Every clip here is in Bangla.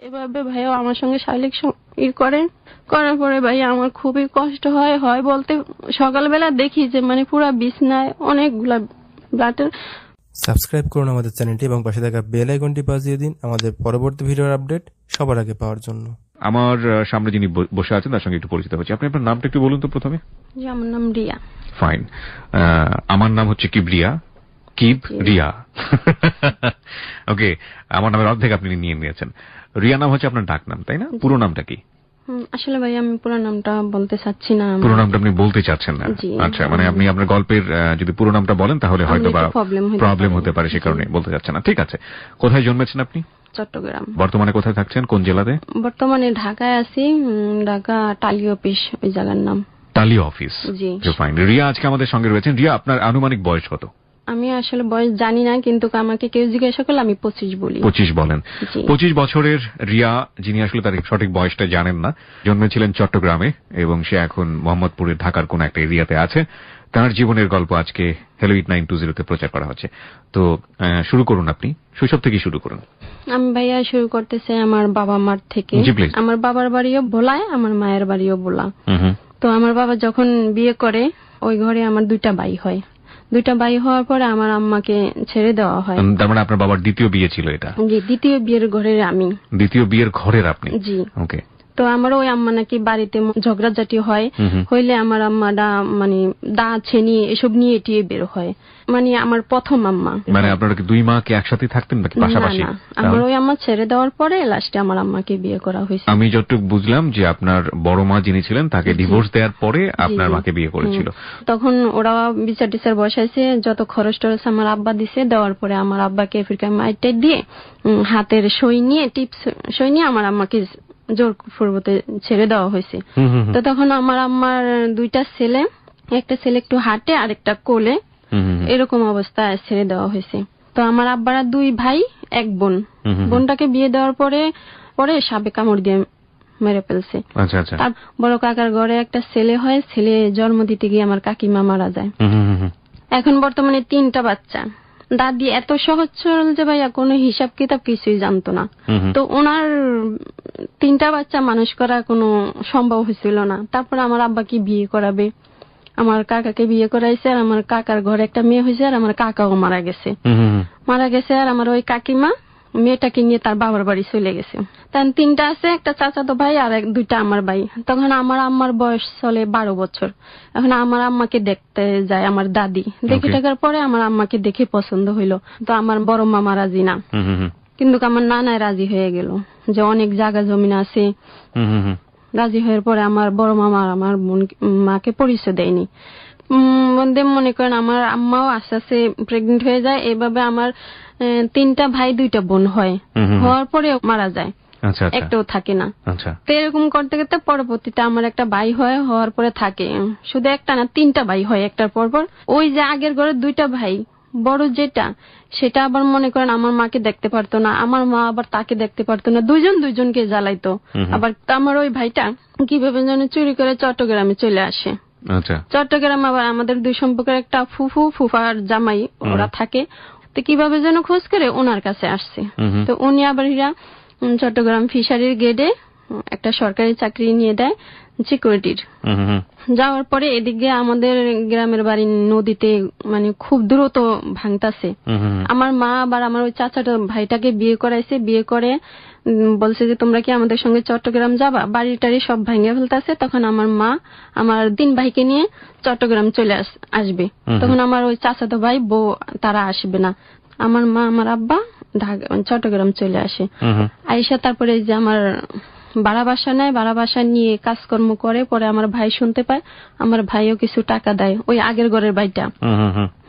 এভাবে ভাইয়া আমার সঙ্গে শারীরিক করার পরে ভাইয়া আমার খুবই কষ্ট হয় বলতে সকালবেলা দেখি যে মানে পুরো বিছনায় অনেকগুলা ব্লাডের। সাবস্ক্রাইব করুন আমাদের চ্যানেলটি এবং পাশে থাকা বেল আইকনটি বাজিয়ে দিন আমাদের পরবর্তী ভিডিওর আপডেট সবার আগে পাওয়ার জন্য। আমার সামনে যিনি বসে আছেন তার সঙ্গে একটু পরিচিত হচ্ছে। আপনি আপনার নামটা একটু বলুন তো প্রথমে। জি, আমার নাম রিয়া। ফাইন। আমার নাম হচ্ছে কিবরিয়া। রিয়া। ওকে, আমার নামের অর্ধেক আপনি নিয়ে নিয়েছেন। রিয়া নাম হচ্ছে আপনার ডাক নাম, তাই না? পুরো নামটা কি? আসলে ভাই আমি পুরো নামটা বলতে চাচ্ছি না। পুরো নামটা আপনি বলতে চাচ্ছেন না? আচ্ছা, মানে আপনি আপনার গল্পের যদি পুরো নামটা বলেন তাহলে হয়তো বা প্রবলেম হতে পারে, সে কারণে বলতে চাচ্ছেন না। ঠিক আছে। কোথায় জন্মেছেন আপনি? চট্টগ্রাম। বর্তমানে কোথায় থাকছেন, কোন জেলাতে? বর্তমানে ঢাকায় আছি, ঢাকা টালি অফিস ওই জায়গার নাম। টালি অফিস। জি ফাইন। রিয়া আজকে আমাদের সঙ্গে রয়েছেন। রিয়া, আপনার আনুমানিক বয়স কত? আমি আসলে বয়স জানি না, কিন্তু আমাকে কেউ জিজ্ঞাসা করলে আমি 25 বলি। 25 বলেন। 25 বছরের রিয়া, যিনি আসলে তার সঠিক বয়সটা জানেন না, জন্মেছিলেন চট্টগ্রামে এবং সে এখন মোহাম্মদপুরের ঢাকার কোন একটা এরিয়াতে আছে। তার জীবনের গল্প আজকে হ্যালো 8920 প্রচার করা হচ্ছে। তো শুরু করুন, আপনি শৈশব থেকে শুরু করুন। আমি ভাইয়া শুরু করতে চাই আমার বাবা মার থেকে। আমার বাবার বাড়িও ভোলায়, আমার মায়ের বাড়িও ভোলা। তো আমার বাবা যখন বিয়ে করে ওই ঘরে আমার দুইটা ভাই হয়। দুইটা ভাই হওয়ার পরে আমার আম্মাকে ছেড়ে দেওয়া হয়। তার মানে আপনার বাবার দ্বিতীয় বিয়ে ছিল এটা? জি, দ্বিতীয় বিয়ের ঘরের আমি। দ্বিতীয় বিয়ের ঘরের আপনি? জি। ওকে। তো আমার ওই আম্মা নাকি বাড়িতে ঝগড়াঝাটি হইলে আমার আম্মাটা মানে দা ছেনি এসব নিয়ে এটিয়ে বের হয়। মানে আমার প্রথম আম্মা। মানে আপনারা কি দুই মা কি একসাথে থাকতেন নাকি পাশাপাশি? আমার ওই আম্মা ছেড়ে দেওয়ার পরে লাস্টে আমার আম্মাকে বিয়ে করা হয়েছে। আমি যতটুকু বুঝলাম যে আপনার বড় মা যিনি ছিলেন তাকে ডিভোর্স দেওয়ার পরে আপনার মাকে বিয়ে করেছিল। তখন ওরা বিচার টিচার বসাইছে, যত খরচ টরচ আমার আব্বা দিছে। দেওয়ার পরে আমার আব্বাকে আফ্রিকায় মাইটাই দিয়ে হাতের সই নিয়ে টিপস সই নিয়ে আমার আম্মাকে জোর পূর্বতে ছেড়ে দেওয়া হয়েছে। তো তখন আমার আম্মার দুইটা ছেলে, একটা ছেলে একটু হাঁটে আর একটা কোলে, এরকম অবস্থায় ছেড়ে দেওয়া হয়েছে। তো আমার আব্বারা দুই ভাই এক বোন। বোনটাকে বিয়ে দেওয়ার পরে সাপে কামড় দিয়ে মেরে ফেলছে। তার বড় কাকার ঘরে একটা ছেলে হয়, ছেলে জন্ম দিতে গিয়ে আমার কাকিমা মারা যায়। এখন বর্তমানে 3টা বাচ্চা। দাদি এত সহজ সরল যে ভাইয়া কোনো হিসাব কিতাব কিছুই জানতো না। তো ওনার 3টা বাচ্চা মানুষ করা কোনো সম্ভব হয়েছিল না। তারপর আমার আব্বাকে বিয়ে করাবে, আমার কাকাকে বিয়ে করাইছে। আর আমার কাকার ঘরে একটা মেয়ে হয়েছে, আর আমার কাকাও মারা গেছে। আর আমার ওই কাকিমা মেয়েটাকে নিয়ে তার বাবার বাড়ি চলে গেছে। তার 3টা আছে, একটা চাচাতো ভাই আর 2টা আমার ভাই। তখন আমার আম্মার বয়স চলে 12 বছর। এখন আমার আম্মাকে দেখতে যায় আমার দাদি। দেখে টাকার পরে আমার আম্মাকে দেখে পছন্দ হইলো। তো আমার বড় মামা রাজি না, কিন্তু আমার নানায় রাজি হয়ে গেল যে অনেক জায়গা জমিন আছে। রাজি হওয়ার পরে আমার বড় মামা আমার মাকে পরিচয় দেয়নি। মনে করেন আমার আম্মাও আস্তে আস্তে প্রেগনেন্ট হয়ে যায়। এভাবে আমার 3টা ভাই 2টা বোন হয়। হওয়ার পরে মারা যায়, একটাও থাকে না। তো এরকম করতে করতে পরবর্তীতে আমার একটা ভাই হওয়ার পরে থাকে। শুধু একটা না, 3টা ভাই হয় একটার পর। ওই যে আগের ঘরে 2টা ভাই, বড় যেটা সেটা আবার মনে করেন আমার মাকে দেখতে পারতো না, আমার মা আবার তাকে দেখতে পারতো না। দুইজনকে জ্বালাইতো। আবার আমার ওই ভাইটা কিভাবে যেন চুরি করে চট্টগ্রামে চলে আসে। চট্টগ্রাম আবার আমাদের দুই সম্পর্কের একটা ফুফার জামাই ওরা থাকে। তো কিভাবে যেন খোঁজ করে ওনার কাছে আসছে। তো উনি আবার চট্টগ্রাম ফিশারির গেটে একটা সরকারি চাকরি নিয়ে দেয় সিকিউরিটির। যাওয়ার পরে এদিকে আমাদের গ্রামের বাড়ি নদীতে মানে খুব দ্রুত ভাঙতাছে। আমার মা আবার আমার ওই চাচাটা ভাইটাকে বিয়ে করাইছে। বিয়ে করে বলছে যে তোমরা কি আমাদের সঙ্গে চট্টগ্রাম যাবা, বাড়ি টাড়ি সব ভাঙিয়ে ফেলতেছে। তখন আমার মা আমার 3 ভাইকে নিয়ে চট্টগ্রাম চলে আসবে। তখন আমার ওই চাচাতো ভাই বউ তারা আসবে না। আমার মা আমার আব্বা চট্টগ্রাম চলে আসে। আইসা তারপরে যে আমার ভাড়া বাসা নেয়, ভাড়া বাসা নিয়ে কাজকর্ম করে। পরে আমার ভাই শুনতে পায়, আমার ভাইও কিছু টাকা দেয়, ওই আগের ঘরের ভাইটা।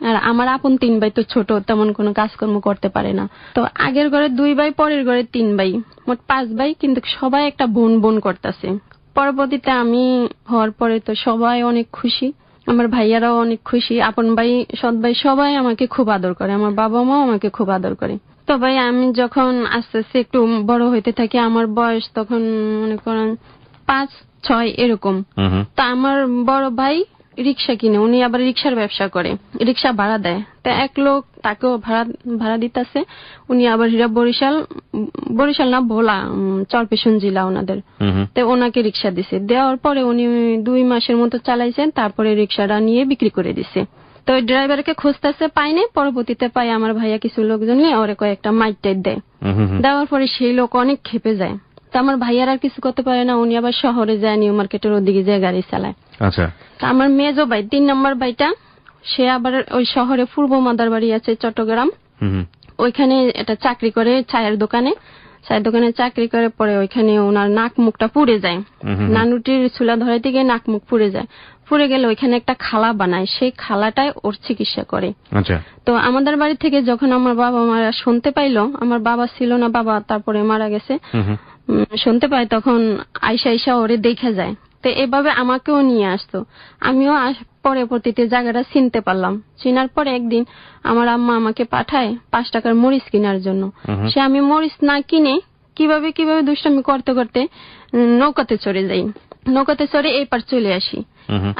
আর আমার আপন 3 ভাই তো ছোট, তেমন কোনো কাজকর্ম করতে পারে না। তো আগের ঘরে 2 ভাই, পরের ঘরে 3 ভাই, মোট 5 ভাই, কিন্তু সবাই একটা বোন করতেছে। পরবর্তীতে আমি হওয়ার পরে তো সবাই অনেক খুশি, আমার ভাইয়ারাও অনেক খুশি। আপন ভাই, সৎ ভাই সবাই আমাকে খুব আদর করে, আমার বাবা মাও আমাকে খুব আদর করে। তো ভাই আমি যখন আস্তে আস্তে একটু বড় হইতে থাকি, আমার বয়স তখন মনে করেন 5-6 এরকম। তা আমার বড় ভাই রিক্সা কিনে, উনি আবার রিক্সার ব্যবসা করে, রিক্সা ভাড়া দেয়। তো এক লোক তাকেও ভাড়া দিতেছে, উনি আবার বরিশাল না ভোলা, চরপেশন জেলা ওনাদের। তো ওনাকে রিক্সা দিছে, দেওয়ার পরে উনি 2 মাসের মতো চালাইছেন, তারপরে রিক্সাটা নিয়ে বিক্রি করে দিছে। তো ওই ড্রাইভারকে খুঁজতেছে, পাইনি। পরবর্তীতে পাই আমার ভাইয়া কিছু লোকজন নিয়ে ওরে কয়েকটা মাইট টাইট দেয়। দেওয়ার পরে সেই লোক অনেক ক্ষেপে যায়। তো আমার ভাইয়ার আর কিছু করতে পারে না, উনি আবার শহরে যায়, নিউ মার্কেটের ওদিকে যায় গাড়ি চালায়। আচ্ছা। তো আমার মেজো ভাই 3 নম্বর ভাইটা, সে আবার ওই শহরে পূর্ব মাদার বাড়ি আছে চট্টগ্রাম, ওইখানে এটা চাকরি করে, চায়ের দোকানে চাকরি করে। পরে ওইখানে ওনার নাক মুখটা পুড়ে যায়, নানুটির চুলা ধরাইতে গিয়ে নাক মুখ পুড়ে যায়। পুড়ে গেলে ওইখানে একটা খালা বানায়, সেই খালাটাই ওর চিকিৎসা করে। আচ্ছা। তো আমাদের বাড়ি থেকে যখন আমার বাবা মারা শুনতে পাইলো, আমার বাবা ছিল না, বাবা তারপরে মারা গেছে, শুনতে পাই, তখন আইসা ওরে দেখে যায়। তো এভাবে আমাকেও নিয়ে আসতো, আমিও পরবর্তীতে জায়গাটা চিনতে পারলাম। চিনার পরে একদিন আমার আম্মা আমাকে পাঠায় 5 টাকার মরিচ কেনার জন্য। সে আমি মরিচ না কিনে কিভাবে দুষ্টামি করতে করতে নৌকাতে চড়ে যাই, নৌকাতে চড়ে এপার চলে আসি।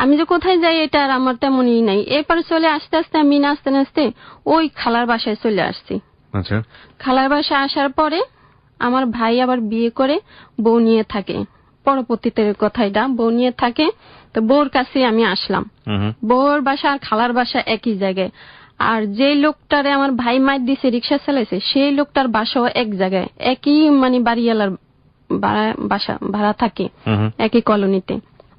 আমি যে কোথায় যাই এটা আর আমার তেমনই নাই। এপার চলে আস্তে আস্তে আমি নাচতে ওই খালার বাসায় চলে আসছি। আচ্ছা। খালার বাসায় আসার পরে আমার ভাই আবার বিয়ে করে বউ নিয়ে থাকে, পরবর্তীতে কথা এটা, বউ নিয়ে থাকে। তো বউর কাছে আমি আসলাম, বউর বাসা আর খালার বাসা একই জায়গায়। আর যে লোকটারে আমার ভাই মাইর দিছে, রিক্সা চালাইছে, সেই লোকটার বাসাও এক জায়গায়, একই মানে বাড়িওয়ালার বাসা ভাড়া থাকে, একই কলোনিতে।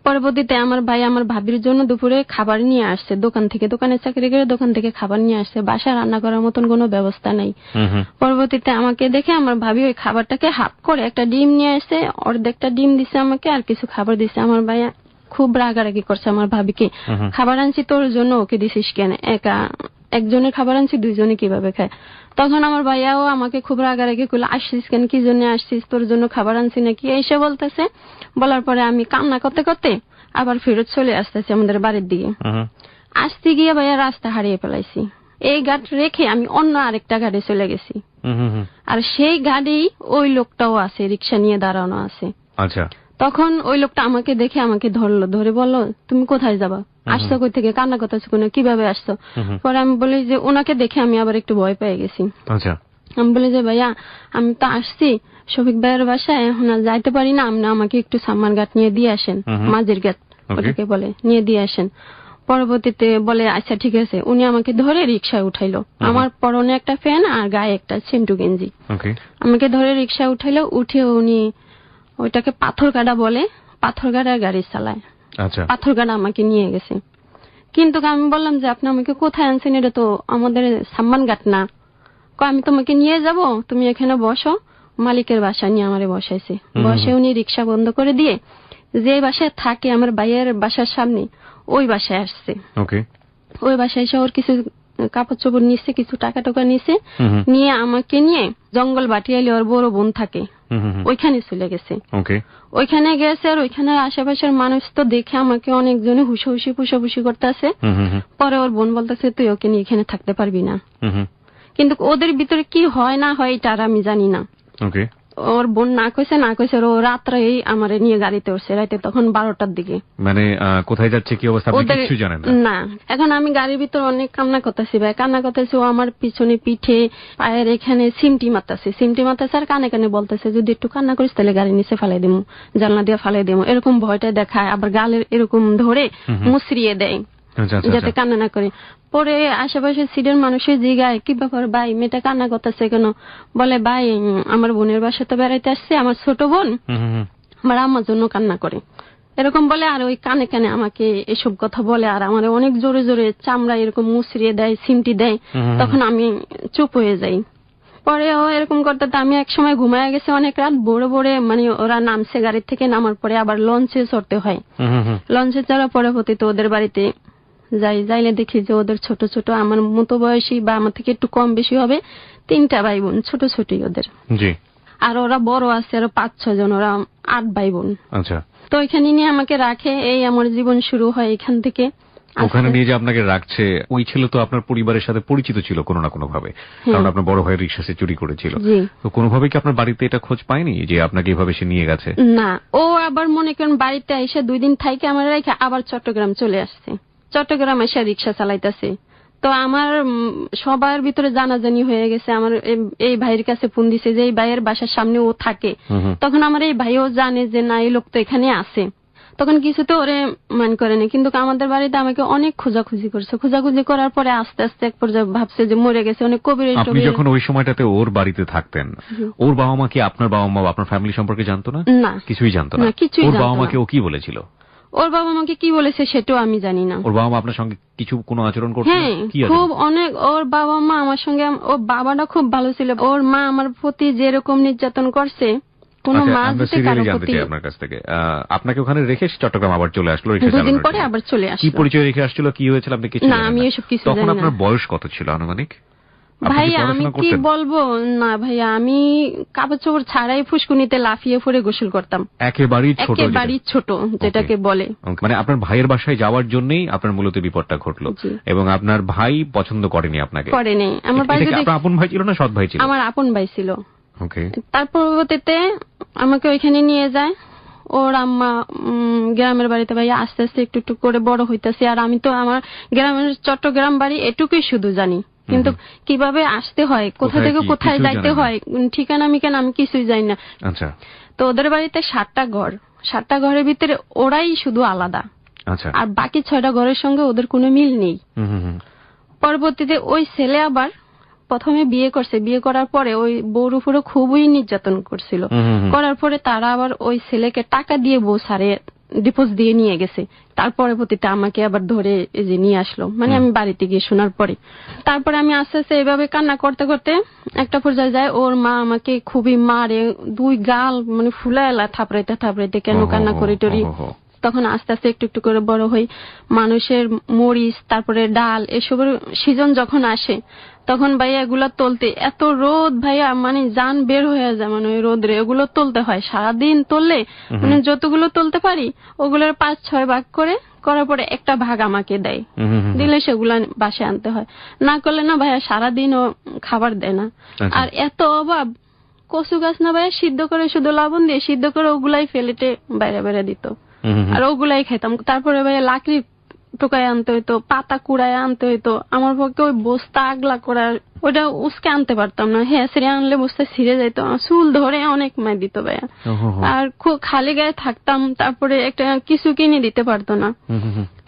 পরবর্তীতে আমার ভাই আমার ভাবির জন্য দুপুরে খাবার নিয়ে আসছে দোকানে চাকরি করে, দোকান থেকে খাবার নিয়ে আসছে। বাসা রান্না করার মতন কোনো ব্যবস্থা নেই। পরবর্তীতে আমাকে দেখে আমার ভাবি ওই খাবারটাকে হাফ করে একটা ডিম নিয়ে আসছে, অর্ধেকটা ডিম দিছে আমাকে, আর কিছু খাবার দিছে। আমার ভাই খুব রাগারাগি করছে আমার ভাবিকে, খাবার আনছি তোর জন্য, ওকে দিছিস কেন, একজনের খাবার আনছি, 2 জনে কিভাবে খায়। তখন আমার ভাইয়াও আমাকে খুব রাগারাগি করলো, আসছিস কেন, কি জন্য আসছিস, তোর জন্য খাবার আনছি নাকি, এইসব বলতেছে। বলার পরে আমি কান্না করতে করতে আবার ফেরত চলে আসতেছি আমাদের বাড়ির দিকে। আসতে গিয়ে ভাইয়া রাস্তা হারিয়ে ফেলাইছি। এই গাড়ি রেখে আমি অন্য আরেকটা গাড়ি চলে গেছি, আর সেই গাড়ি ওই লোকটাও আছে, রিক্সা নিয়ে দাঁড়ানো আছে। আচ্ছা। তখন ওই লোকটা আমাকে দেখে আমাকে ধরে বললো, তুমি কোথায় যাবা, আসছো কই থেকে, কান্না করতেছো কেন, কিভাবে আসছো। পরে আমি বলি যে ওনাকে দেখে আমি আবার একটু ভয় পেয়ে গেছি। আচ্ছা। আমি বলি যে ভাইয়া আমি তো আসছি শফিক ভাইয়ের বাসায়, এখন আর যাইতে পারি না, আপনি আমাকে একটু সাম্মান ঘাট নিয়ে দিয়ে আসেন, মাঝের ঘাট ওটাকে বলে, নিয়ে দিয়ে আসেন। পরবর্তীতে বলে আচ্ছা ঠিক আছে। উনি আমাকে ধরে রিক্সায় উঠাইলো, আমার পরনে একটা ফ্যান আর গায়ে একটা সেন্টু গেঞ্জি, আমাকে ধরে রিক্সায় উঠাইলো। উঠে উনি ওইটাকে পাথরগাড়া বলে, পাথরগাড়ার গাড়ি চালায়। আচ্ছা। পাথরগাড়া আমাকে নিয়ে গেছে। কিন্তু আমি বললাম যে আপনি আমাকে কোথায় আনছেন, এটা তো আমাদের সাম্মান ঘাট না। আমি তোমাকে নিয়ে যাব, তুমি এখানে বসো। মালিকের বাসা নিয়ে আমারে বসাইছে। বসে উনি রিক্সা বন্ধ করে দিয়ে যে বাসায় থাকে আমার ভাইয়ের বাসার সামনে, ওই বাসায় আসছে। ওই বাসায় এসে ওর কিছু কাপড় চোপড় নিচ্ছে, কিছু টাকা টোকা নিচ্ছে, নিয়ে আমাকে নিয়ে জঙ্গল বাটিয়ালি ওর বড় বোন থাকে, ওইখানে চলে গেছে। ওইখানে গেছে, আর ওইখানে আশেপাশের মানুষ তো দেখে আমাকে অনেকজনে হুসাহুসি পুষাপুষি করতেছে। পরে ওর বোন বলতেছে তুই ওকে নিয়ে এখানে থাকতে পারবি না। কিন্তু ওদের ভিতরে কি হয় না হয় এটা আর আমি জানি না। ওর বোন না কইছে ও রাত্রে আমারে নিয়ে গাড়িতে উঠছে, রাতে তখন 12টার দিকে। মানে কোথায় যাচ্ছে কি অবস্থা আপনি কিছু জানেন না? এখন আমি গাড়ির ভিতর অনেক কান্না করতেছি ভাই, কান্না করতেছি। ও আমার পিছনে পিঠে পায়ের এখানে সিমটি মারতেছে আর কানে কানে বলতেছে যদি একটু কান্না করিস তাহলে গাড়ি নিচে ফালাই দেবো, জানলা দিয়ে ফালাই দেবো, এরকম ভয়টা দেখায়। আবার গালের এরকম ধরে মুচড়িয়ে দেয় যাতে কান্না না করে। পরে আশেপাশে সিটের মানুষের জিগায় কি ব্যাপার ভাই, মেয়েটা কান্না করতেছে কেন? বলে ভাই আমার বোনের বাসাতে বেড়াইতে আসছে, আমার ছোট বোন, আমার আম্মার জন্য কান্না করে, এরকম বলে। আর ওই কানে কানে আমাকে এসব কথা বলে, আর আমার অনেক জোরে জোরে চামড়া এরকম মুচড়িয়ে দেয়, সিমটি দেয়। তখন আমি চুপ হয়ে যাই। পরে ও এরকম করতে আমি এক সময় ঘুমায় গেছে অনেক রাত। ভোরে মানে ওরা নামছে গাড়ির থেকে, নামার পরে আবার লঞ্চে চড়তে হয়। লঞ্চে চড়ার পরবর্তীতে ওদের বাড়িতে যাইলে দেখি যে ওদের ছোট ছোট আমার মতো বয়সী বা আমার থেকে একটু কম বেশি হবে 3টা ভাই বোন, ছোট ছোটই ওদের। আর ওরা বড় আছে আরো 5-6 জন, ওরা 8 ভাই বোন। তো এখানে নিয়ে আমাকে রাখে, এই আমার জীবন শুরু হয় এখান থেকে। ওখানে নিয়ে যে আপনাকে রাখছে, ওই ছেলে তো আপনার পরিবারের সাথে পরিচিত ছিল কোনো না কোনো ভাবে, কারণ আপনার বড় ভাইয়ের রিক্সা সে চুরি করেছিল। তো কোনোভাবে কি আপনার বাড়িতে এটা খোঁজ পায়নি যে আপনাকে এভাবে সে নিয়ে গেছে? না, ও আবার মনে করেন বাড়িতে এসে 2 দিন থাইকে আমার রেখে আবার চট্টগ্রাম চলে আসছে। চট্টগ্রাম এসে রিক্সা চালাইতেছে। তো আমার সবার ভিতরে জানাজানি হয়ে গেছে। আমার এই ভাইয়ের কাছে ফোন দিছে যে এই ভাইয়ের বাসার সামনে ও থাকে। তখন আমার এই ভাইও জানে যে না, এই লোক তো এখানে আছে। তখন কিছুতে ওরে মান করে না, কিন্তু আমাদের বাড়িতে আমাকে অনেক খোঁজাখুঁজি করছে। খোঁজাখুঁজি করার পরে আস্তে আস্তে এক পর্যায়ে ভাবছে যে মরে গেছে, অনেক কবির। আপনি যখন ওই সময়টাতে ওর বাড়িতে থাকতেন, ওর বাবা মা কি আপনার বাবা মা আপনার ফ্যামিলি সম্পর্কে জানতো না? না, কিছুই জানতো না। ওর বাবা মাকে ও কি বলেছিল? ওর বাবা মাকে কি বলেছে সেটাও আমি জানি না। ওর বাবা মা আপনার সঙ্গে কিছু কোনো আচরণ করতো? হ্যাঁ, খুব অনেক। ওর বাবা মা আমার সঙ্গে, ওর বাবাটা খুব ভালো ছিল। ওর মা আমার প্রতি যেরকম নির্যাতন করছে, কোন মা যদি কারো প্রতি। আপনার কাছ থেকে আপনাকে ওখানে রেখে চট্টগ্রাম আবার চলে আসলো, 2 দিন পরে আবার চলে আসলো। কি পরিচয় রেখে আসছিল, কি হয়েছিল আপনি কিছু না, আমি এসব কিছু জানি না। তখন আপনার বয়স কত ছিল আনুমানিক? ভাইয়া আমি কি বলবো, না ভাইয়া, আমি কাপড় চোপড় ছাড়াই ফুসকুনিতে লাফিয়ে পড়ে গোসল করতাম। একেবারেই ছোট যেটাকে বলে। মানে আপনার ভাইয়ের বাসায় যাওয়ার জন্যই আপনার মূলত বিপদটা ঘটলো, এবং আপনার ভাই পছন্দ করেনি আপনাকে? করেনি। আমার ভাই আপনার আপন ভাই ছিল না সৎ ভাই ছিল? আমার আপন ভাই ছিল। ওকে। তার পরবর্তীতে আমাকে ওইখানে নিয়ে যায় ওর আম্মা। গ্রামের বাড়িতে ভাইয়া আস্তে আস্তে একটু একটু করে বড় হইতেছে। আর আমি তো আমার গ্রামের চট্টগ্রাম বাড়ি এটুকুই শুধু জানি, কিন্তু কিভাবে আসতে হয়, কোথা থেকে কোথায় যাইতে হয়, ঠিকানা মিকানা আমি কিছুই জানি না। আচ্ছা। তো ওদের বাড়িতে 7টা ঘর, 7টা ঘরের ভিতরে ওরাই শুধু আলাদা। আচ্ছা। আর বাকি 6টা ঘরের সঙ্গে ওদের কোনো মিল নেই। পরবর্তীতে ওই ছেলে আবার প্রথমে বিয়ে করছে, বিয়ে করার পরে ওই বউর উপরে খুবই নির্যাতন করছিল। করার পরে তারা আবার ওই ছেলেকে টাকা দিয়ে বউ সারে ডিভোর্স দিয়ে নিয়ে গেছে। তার পরবর্তীতে আমাকে আবার ধরে এই যে নিয়ে আসলো, মানে আমি বাড়িতে গিয়ে শোনার পরে। তারপরে আমি আস্তে আস্তে এভাবে কান্না করতে করতে একটা পর্যায়ে যায়, ওর মা আমাকে খুবই মারে, 2 গাল মানে ফুলাইলা থাপড়াইতে থাপড়াইতে কেন কান্না করি টরি। তখন আস্তে আস্তে একটু একটু করে বড় হই। মানুষের মরিচ, তারপরে ডাল, এসবের সিজন যখন আসে তখন ভাইয়া এগুলো তুলতে এত রোদ ভাইয়া, মানে জান বের হয়ে যায়, মানে ওই রোদরে এগুলো তুলতে হয়। সারাদিন তুললে মানে যতগুলো তুলতে পারি ওগুলোর 5-6 ভাগ করার পরে একটা ভাগ আমাকে দেয়, দিলে সেগুলো বাসায় আনতে হয়। না করলে না ভাইয়া সারাদিন ও খাবার দেয় না। আর এত অভাব, কচু গাছ না ভাইয়া সিদ্ধ করে, শুধু লবণ দিয়ে সিদ্ধ করে ওগুলাই ফেলেটে বাইরে বাইরে দিত, আর ওগুলাই খেতাম। তারপরে ভাইয়া লাকড়ি টোকায় আনতে হইতো, পাতা কুড়ায় আনতে হইতো। আমার পক্ষে ওই বস্তা আগলা করার ওইটা উসকে আনতে পারতাম না। হ্যাঁ, ছিঁড়ে আনলে বস্তা ছিঁড়ে যাইতো, চুল ধরে অনেক মাই দিত ভাইয়া। আর খুব খালি গায়ে থাকতাম, তারপরে একটা কিছু কিনে দিতে পারতো না।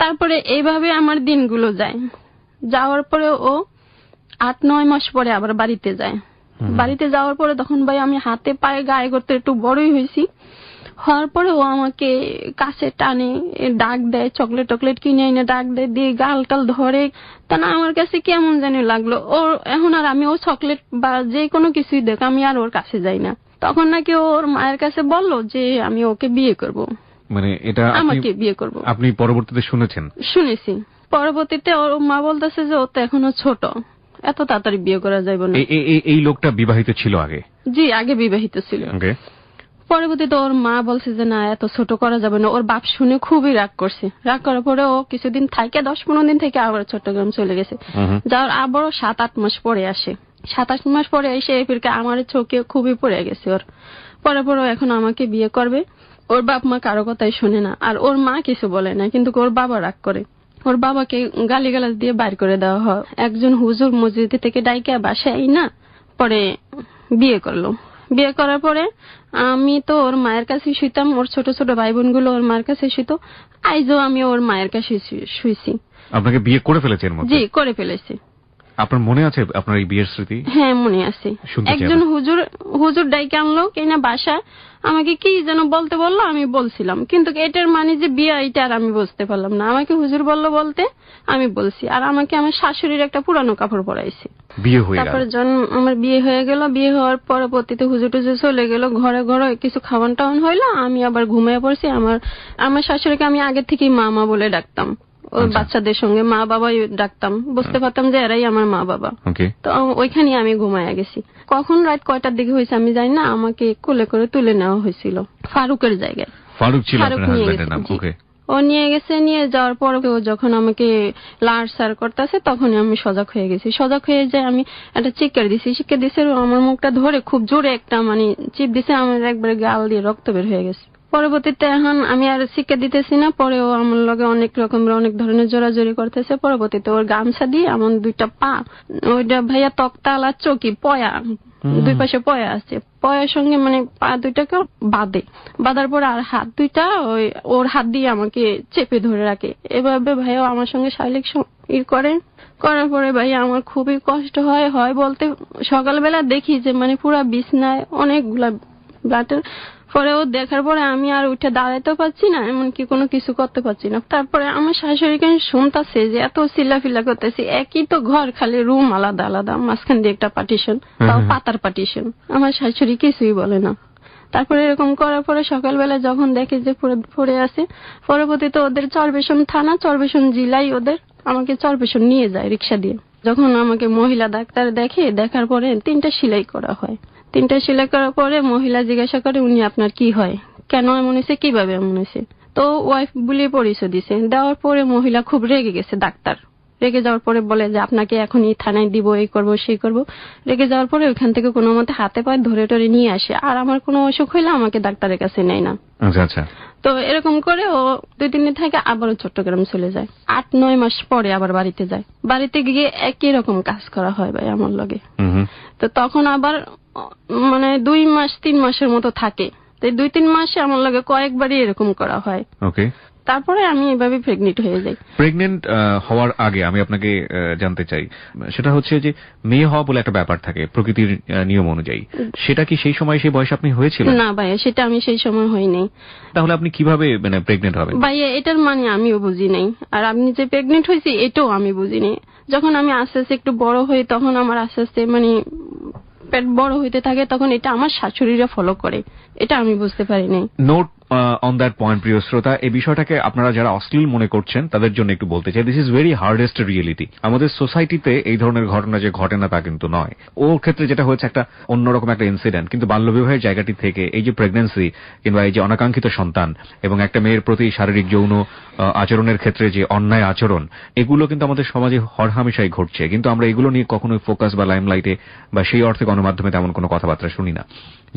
তারপরে এইভাবে আমার দিনগুলো যায়। যাওয়ার পরে ও 8-9 মাস পরে আবার বাড়িতে যায়। বাড়িতে যাওয়ার পরে তখন ভাই আমি হাতে পায়ে গায়ে করতে একটু বড়ই হয়েছি। হওয়ার পরে ও আমাকে কাছে টানে, ডাক দেয়, চকলেট টকলেট কিনে এনে ডাক দেয়, দিয়ে গাল টাল ধরে। তা না আমার কাছে কেমন জানি লাগলো। ওর এখন আর আমি ও চকলেট বা যে কোনো কিছুই দেখ, আমি আর ওর কাছে যাই না। তখন নাকি ওর মায়ের কাছে বললো যে আমি ওকে বিয়ে করব, মানে এটা আমাকে বিয়ে করব। আপনি পরবর্তীতে শুনেছেন? শুনেছি। পরবর্তীতে ওর মা বলতেছে যে ও তো এখনো ছোট, এত তাড়াতাড়ি বিয়ে করা যাবে না। এই লোকটা বিবাহিত ছিল আগে? জি, আগে বিবাহিত ছিল। পরবর্তীতে ওর মা বলছে যে না, এত ছোট করা যাবে না। ওর বাপ শুনে খুবই রাগ করছে। রাগ করার পরে ও কিছুদিন থাকে, 10-15 দিন থেকে আবার চট্টগ্রাম চলে গেছে। যাওয়ার আবারও 7-8 মাস পরে আসে। 7-8 মাস পরে এসে ফিরকে আমার চোখে খুবই পড়ে গেছে ওর। পরে এখন আমাকে বিয়ে করবে। ওর বাপ মা কারো কথাই শুনে না, আর ওর মা কিছু বলে না, কিন্তু ওর বাবা রাগ করে। ওর বাবাকে গালিগালাজ দিয়ে বাইর করে দেওয়া হয়। একজন হুজুর মসজিদ থেকে ডাইকা বাসায় না পরে বিয়ে করলো। বিয়ে করার পরে আমি তো ওর মায়ের কাছে শুইতাম, ওর ছোট ছোট ভাই বোন গুলো ওর মায়ের কাছে শুইতো। আইজও আমি ওর মায়ের কাছে শুইছি। আপনাকে বিয়ে করে ফেলেছেন? জি, করে ফেলেছি। আপনার মনে আছে আপনার এই বিয়ের স্মৃতি? হ্যাঁ, মনে আছে। একজন হুজুর ডাইকে আনলো কিনা বাসা, আমাকে কি যেন বলতে বললো, আমি বলছিলাম, কিন্তু এটার মানে যে বিয়ে এটা আর আমি বুঝতে পারলাম না। আমাকে হুজুর বললো বলতে আমি বলছি, আর আমাকে আমার শাশুড়ির একটা পুরানো কাপড় পরাইছে। বিয়ে হয়ে গেল। তারপরে আমার বিয়ে হয়ে গেল। বিয়ে হওয়ার পরবর্তীতে হুজুর টুজুর চলে গেল, ঘরে ঘরে কিছু খাওয়ান টাওয়ান হইলো, আমি আবার ঘুমিয়ে পড়ছি। আমার শাশুড়িকে আমি আগে থেকেই মা মা বলে ডাকতাম। ওই বাচ্চাদের সঙ্গে মা বাবাই ডাকতাম, বুঝতে পারতাম যে এরাই আমার মা বাবা। তো ওইখানে আমি ঘুমায়া গেছি। কখন রাত কয়টার দিকে হয়েছে আমি জানি না, আমাকে কোলে করে তুলে নেওয়া হয়েছিল ফারুকের জায়গায়। ফারুক ছিল আপনার হাজবেন্ডের নাম? ওকে। ও নিয়ে গেছে, নিয়ে যাওয়ার পর ও যখন আমাকে লাড়সাড় করতেছে তখনই আমি সজাগ হয়ে গেছি। সজাগ হয়ে যায় আমি একটা চিৎকার দিছে, আমার মুখটা ধরে খুব জোরে একটা মানে চিপ দিছে, আমার একবারে গাল দিয়ে রক্ত বের হয়ে গেছে। পরবর্তীতে এখন আমি আর শিক্ষা দিতেছি না, পরে ও আমার লগে অনেক ধরনের জোরাজোরি করতেছে। পরবর্তীতে ওর গামছা দিয়ে আমার 2টা পা, ওইটা ভাইয়া তক্তালা চকি পয়া, 2 পাশে পয়া আছে, পয়ার সঙ্গে মানে পা 2টাকে বাঁধার পর আর হাত 2টা ওর হাত দিয়ে আমাকে চেপে ধরে রাখে। এভাবে ভাইয়া আমার সঙ্গে শারীরিক করার পরে ভাইয়া আমার খুবই কষ্ট হয় বলতে সকালবেলা দেখি যে মানে পুরা বিছনায় অনেকগুলা ব্লাডের। পরে ও দেখার পরে আমি আর উঠে দাঁড়াইতেও পারছি না, এমনকি কোনো কিছু করতে পারছি না। তারপরে আমার শাশুড়িকে শুনতেছে যে এত চিল্লাফিল্লা করতেছি, একই তো ঘর, খালি রুম আলাদা আলাদা, মাঝখান দিয়ে একটা পার্টিশন, তাও পাতার পার্টিশন। আমার শাশুড়ি কিছুই বলে না। তারপরে এরকম করার পরে সকালবেলা যখন দেখে যে পড়ে আছে, পরবর্তীতে ওদের চরবেশন থানা, চরবেশন জেলায় ওদের আমাকে চরবেশন নিয়ে যায় রিক্সা দিয়ে। যখন আমাকে মহিলা ডাক্তার দেখার পরে 3টা সেলাই করা হয়। 3টা সেলাই করার পরে মহিলা জিজ্ঞাসা করে, উনি আপনার কি হয়, কেন এমন হয়েছে, কিভাবে এমন হয়েছে? তো ওয়াইফ বলে পরিচয় দিছে। দেওয়ার পরে মহিলা খুব রেগে গেছে। ডাক্তার রেগে যাওয়ার পরে বলে যে আপনাকে এখনই থানায় দিব, এই করব সেই করব। রেগে যাওয়ার পরে ওইখান থেকে কোনো মতে হাতে পায়ে ধরে টরে নিয়ে আসে। আর আমার কোনো অসুখ হইলে আমাকে ডাক্তারের কাছে নেয় না। আচ্ছা। তো এরকম করে ও 2-3 দিন থেকে আবারও চট্টগ্রাম চলে যায়। 8-9 মাস পরে আবার বাড়িতে যায়। বাড়িতে গিয়ে একই রকম কাজ করা হয় ভাই আমার লগে। তো তখন আবার মানে 2-3 মাসের মতো থাকে। তো 2-3 মাসে আমার লগে কয়েকবারই এরকম করা হয়। ওকে। তারপরে আমি এভাবে প্রেগনেন্ট হয়ে যাই। প্রেগনেন্ট হওয়ার আগে আমি আপনাকে জানতে চাই, সেটা হচ্ছে যে মেয়ে হওয়া বলে একটা ব্যাপার থাকে প্রকৃতির নিয়ম অনুযায়ী, সেটা কি সেই সময় সেই বয়সে আপনি হয়েছিলেন? না ভাইয়া, সেটা আমি সেই সময় হইনি। তাহলে আপনি কিভাবে মানে প্রেগনেন্ট হবেন? ভাইয়া এটার মানে আমিও বুঝি নাই, আর আপনি যে প্রেগনেন্ট হয়েছি এটাও আমি বুঝিনি। যখন আমি আস্তে আস্তে একটু বড় হই, তখন আমার আস্তে আস্তে মানে পেট বড় হইতে থাকে, তখন এটা আমার শাশুড়িরা ফলো করে, এটা আমি বুঝতে পারিনি। নোট অন দ্যাট পয়েন্ট, প্রিয় শ্রোতা, এই বিষয়টাকে আপনারা যারা অশ্লীল মনে করছেন তাদের জন্য একটু বলতে চাই, this is very hardest reality. আমাদের সোসাইটিতে এই ধরনের ঘটনা যে ঘটে না তা কিন্তু নয়। ওর ক্ষেত্রে যেটা হয়েছে একটা অন্যরকম একটা ইনসিডেন্ট, কিন্তু বাল্যবিবাহের জায়গাটি থেকে এই যে প্রেগন্যান্সি কিংবা এই যে অনাকাঙ্ক্ষিত সন্তান এবং একটা মেয়ের প্রতি শারীরিক যৌন আচরণের ক্ষেত্রে যে অন্যায় আচরণ, এগুলো কিন্তু আমাদের সমাজে হরহামেশাই ঘটছে, কিন্তু আমরা এগুলো নিয়ে কখনোই ফোকাস বা লাইমলাইটে বা সেই অর্থে গণমাধ্যমে তেমন কোনো কথাবার্তা শুনি না।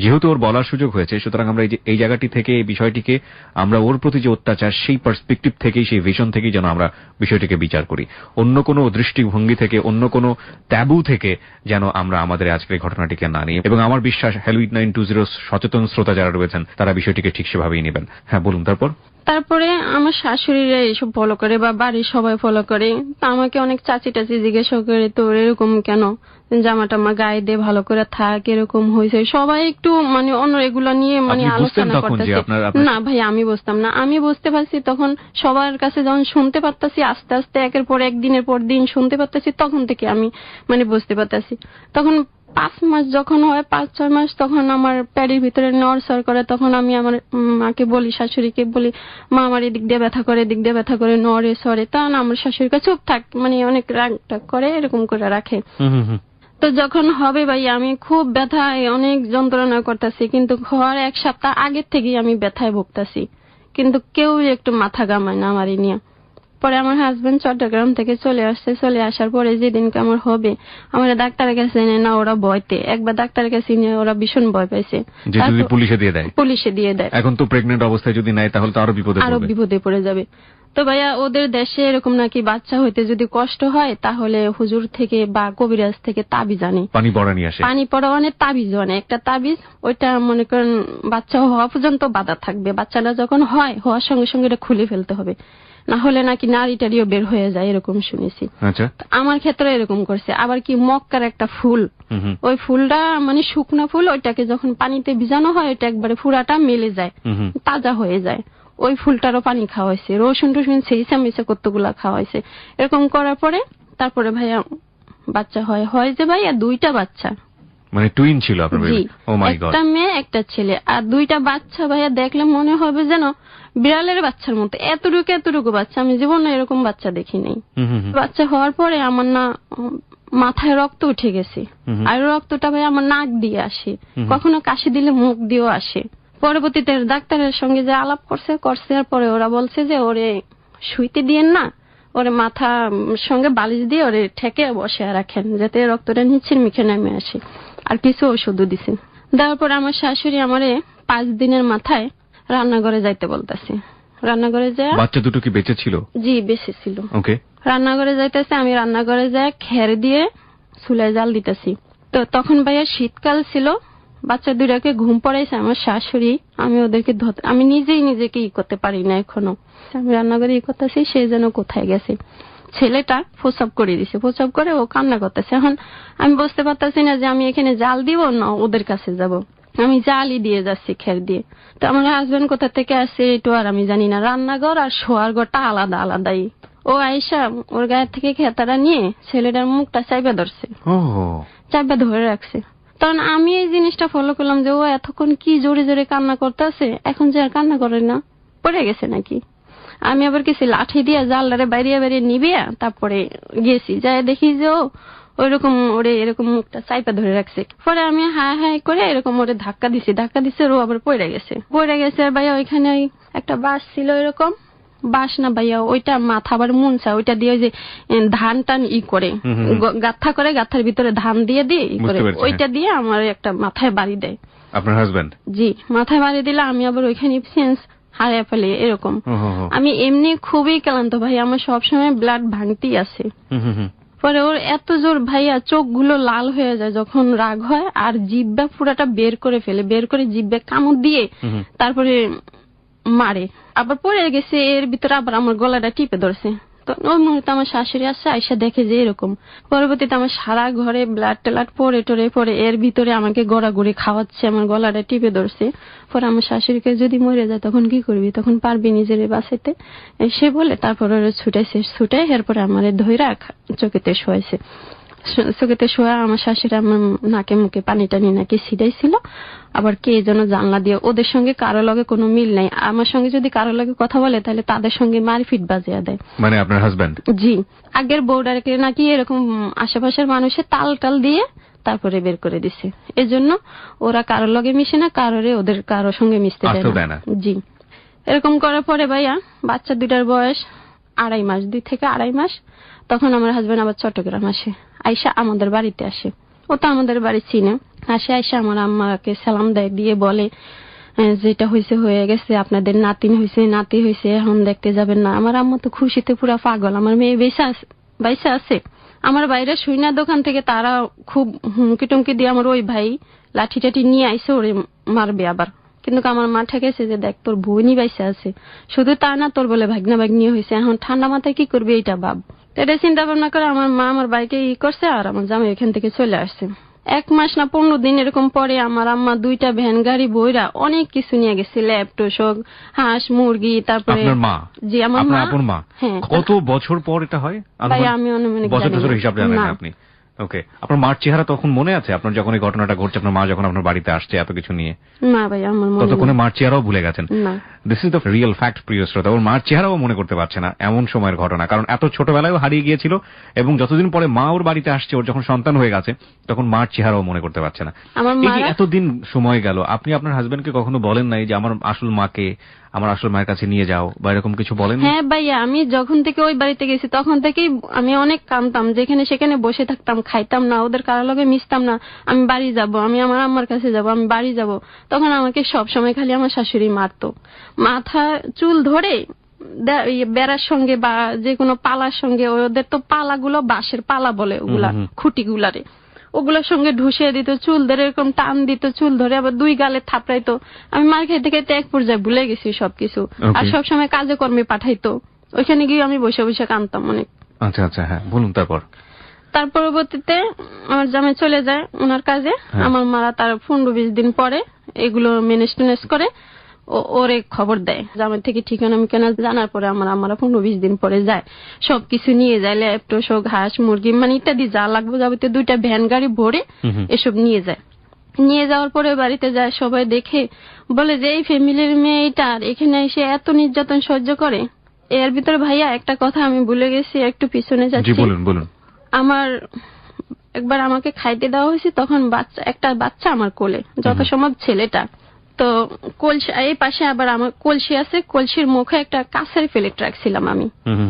যেহেতু ওর বলার সুযোগ হয়েছে, সুতরাং আমরা এই জায়গাটি থেকে এই বিষয়টিকে আমরা ওর প্রতি যে অত্যাচার সেই পার্সপেক্টিভ থেকেই, সেই ভিশন থেকেই যেন আমরা বিষয়টিকে বিচার করি, অন্য কোনো দৃষ্টিভঙ্গি থেকে, অন্য কোনো ট্যাবু থেকে যেন আমরা আমাদের আজকের ঘটনাটিকে না নিই। এবং আমার বিশ্বাস হেলুইট 920 সচেতন শ্রোতা যারা রয়েছেন তারা বিষয়টিকে ঠিক সেভাবেই নেবেন। হ্যাঁ বলুন। তারপরে আমার শাশুড়িরা এইসব ফলো করে বা বাড়ির সবাই ফলো করে। তা আমাকে অনেক চাচি টাচি জিজ্ঞাসা করে, তোর এরকম কেন, জামাটা আমার গায়ে দিয়ে ভালো করে থাক, এরকম হয়েছে। সবাই একটু মানে অন্য এগুলো নিয়ে মানে আলোচনা করতেছে। না ভাই আমি বুঝতাম না, আমি বুঝতে পারছি তখন সবার কাছে যখন শুনতে পারতাছি, আস্তে আস্তে একের পর এক দিনের পর দিন শুনতে পারতাছি, তখন থেকে আমি মানে বুঝতে পারতাছি। তখন 5 মাস যখন হয়, 5-6 মাস, তখন আমার প্যাডির ভিতরে নড়চড় করে। তখন আমি আমার মাকে বলি, শাশুড়িকে বলি, মা আমার এদিক দিয়ে ব্যথা করে নড়ে সরে। তখন আমার শাশুড়িকে চুপ থাক, মানে অনেক রাগ টাগ করে, এরকম করে রাখে। তো যখন হবে ভাই আমি খুব ব্যথায় অনেক যন্ত্রণা করতেছি, কিন্তু হওয়ার 1 সপ্তাহ আগের থেকেই আমি ব্যথায় ভুগতেছি, কিন্তু কেউ একটু মাথা ঘামায় না আমারই নিয়ে। পরে আমার হাজবেন্ড চট্টগ্রাম থেকে চলে আসছে। চলে আসার পরে যেদিনকে আমার হবে, আমার ডাক্তারের কাছে নেয় না, ওরা ভয়তে। একবার ডাক্তারের কাছে নিয়ে ওরা ভীষণ ভয় পাইছে, পুলিশে দিয়ে দেয়। এখন তো প্রেগনেন্ট অবস্থায় যদি নেয় তাহলে তো আরো বিপদে পড়ে যাবে। তো ভাইয়া ওদের দেশে এরকম নাকি বাচ্চা হইতে যদি কষ্ট হয় তাহলে হুজুর থেকে বা কবিরাজ থেকে তাবিজ আনে, পানি পড়া নিয়ে আসে। পানি পড়া মানে তাবিজ আনে, একটা তাবিজ, ওইটা মনে করেন বাচ্চা হওয়া পর্যন্ত বাধা থাকবে। বাচ্চাটা যখন হওয়ার সঙ্গে সঙ্গে এটা খুলে ফেলতে হবে, না হলে নাকি নারী টারিও বের হয়ে যায়, এরকম শুনেছি। আচ্ছা, আমার ক্ষেত্রে এরকম করছে। আবার কি মক্কার একটা ফুল, ওই ফুলটা মানে শুকনা ফুল, ওইটাকে যখন পানিতে ভিজানো হয় ওইটা একবারে পুরাটা মেলে যায়, তাজা হয়ে যায়। ওই ফুলটারও পানি খাওয়াইছে, রসুন টসুন সেই চামিচে কতগুলা খাওয়াইছে। এরকম করার পরে তারপরে ভাইয়া বাচ্চা হয় যে ভাইয়া 2টা বাচ্চা, মানে টুইন ছিল আপনার? ও মাই গড। একটা মেয়ে একটা ছেলে। আর 2টা বাচ্চা ভাইয়া দেখলে মনে হবে যেন বিড়ালের বাচ্চার মতো, এতটুকু বাচ্চা। আমি জীবনে এরকম বাচ্চা দেখি নাই। বাচ্চা হওয়ার পরে আমার না মাথায় রক্ত উঠে গেছে, আর রক্তটা ভাই আমার নাক দিয়ে আসে, কখনো কাশি দিলে মুখ দিয়েও আসে। পরবর্তীতে ডাক্তারের সঙ্গে যে আলাপ করছে আর পরে ওরা বলছে যে ওরে শুইতে দিয়েন না, ওরে মাথা সঙ্গে বালিশ দিয়ে ওরে ঠেকে বসে রাখেন যাতে রক্তটা নিচের মুখে নেমে আসে, আর কিছু ওষুধও দিছে। দেওয়ার পর আমার শাশুড়ি আমারে 5 দিনের মাথায় রান্নাঘরে যাইতে বলতেছে। রান্নাঘরে যায়, বাচ্চা দুটো কি বেঁচে ছিল? জি বেঁচে ছিল। ওকে। রান্নাঘরে যাইতেছে, আমি রান্নাঘরে যাই খের দিয়ে চুলায় জাল দিতেছি। তো তখন ভাইয়া শীতকাল ছিল, বাচ্চা দুটাকে ঘুম পড়াইছে আমার শাশুড়ি, আমি ওদেরকে আমি নিজেকে করতে পারি না এখনো। আমি রান্নাঘরে করতেছি, সে যেন কোথায় গেছে। ছেলেটা প্রসাব করে দিছে, প্রসাব করে ও কান্না করতেছে। এখন আমি বুঝতে পারতেছি না যে আমি এখানে জাল দিব না ওদের কাছে যাব। আমি জালই দিয়ে যাচ্ছি খের দিয়ে। তো আমার হাজবেন্ড কোথা থেকে আসছে এটু আর আমি জানি না। রান্নাঘর আর শোয়ার ঘরটা আলাদা আলাদাই। ও আয়েশা ওর গায়ের থেকে খেতাটা নিয়ে ছেলেটার মুখটা চাইবা ধরছে, চাইবা ধরে রাখছে। তখন আমি এই জিনিসটা ফলো করলাম যে ও এতক্ষণ কি জোরে জোরে কান্না করতেছে, এখন যে আর কান্না করে না, পড়ে গেছে নাকি। আমি আবার কিছু লাঠি দিয়ে জালটারে বাইরে নিবে, তারপরে গেছি, যাই দেখি যে ও ওইরকম ওরে এরকম মুখটা চাইপা ধরে রাখছে। পরে আমি হাই করে এরকম ওরে ধাক্কা দিছে, ও আবার পড়ে গেছে। আর ভাইয়া ওইখানে একটা বাঁশ ছিল, এরকম বাঁশ না ভাইয়া, ওইটা মাথা আবার মুনছা, ওইটা দিয়ে যে ধান টান করে গাঁথা করে, গাঁথার ভিতরে ধান দিয়ে করে ওইটা দিয়ে আমার একটা মাথায় বাড়ি দেয় আপনার হাজবেন্ড। জি, মাথায় বাড়ি দিলে আমি আবার ওইখানে সেন্স হারিয়ে ফেলি এরকম। আমি এমনি খুবই ক্লান্ত ভাই, আমার সবসময় ব্লাড ভাঙতেই আছে। পরে ওর এত জোর ভাইয়া, চোখগুলো লাল হয়ে যায় যখন রাগ হয়, আর জিহ্বা পুরাটা বের করে ফেলে, বের করে জিহ্বা কামড় দিয়ে তারপরে মারে। আবার পড়ে গেছে, এর ভিতরে আবার আমার গলাটা টিপে ধরছে। তো ওই মুহূর্তে আমার শাশুড়ি আসছে, আইসা দেখে যে এরকম। পরবর্তীতে আমার সারা ঘরে ব্লাড টেলাট পরে এর ভিতরে আমাকে গড়াগড়ি খাওয়াচ্ছে, আমার গলাটা টিপে ধরছে। পরে আমার শাশুড়িকে যদি মরে যায় তখন কি করবি, তখন পারবি নিজের বাঁচাইতে, সে বলে তারপর ওরা ছুটাই এরপরে আমার ধৈরা চোখেতে শোয়াইছে। চোখেতে শোয়া আমার শাশুড়ি আমার নাকে মুখে পানি টানি নাকি ছিটাইছিল। আবার কে যেন জানলা দিয়ে, ওদের সঙ্গে কারো লগে কোনো মিল নাই, আমার সঙ্গে যদি কারো লগে কথা বলে তাহলে তাদের সঙ্গে মারপিট বাজিয়ে দেয়। মানে আপনার হাজবেন্ড? জি। আগের বউডারকে নাকি এরকম আশেপাশের মানুষের তাল দিয়ে তারপরে বের করে দিছে। এজন্য ওরা কারো লগে মিশে না, ওদের কারোর সঙ্গে মিশতে দেয় না। জি, এরকম করার পরে ভাইয়া বাচ্চা দুটার বয়স 2.5 মাস, 2 থেকে 2.5 মাস। তখন আমার হাজবেন্ড আবার চট্টগ্রাম আসে, আইসা আমাদের বাড়িতে আসে। ও তো আমাদের বাড়ি চিনে। আইসা আমার আম্মাকে সালাম দেয়, দিয়ে বলে যেটা হয়ে গেছে, আপনাদের নাতি হয়েছে, এখন দেখতে যাবেন না। আমার আম্মা তো খুশিতে পুরা পাগল, আমার মেয়ে বাইসা আছে। আমার বাইরে শুইনা দোকান থেকে তারা খুব হুমকি টুমকি দিয়ে আমার ওই ভাই লাঠি টাঠি নিয়ে আইসে ওরে মারবে আবার। কিন্তু আমার মা ঠেকেছে যে দেখ তোর বোনই বাইসা আছে, শুধু তা না তোর বলে ভাগনা ভাগ্নি হয়েছে, এখন ঠান্ডা মাথায় কি করবি এইটা ভাব। এটা চিন্তা ভাবনা করে আমার মা আমার বাইকে করছে, আর আমার জামাই এখান থেকে চলে আসছে। 1 মাস না 15 দিন এরকম পরে আমার আম্মা 2টা ভ্যান গাড়ি বইরা অনেক কিছু নিয়ে গেছে, ল্যাপটপ, হাঁস মুরগি। তারপরে আপনার মা? জি, আমার মা। আপনার মা? হ্যাঁ। কত বছর পর এটা হয়? আমি অনুমানিক বছর হিসাব জানেন না আপনি? ওকে। আপনার মার চেহারা তখন মনে আছে? আপনার যখন এই ঘটনাটা ঘটছে, আপনার মা যখন আপনার বাড়িতে আসছে এত কিছু নিয়ে? না ভাই, আমার মনে ততক্ষণে মার চেহারাও ভুলে গেছেন? না। This is the real fact, প্রিয় শ্রোতা। ওর মার চেহারাও মনে করতে পারছে না, এমন সময়ের ঘটনা। কারণ এত ছোটবেলায়ও হারিয়ে গিয়েছিল, এবং যতদিন পরে মা ওর বাড়িতে আসছে, ওর যখন সন্তান হয়ে গেছে, তখন মার চেহারাও মনে করতে পারছে না। এই যে এতদিন সময় গেল, আপনি আপনার হাজবেন্ডকে কখনো বলেন নাই যে আমার আসল মায়ের কাছে নিয়ে যাও, বা এরকম কিছু বলেন? হ্যাঁ ভাইয়া, আমি যখন থেকে ওই বাড়িতে গেছি তখন থেকেই আমি অনেক কাঁদতাম, যেখানে সেখানে বসে থাকতাম, খাইতাম না, ওদের কারো লগে মিশতাম না। আমি বাড়ি যাব, আমি আমার আম্মার কাছে যাব, আমি বাড়ি যাব। তখন আমাকে সব সময় খালি আমার শাশুড়ি মারতো, মাথা চুল ধরে বেড়ার সঙ্গে বা যে কোনো পালার সঙ্গে, ওদের তো পালাগুলো বাঁশের পালা বলে, ওগুলা খুঁটিগুলারে, ওগুলোর সঙ্গে ঢুসিয়ে দিত, চুল ধরে এরকম টান দিত, চুল ধরে আবার 2 গালে থাপড়াইতো। আমি মার খাইতে খাইতে এক পর্যায়ে ভুলে গেছি সবকিছু। আর সবসময় কাজে কর্মে পাঠাইতো, ওইখানে গিয়ে আমি বসে বসে কাঁদতাম অনেক। আচ্ছা আচ্ছা, হ্যাঁ বলুন। তার পরবর্তীতে আমার জামাই চলে যায় ওনার কাজে। আমার মারা তার 15-20 দিন পরে এগুলো মেনেজ করে ওরে খবর দেয়। জামাই থেকে ঠিকানা মিকানা জানার পরে আমরা 15-20 দিন পরে যায়, সবকিছু নিয়ে যায়, ল্যাপটপ, হাঁস মুরগি মানে ইত্যাদি যা লাগবে যাবতীয় 2টা ভ্যান গাড়ি ভরে এসব নিয়ে যায়। নিয়ে যাওয়ার পরে বাড়িতে যায়, সবাই দেখে বলে যে এই ফ্যামিলির মেয়ে এইটার এখানে এসে এত নির্যাতন সহ্য করে। এর ভিতরে ভাইয়া একটা কথা আমি ভুলে গেছি, একটু পিছনে যাচ্ছি। বলুন। আমার একবার আমাকে খাইতে দেওয়া হয়েছে, তখন একটা বাচ্চা আমার কোলে, যত সম্ভব ছেলেটা। তো কলসি এই পাশে আবার আমার কলসি আছে, কলসির মুখে একটা কাঁচের প্লেট রাখছিলাম আমি।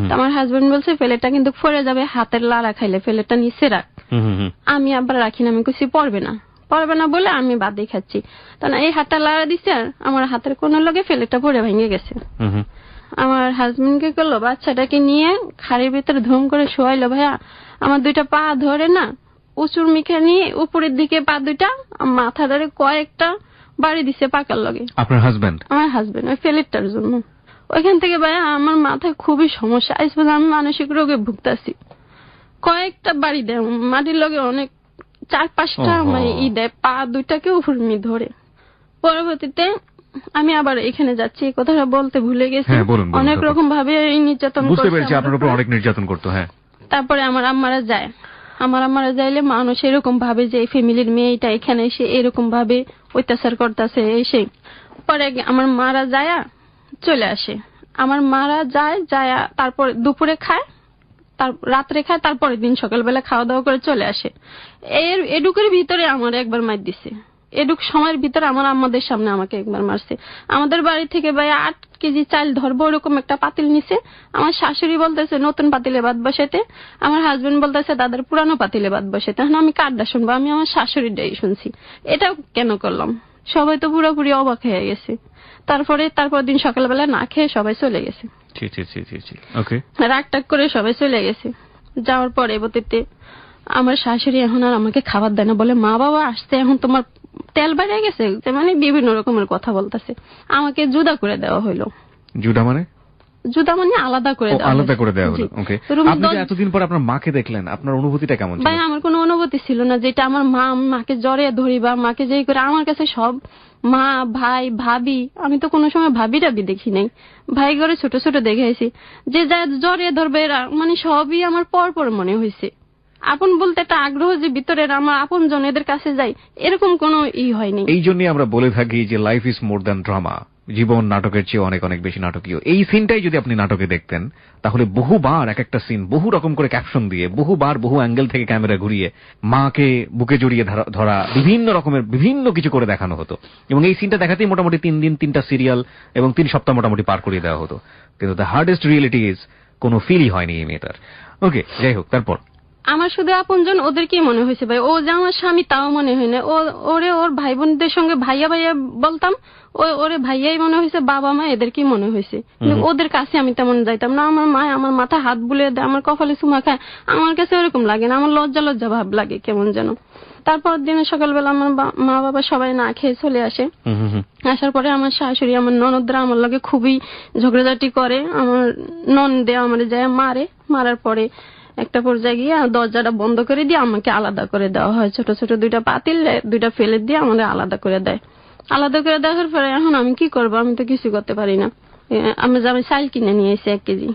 তো আমার হাজবেন্ড বলছে প্লেটটা কিন্তু পড়ে যাবে, হাতের লাড়া খাইলে প্লেটটা নিচে রাখ। আমি আবার রাখি না, আমি কিছু পড়বে না বলে আমি বাদে খাচ্ছি। তো না এই হাতটা লাড়া দিছে আর আমার হাতের কোন লগে প্লেটটা পড়ে ভেঙে গেছে। আমার হাজবেন্ড কে করলো, বাচ্চাটাকে নিয়ে খাড়ির ভিতরে ধুম করে শোয়াইলো। ভাইয়া আমার দুইটা পা ধরে না উঁচুর মিখে নিয়ে উপরের দিকে পা দুইটা মাথা ধরে কয়েকটা বাড়ি দিছে পাকার লগে। আপনার হাজবেন্ড? আমার হাজবেন্ড, ওই প্লেটটার জন্য। ওইখান থেকে ভাইয়া আমার মাথায় খুবই সমস্যা, আজ পর্যন্ত আমি মানসিক রোগে ভুগতাছি। কয়েকটা বাড়ি দেয় মাটির লগে, অনেক 4-5টা দেয়, পা দুইটাকে উপর ধরে। পরবর্তীতে আমি আবার এখানে যাচ্ছি, এই কথাটা বলতে ভুলে গেছি। অনেক রকম ভাবে নির্যাতন করছে, বুঝতে পেরেছি আপনার উপর অনেক নির্যাতন করতো। হ্যাঁ, তারপরে আমার আম্মারা যাইলে মানুষ এরকম ভাবে যে ফ্যামিলির মেয়েটা এখানে এসে এরকম ভাবে অত্যাচার করতেছে। এসে পরে আমার মারা যায় চলে আসে, আমার মারা যায় তারপর দুপুরে খায়, রাত্রে খায়, তারপরের দিন সকালবেলা খাওয়া দাওয়া করে চলে আসে। এডুকের ভিতরে আমার একবার মার দিছে, এডুক সময়ের ভিতরে আমার আম্মাদের সামনে আমাকে একবার মারছে। আমাদের বাড়ি থেকে ভাই 8 কেজি চাল ধরবো ওরকম একটা পাতিল নিছে। আমার শাশুড়ি বলতেছে নতুন পাতিলে ভাত বসাইতে, আমার হাজবেন্ড বলতেছে দাদার পুরানো পাতিলে ভাত বসাইতে। এখন আমি কারটা শুনবো? আমি আমার শাশুড়ির ডাই শুনছি। এটা কেন করলাম? সবাই তো পুরোপুরি অবাক হয়ে গেছে। তারপর দিন সকালবেলা না খেয়ে সবাই চলে গেছে। রাগ টাগ করে সবাই চলে গেছে। যাওয়ার পরে বলতে আমার শাশুড়ি এখন আর আমাকে খাবার দেয় না, বলে মা বাবা আসতে এখন তোমার তেল বেড়ে গেছে, মানে বিভিন্ন রকমের কথা বলতেছে। আমাকে জুদা করে দেওয়া হইলো। জুদা মানে আলাদা করে দেওয়া হলো। আপনি এতদিন পর আপনার মাকে দেখলেন, আপনার অনুভূতিটা কেমন ছিল? ভাই আমার কোনো অনুভূতি ছিল না, যেটা আমার মাকে জ্বরে ধরি বা মাকে যেই করে আমার কাছে সব মা, ভাই, ভাবি। আমি তো কোনো সময় ভাবি টাবি দেখি নাই, ভাই করে ছোট ছোট দেখেছি। যে যা জ্বরে ধরবে এরা, মানে সবই আমার পর মনে হয়েছে। আপন বলতে একটা আগ্রহ যে ভিতরে আমার আপন জন এদের কাছে যাই, এরকম কোনো হয়নি। এই জন্যই আমরা বলে থাকি যে life is more than drama, জীবন নাটকের চেয়ে অনেক অনেক বেশি নাটকীয়। এই সিনটাই যদি আপনি নাটকে দেখতেন তাহলে বহুবার এক একটা সিন বহু রকম করে ক্যাপশন দিয়ে, বহুবার বহু অ্যাঙ্গেল থেকে ক্যামেরা ঘুরিয়ে মাকে বুকে জড়িয়ে ধরা, বিভিন্ন রকমের বিভিন্ন কিছু করে দেখানো হতো। এবং এই সিনটা দেখাতেই মোটামুটি 3 দিন 3টা সিরিয়াল এবং 3 সপ্তাহ মোটামুটি পার করিয়ে দেওয়া হতো। কিন্তু দ্য হার্ডেস্ট রিয়েলিটি ইজ কোনো ফিলই হয়নি এই মেয়েটার। ওকে, যাই হোক, তারপর আমার শুধু আপনজন ওদেরকেই মনে হয়েছে ভাই। ও যে আমার স্বামী তাও মনে হয় না। ওর ভাই বোনদের সঙ্গে ভাইয়া বলতাম, ওরে ভাইয়াই মনে হয়েছে, বাবা মা এদেরকেই মনে হয়েছে। ওদের কাছে আমি তেমন যাইতাম না। আমার মা আমার মাথা হাত বুলিয়ে দেয়, আমার কপালে চুমা খায়, আমার কাছে ওরকম লাগে না, আমার লজ্জা ভাব লাগে কেমন যেন। তারপর দিনে সকালবেলা আমার মা বাবা সবাই না খেয়ে চলে আসে। আসার পরে আমার শাশুড়ি আমার ননদরা আমার লগে খুবই ঝগড়াঝাটি করে। আমার ননদে আমার যায় মারার পরে একটা পর্যায়ে গিয়ে দরজাটা বন্ধ করে দিয়ে আমাকে আলাদা করে দেওয়া হয়। ছোট ছোট 2টা পাতিল 2টা ফেলে দিয়ে আমাদের আলাদা করে দেয়। আলাদা করে দেওয়ার পরে এখন আমি কি করবো? আমি তো কিছু করতে পারি না। আমি চাল কিনে নিয়ে এসে 1 কেজি,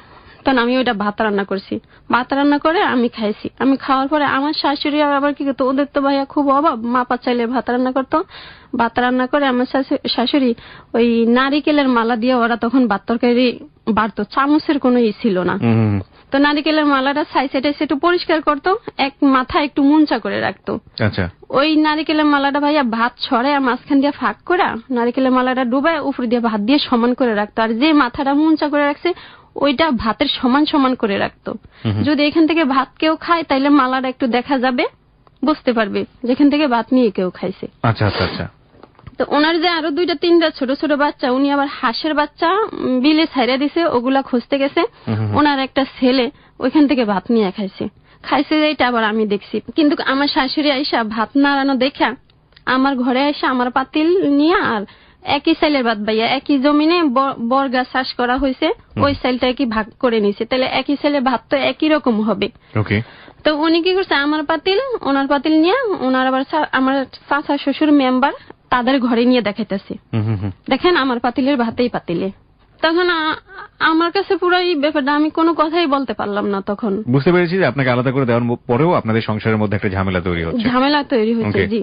তখন আমি ওইটা ভাত রান্না করছি। ভাত রান্না করে আমি খাইছি। আমি খাওয়ার পরে আমার শাশুড়ি আবার কি করতো, ওদের তো ভাইয়া খুব অভাব, মাপা চাইলে ভাত রান্না করতো। ভাত রান্না করে আমার শাশুড়ি ওই নারিকেলের মালা দিয়ে ওরা তখন ভাত তরকারি বাড়তো, চামচের কোনো ছিল না। তো নারিকেলের মালাটা সাইডে একটু পরিষ্কার করতো, এক মাথায় একটু মুঞ্চা করে রাখতো। আচ্ছা, ওই নারিকেলের মালাটা ভাইয়া ভাত ছড়ায় মাঝখান দিয়ে ফাঁক করে নারিকেলের মালাটা ডুবায় উপর দিয়ে ভাত দিয়ে সমান করে রাখতো। আর যে মাথাটা মুঞ্চা করে রাখছে ওইটা ভাতের সমান করে রাখতো। যদি এখান থেকে ভাত কেউ খায় তাইলে মালাটা একটু দেখা যাবে, বুঝতে পারবে যেখান থেকে ভাত নিয়ে কেউ খাইছে। আচ্ছা আচ্ছা আচ্ছা। তো ওনার যে আরো 2-3টা ছোট ছোট বাচ্চা, উনি আবার হাঁসের বাচ্চা বিলে ছাইড়া দিছে, ওগুলা খুঁজতে গেছে। ওনার একটা ছেলে ওইখান থেকে ভাত নিয়ে খাইছে। এইটা আবার আমি দেখছি। কিন্তু আমার শাশুড়ি আইসা ভাত নাড়ানো দেখা আমার ঘরে আইসা আমার পাতিল নিয়ে আর একই সাইলের ভাত বাইয়া একই জমিনে বর্গা চাষ করা হয়েছে, ওই সাইলটা কি ভাগ করে নিছে, তাহলে একই সাইলের ভাত তো একই রকম হবে। তো উনি কি করছে, আমার পাতিল ওনার পাতিল নিয়ে ওনার আবার আমার চাচা শ্বশুর মেম্বার তাদের ঘরে নিয়ে দেখাইতেছে, দেখেন আমার পাতিলের ভাতেই পাতিলে। তখন আমার কাছে পুরো এই ব্যাপারটা আমি কোনো কথাই বলতে পারলাম না। তখন বুঝতে পেরেছি যে আপনাকে আলাদা করে দেওয়ার পরেও আপনাদের সংসারের মধ্যে একটা ঝামেলা তৈরি হচ্ছে। জি,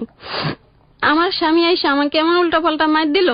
আমার স্বামী আইসা আমাকে এমন উল্টা পাল্টা মার দিল।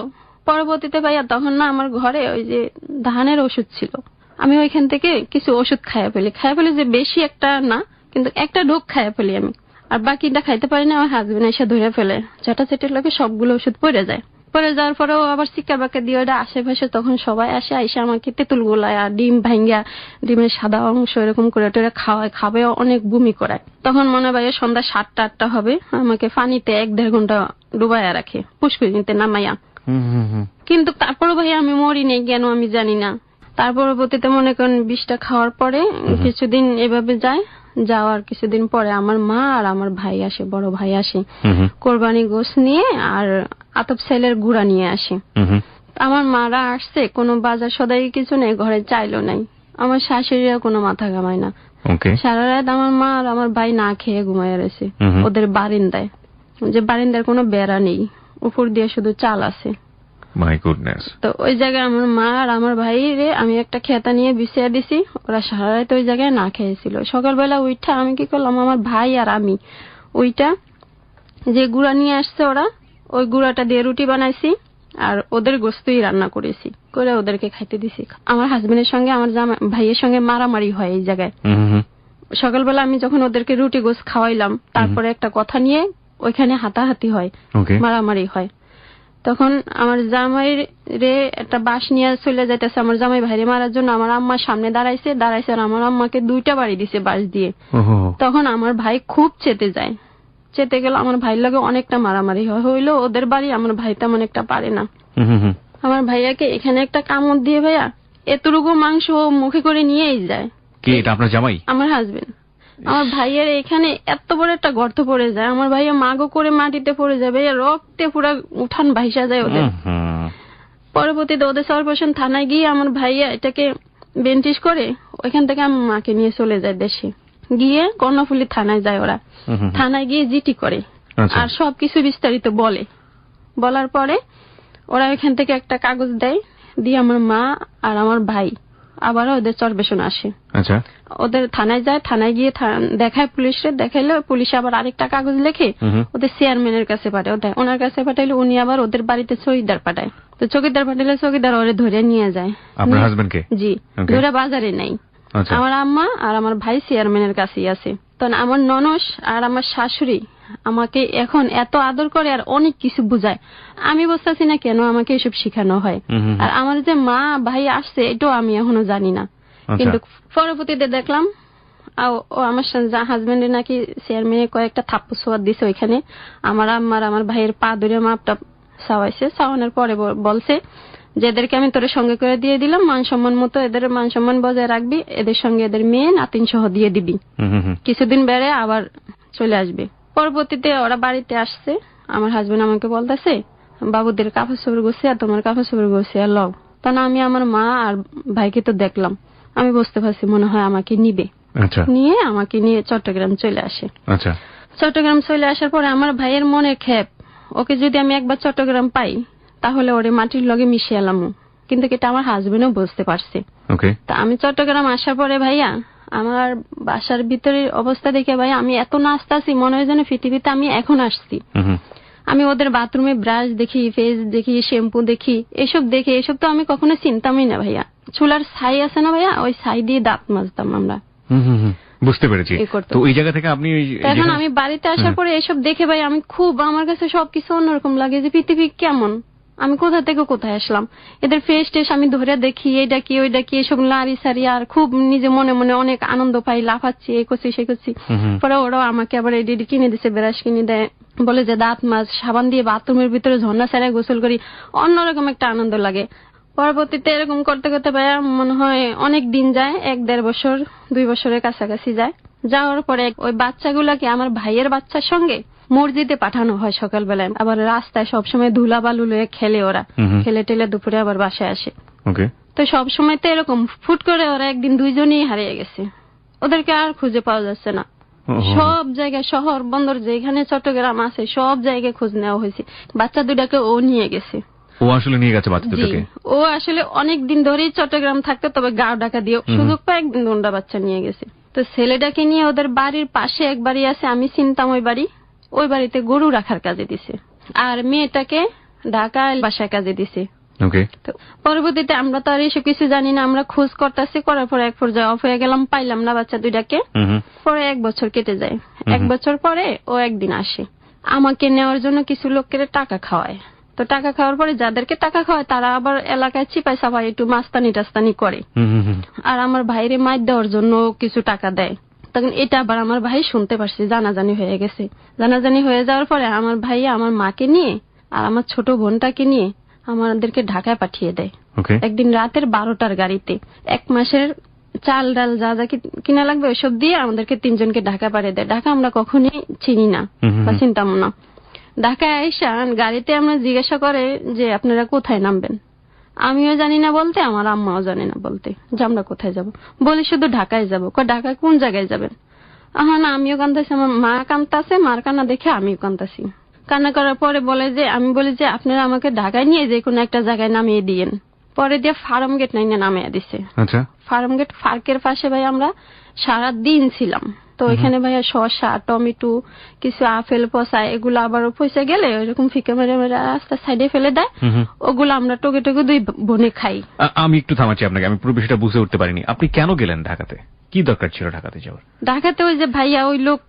পরবর্তীতে ভাইয়া তখন না আমার ঘরে ওই যে ধানের ওষুধ ছিল, আমি ওইখান থেকে কিছু ওষুধ খাইয়া ফেলি যে বেশি একটা না, কিন্তু একটা ঢোক খাইয়া ফেলি আমি, আর বাকিটা খাইতে পারি না। আমার হাজবেন্ড এসে ধরে ফেলে, চাটাচাটির লোকে সবগুলো ওষুধ পড়ে যায়। পরে যাওয়ার পরেও আবার চিৎকার বাক্কা দিয়ে ওটা আশেপাশে তখন সবাই আসে, আইসা আমাকে তেঁতুল গোলায় আর ডিম ভাঙ্গা, ডিমের সাদা অংশ এরকম করে ওটা খাবে, অনেক বমি করায়। তখন মনে হয় সন্ধ্যা 7টা-8টা হবে, আমাকে পানিতে 1-1.5 ঘন্টা ডুবাইয়া রাখে পুষ্করিণীতে নামাইয়া। কিন্তু তারপরও ভাই আমি মরি নেই কেন আমি জানি না। তার পরবর্তীতে মনে করেন বিষটা খাওয়ার পরে কিছুদিন এভাবে যাওয়ার কিছুদিন পরে আমার মা আর আমার ভাই আসে, বড় ভাই আসে, কোরবানি গোশ নিয়ে আর আতপ চাইলের গুঁড়া নিয়ে আসে। আমার মারা আসছে, কোনো বাজার সদাই কিছু নেই, ঘরে চাইলো নাই। আমার শাশুড়িরা কোনো মাথা ঘামায় না। সারা রাত আমার মা আর আমার ভাই না খেয়ে ঘুমায় রয়েছে ওদের বারিন্দায়, যে বারিন্দার কোনো বেড়া নেই, উপর দিয়ে শুধু চাল আছে। My goodness. তো ওই জায়গায় আমার মা আর আমার ভাই রে আমি একটা খেতা নিয়ে বিছিয়ে দিছি, ওরা সারা রাত ওই জায়গায় না খেয়েছিল। সকালবেলা উঠা আমি কি করলাম, আমার ভাই আর আমি ওইটা যে গুঁড়া নিয়ে আসছে ওরা, ওই গুঁড়াটা দিয়ে রুটি বানাইছি আর ওদের গোস্তই রান্না করেছি, করে ওদেরকে খাইতে দিছি। আমার হাজবেন্ডের সঙ্গে আমার ভাইয়ের সঙ্গে মারামারি হয় এই জায়গায়। সকালবেলা আমি যখন ওদেরকে রুটি গোস্ত খাওয়াইলাম, তারপরে একটা কথা নিয়ে ওইখানে হাতাহাতি হয়, মারামারি হয়। তখন আমার জামাই রে একটা বাঁশ নিয়ে চলে যাইতেছে আমার জামাই ভাইরে মারার জন্য, আমার আম্মার সামনে দাঁড়াইছে আর আমার আম্মাকে 2টা বাড়ি দিছে বাঁশ দিয়ে। তখন আমার ভাই খুব চেতে গেল, আমার ভাইয়ের লগে অনেকটা মারামারি হইলো। ওদের বাড়ি, আমার ভাই তেমন একটা পারে না। আমার ভাইয়াকে এখানে একটা কামড় দিয়ে ভাইয়া এতটুকু মাংস মুখে করে নিয়েই যায়। কি এটা আপনার জামাই? আমার হাজবেন্ড। আমার ভাইয়ের এখানে এত বড় একটা গর্ত পড়ে যায়, আমার ভাইয়া মাগো করে মাটিতে পড়ে যাবে, রক্তে পুরো উঠান ভাইসা যায় ওদের। পরবর্তীতে ওদের সর্বশন থানায় গিয়ে আমার ভাইয়া এটাকে বেন্টিশ করে ওইখান থেকে আমার মাকে নিয়ে চলে যায় দেশে। গিয়ে কর্ণফুলী থানায় যায় ওরা, থানায় গিয়ে জিটি করে আর সবকিছু বিস্তারিত বলার পরে ওরা ওইখান থেকে একটা কাগজ দেয়, দিয়ে আমার মা আর আমার ভাই আবারও ওদের চরবেশন আসে। ওদের থানায় যায়, থানায় গিয়ে দেখায় পুলিশে, দেখাইলে পুলিশ আবার আরেকটা কাগজ লেখে ওদের চেয়ারম্যানের কাছে পাঠায়, ওনার কাছে পাঠাইলে উনি আবার ওদের বাড়িতে চৌকিদার পাঠায়। তো চৌকিদার পাঠাইলে চৌকিদার ওরে ধরে নিয়ে যায়। আপনার হাজবেন্ডকে? জি, ধরে বাজারে নাই। আমার আম্মা আর আমার ভাই চেয়ারম্যানের কাছেই আছে। তখন আমার ননস আর আমার শাশুড়ি আমাকে এখন এত আদর করে আর অনেক কিছু বুঝায়, আমি বুঝতেছি না কেন আমাকে এসব শিখানো হয়। আর আমার যে মা ভাই আসছে এটাও আমি এখনো জানি না। কিন্তু পরবর্তীতে দেখলাম ও আমার হাজবেন্ডের নাকি চেয়ারম্যানে কয়েকটা থাপ্পড় ছোঁয়ার দিছে ওইখানে। আমার আম্মার আমার ভাইয়ের পা ধরে মাপটা চাওয়াইছে, চাওয়ানোর পরে বলছে যে এদেরকে আমি তোর সঙ্গে করে দিয়ে দিলাম, মান সম্মান মতো এদের মান সম্মান বজায় রাখবি, এদের সঙ্গে এদের মেয়ে নাতিন সহ দিয়ে দিবি, কিছুদিন বেড়ে আবার চলে আসবে। পরবর্তীতে ওরা বাড়িতে আসছে, আমার হাজবেন্ড আমাকে বলতেছে বাবুদের কাপড় চোপড় গুছিয়ে তোমার কাপড় চোপড় গুছিয়ে লও। তখন আমি আমার মা আর ভাইকে তো দেখলাম, আমি বুঝতে পারছি মনে হয় আমাকে নিবে, নিয়ে আমাকে নিয়ে চট্টগ্রাম চলে আসে। চট্টগ্রাম চলে আসার পরে আমার ভাইয়ের মনের ক্ষেপ, ওকে যদি আমি একবার চট্টগ্রাম পাই তাহলে ওরে মাটির লগে মিশিয়ে এলাম, কিন্তু এটা আমার হাজবেন্ডও বুঝতে পারছে। তা আমি চট্টগ্রাম আসার পরে ভাইয়া আমার বাসার ভিতরের অবস্থা দেখে ভাই আমি এত নাচতাছি, মনে হয় যেন পৃথিবীতে আমি এখন আসছি। আমি ওদের বাথরুমে ব্রাশ দেখি, ফেস দেখি, শ্যাম্পু দেখি, এসব তো আমি কখনো চিনতামই না ভাইয়া। চুলার ছাই আছে না ভাইয়া, ওই ছাই দিয়ে দাঁত মাজতাম আমরা। বুঝতে পেরেছি। তো ওই জায়গা থেকে আপনি এখন আমি বাড়িতে আসার পরে এসব দেখে ভাই আমি খুব, আমার কাছে সবকিছু অন্যরকম লাগে, যে পৃথিবী কেমন, আমি কোথা থেকে কোথায় আসলাম। এদের ফেস টেস আমি ধরে দেখি, এইটা কি ওইটা কি, এসব লারি সারি, আর খুব নিজে মনে মনে অনেক আনন্দ পাই, লাফাচ্ছি, এই করছি সেই করছি। পরে ওরাও আমাকে আবার এডি কিনে দিছে, ব্রাশ কিনে দেয়, বলে যে দাঁত মাছ সাবান দিয়ে বাথরুমের ভিতরে ঝর্ণা ছাড়াই গোসল করি, অন্যরকম একটা আনন্দ লাগে। পরবর্তীতে এরকম করতে করতে ভাইয়া মনে হয় অনেক দিন যায়, 1-1.5 বছর 2 বছরের কাছাকাছি যায়। যাওয়ার পরে ওই বাচ্চাগুলাকে আমার ভাইয়ের বাচ্চার সঙ্গে মসজিদে পাঠানো হয় সকালবেলায়, আবার রাস্তায় সবসময় ধুলা বালু লয়ে খেলে, ওরা খেলে টেলে দুপুরে আবার বাসায় আসে। তো সবসময় তো এরকম, ফুট করে ওরা একদিন দুইজনই হারিয়ে গেছে, ওদেরকে আর খুঁজে পাওয়া যাচ্ছে না। সব জায়গায় শহর বন্দর যেখানে চট্টগ্রাম আছে সব জায়গায় খোঁজ নেওয়া হয়েছে, বাচ্চা দুটাকে ও নিয়ে গেছে। ও আসলে নিয়ে গেছে বাচ্চা দুটাকে? ও আসলে অনেক দিন ধরেই চট্টগ্রাম থাকতো, তবে গাঁও ডাকা দিয়ে সুযোগ পায় একদিন দুটা বাচ্চা নিয়ে গেছে। তো ছেলেটাকে নিয়ে ওদের বাড়ির পাশে এক বাড়ি আছে, আমি চিনতাম ওই বাড়িতে গরু রাখার কাজে দিছে, আর মেয়েটাকে ঢাকায় বাসায় কাজে দিছে। পরবর্তীতে আমরা তো আর এসব কিছু জানি না, আমরা খোঁজ করতেছি, করার পর এক পর্যায়ে অফ হয়ে গেলাম, পাইলাম না বাচ্চা দুইটাকে। পরে 1 বছর কেটে যায়, 1 বছর পরে ও একদিন আসে, আমাকে নেওয়ার জন্য কিছু লোকের টাকা খাওয়ায়। তো টাকা খাওয়ার পরে যাদেরকে টাকা খাওয়ায় তারা আবার এলাকায় চিপাই চাপাই একটু মাস্তানি টাস্তানি করে, আর আমার ভাইরে মাইর দেওয়ার জন্য কিছু টাকা দেয়। তখন এটা আবার আমার ভাই শুনতে পারছে, জানাজানি হয়ে গেছে। জানাজানি হয়ে যাওয়ার পরে আমার ভাই আমার মাকে নিয়ে আর আমার ছোট বোনটাকে নিয়ে আমাদেরকে ঢাকায় পাঠিয়ে দেয়। একদিন রাতের 12টার গাড়িতে 1 মাসের চাল ডাল যা যা কিনা লাগবে ওইসব দিয়ে আমাদেরকে 3 জনকে ঢাকা পাঠিয়ে দেয়। ঢাকা আমরা কখনোই চিনি না বা চিনতাম না। ঢাকায় আইসা গাড়িতে আমরা জিজ্ঞাসা করে যে আপনারা কোথায় নামবেন, আমিও জানি না বলতে, আমার আম্মাও জানে না বলতে যে আমরা কোথায় যাব। বলি শুধু ঢাকায় যাব। ঢাকায় কোন জায়গায় যাবেন? না আমিও কান্দাছি, আমার মা কান্দাছে, মার কান্না দেখে আমিও কান্দাছি। কান্না করার পরে বলে যে, আমি বলি যে আপনারা আমাকে ঢাকায় নিয়ে যে কোনো একটা জায়গায় নামিয়ে দিয়েন। পরে দিয়ে ফার্ম গেট নাইনে নামিয়ে দিছে। ফার্ম গেট পার্কের পাশে ভাই আমরা সারা দিন ছিলাম। তো ওইখানে ভাইয়া শসা, টমেটো, কিছু আপেল পচা এগুলো আবার পয়সা গেলে ওইরকম ফিকে মেরে মেরে রাস্তা সাইডে ফেলে দেয়, ওগুলো আমরা টকে টকে 2 বোনে খাই। আমি একটু থামাচ্ছি আপনাকে, আমি পুরো বিষয়টা বুঝে উঠতে পারিনি। আপনি কেন গেলেন ঢাকাতে? কি দরকার ছিল ঢাকাতে যাওয়ার? ঢাকাতে ওই যে ভাইয়া ওই লোক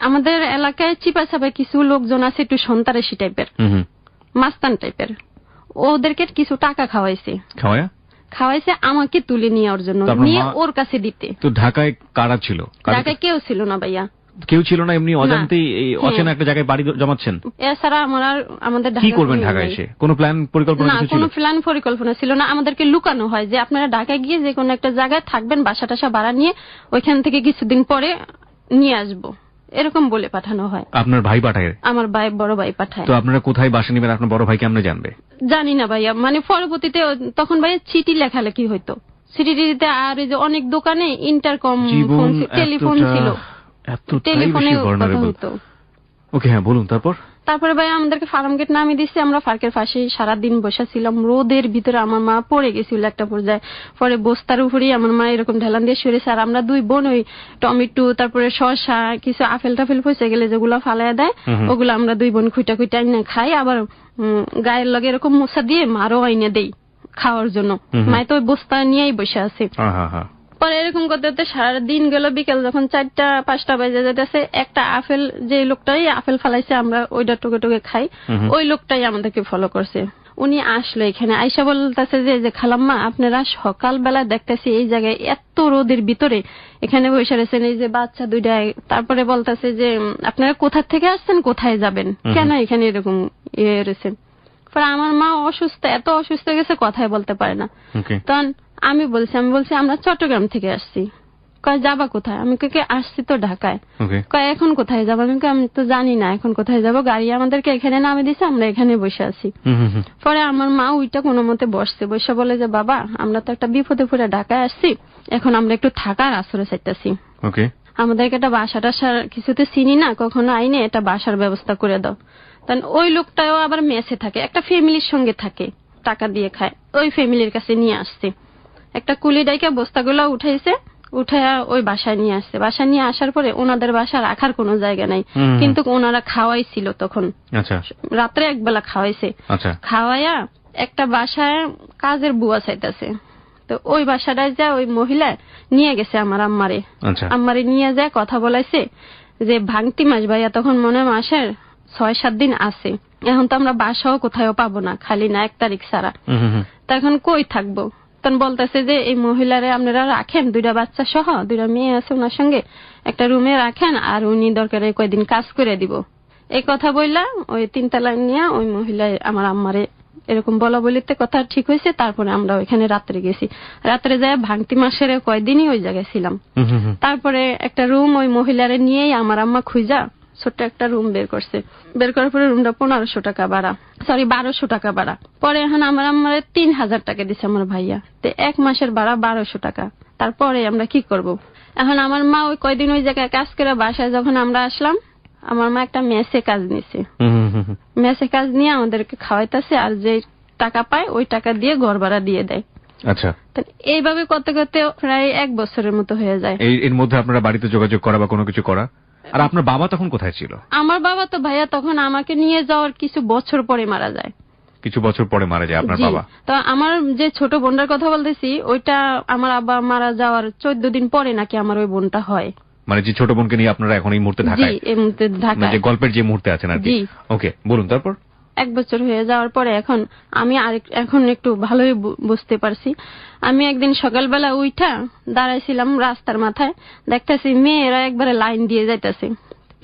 আমাদের এলাকায় চিপা চাপা কিছু লোকজন আছে একটু সন্ত্রাসী টাইপের, মাস্তান টাইপের, ওদেরকে কিছু টাকা খাওয়াইছে আমাকে তুলে নেওয়ার জন্য, নিয়ে ওর কাছে দিতে। তো ঢাকায় কারা ছিল? ঢাকায় কেউ ছিল না ভাইয়া। কেউ ছিল না, এমনি অজান্তেই অচেনা একটা জায়গায় বাড়ি জমাচ্ছেন? এছাড়া আমাদের কি করবেন ঢাকায় এসে? কোনো প্ল্যান পরিকল্পনা ছিল? কোনো প্ল্যান পরিকল্পনা ছিল না। আমাদেরকে লুকানো হয় যে আপনারা ঢাকায় গিয়ে যে কোনো একটা জায়গায় থাকবেন, বাসা টাসা ভাড়া নিয়ে ওইখান থেকে কিছুদিন পরে নিয়ে আসবো, এরকম বলে পাঠানো হয়। আপনার ভাই পাঠায়? আমার বড় ভাই পাঠায়। তো আপনারা কোথায় বাসা নেবেন আপনার বড় ভাই কেমনে জানবে? জানি না ভাইয়া, মানে পরবর্তীতে তখন ভাইয়া চিঠি লেখালেখি হইতো, চিঠিতে আর এই যে অনেক দোকানে ইন্টারকম টেলিফোন ছিল, টেলিফোনে কথা হতো। ওকে, হ্যাঁ বলুন। তারপরে ভাই আমাদেরকে ফার্ম গেট নামিয়ে দিচ্ছে। আমরা পার্কের পাশে সারাদিন বসেছিলাম রোদের ভিতরে। আমার মা পড়ে গেছিল একটা পর্যায়ে, পরে বস্তার উপরেই আমার মা এরকম ঢেলান দিয়ে সরেছে, আর আমরা 2 বোন ওই টমেটো, তারপরে শসা, কিছু আপেল টাফেল পয়সা গেলে যেগুলো ফালাইয়া দেয় ওগুলো আমরা 2 বোন খুঁটা খুঁটা আইনে খাই। আবার গায়ের লগে এরকম মোছা দিয়ে মারও আইনে দেই খাওয়ার জন্য। মায় তো ওই বস্তা নিয়েই বসে আছে। পরে এরকম করতে করতে সারা দিন গেল। বিকেল যখন 4টা-5টা বাজে যেতেছে, একটা আপেল, যে লোকটাই আপেল ফালাইছে আমরা ওইটা টুকে টুকে খাই, ওই লোকটাই আমাদেরকে ফলো করছে। উনি আসলো এখানে, আইসা বলতেছে যে খালাম্মা আপনারা সকালবেলা দেখতেছি এই জায়গায় এত রোদের ভিতরে এখানে বসে রয়েছেন, এই যে বাচ্চা 2টা। তারপরে বলতেছে যে আপনারা কোথা থেকে আসছেন, কোথায় যাবেন, কেন এখানে এরকম রয়েছেন? পরে আমার মা অসুস্থ, এত অসুস্থ গেছে কথাই বলতে পারে না। তখন আমি বলছি আমরা চট্টগ্রাম থেকে আসছি। কয় যাবা কোথায়? আমি কই আসছি তো ঢাকায়। কয় এখন কোথায় যাবো? আমি তো জানি না এখন কোথায় যাবো, গাড়ি আমাদেরকে এখানে নামিয়ে দিছে, আমরা এখানে বসে আছি। পরে আমার মা ওইটা কোনো মতে বসে বলে যে বাবা আমরা তো একটা বিপদে পড়ে ঢাকায় আসছি, এখন আমরা একটু থাকার আশ্রয় চাইতেছি, আমাদেরকে একটা বাসা টাসার কিছুতে চিনি না, কখনো আইনে একটা বাসার ব্যবস্থা করে দাও। তখন ওই লোকটাও আবার মেসে থাকে, একটা ফ্যামিলির সঙ্গে থাকে, টাকা দিয়ে খায়, ওই ফ্যামিলির কাছে নিয়ে আসছে। একটা কুলি ডাইকা বস্তাগুলো উঠাইছে, উঠাইয়া ওই বাসায় নিয়ে আসছে। বাসায় নিয়ে আসার পরে ওনাদের বাসা রাখার কোনো জায়গা নাই, কিন্তু ওনারা খাওয়াইছিল তখন, রাত্রে একবেলা খাওয়াইছে। খাওয়াইয়া একটা বাসায় কাজের বুয়া চাইতেছে, তো ওই বাসাটায় যা ওই মহিলা নিয়ে গেছে আমার আম্মারে নিয়ে যায় কথা বলাইছে যে ভাঙতি মাস ভাইয়া তখন মনে মাসের 6-7 দিন আছে, এখন তো আমরা বাসাও কোথাও পাবো না, খালি না 1 তারিখ ছাড়া, তা এখন কই থাকবো? তখন বলতেছে যে এই মহিলারে আপনারা রাখেন, 2টা বাচ্চা সহ 2টা মেয়ে আছে ওনার সঙ্গে, একটা রুমে রাখেন, আর উনি দরকারে কয়দিন কাজ করে দিব। এই কথা বললা ওই 3 তালা নিয়ে ওই মহিলা আমার আম্মারে এরকম বলা বলিতে কথা ঠিক হয়েছে। তারপরে আমরা ওইখানে রাত্রে গেছি, রাত্রে যায় ভাঙতি মাসের কয়দিনই ওই জায়গায় ছিলাম। তারপরে একটা রুম ওই মহিলারে নিয়েই আমার আম্মা খুঁজা ছোট্ট একটা রুম বের করছে। বের করার পরে রুমটা 1200 টাকা ভাড়া, 1200 টাকা ভাড়া। পরে এখন আমার আম্মার 3000 টাকা দিছে আমার ভাইয়া, তো 1 মাসের ভাড়া 1200 টাকা। তারপরে আমরা কি করব? এখন আমার মা ওই কয়দিন ওই জায়গায় কাজ করে বাসায় যখন আমরা আসলাম, আমার মা একটা মেসে কাজ নিছে, মেসে কাজ নিয়ে আমাদেরকে খাওয়াইতেছে, আর যে টাকা পায় ওই টাকা দিয়ে ঘর ভাড়া দিয়ে দেয়। আচ্ছা, এইভাবে করতে করতে প্রায় 1 বছরের মতো হয়ে যায়। এর মধ্যে আপনারা বাড়িতে যোগাযোগ করা বা কোনো কিছু করা? আর আপনার বাবা তখন কোথায় ছিল? আমার বাবা তো ভাইয়া তখন আমাকে নিয়ে যাওয়ার কিছু বছর পরে মারা যায়। কিছু বছর পরে মারা যায় আপনার বাবা? তো আমার যে ছোট বোনটার কথা বলতেছি, ওইটা আমার আব্বা মারা যাওয়ার 14 দিন পরে নাকি আমার ওই বোনটা হয়। মানে যে ছোট বোনকে নিয়ে আপনারা এখন এই মুহূর্তে ঢাকায়? জি, এই মুহূর্তে ঢাকায়, যে গল্পের যে মুহূর্তে আছেন আর কি। ওকে, বলুন তারপর। 1 বছর হয়ে যাওয়ার পরে এখন একটু ভালোই বুঝতে পারছি। আমি একদিন সকালবেলা উঠা দাঁড়াইছিলাম রাস্তার মাথায়, দেখতেছি মেয়েরা একবারে লাইন দিয়ে যাইতেছে।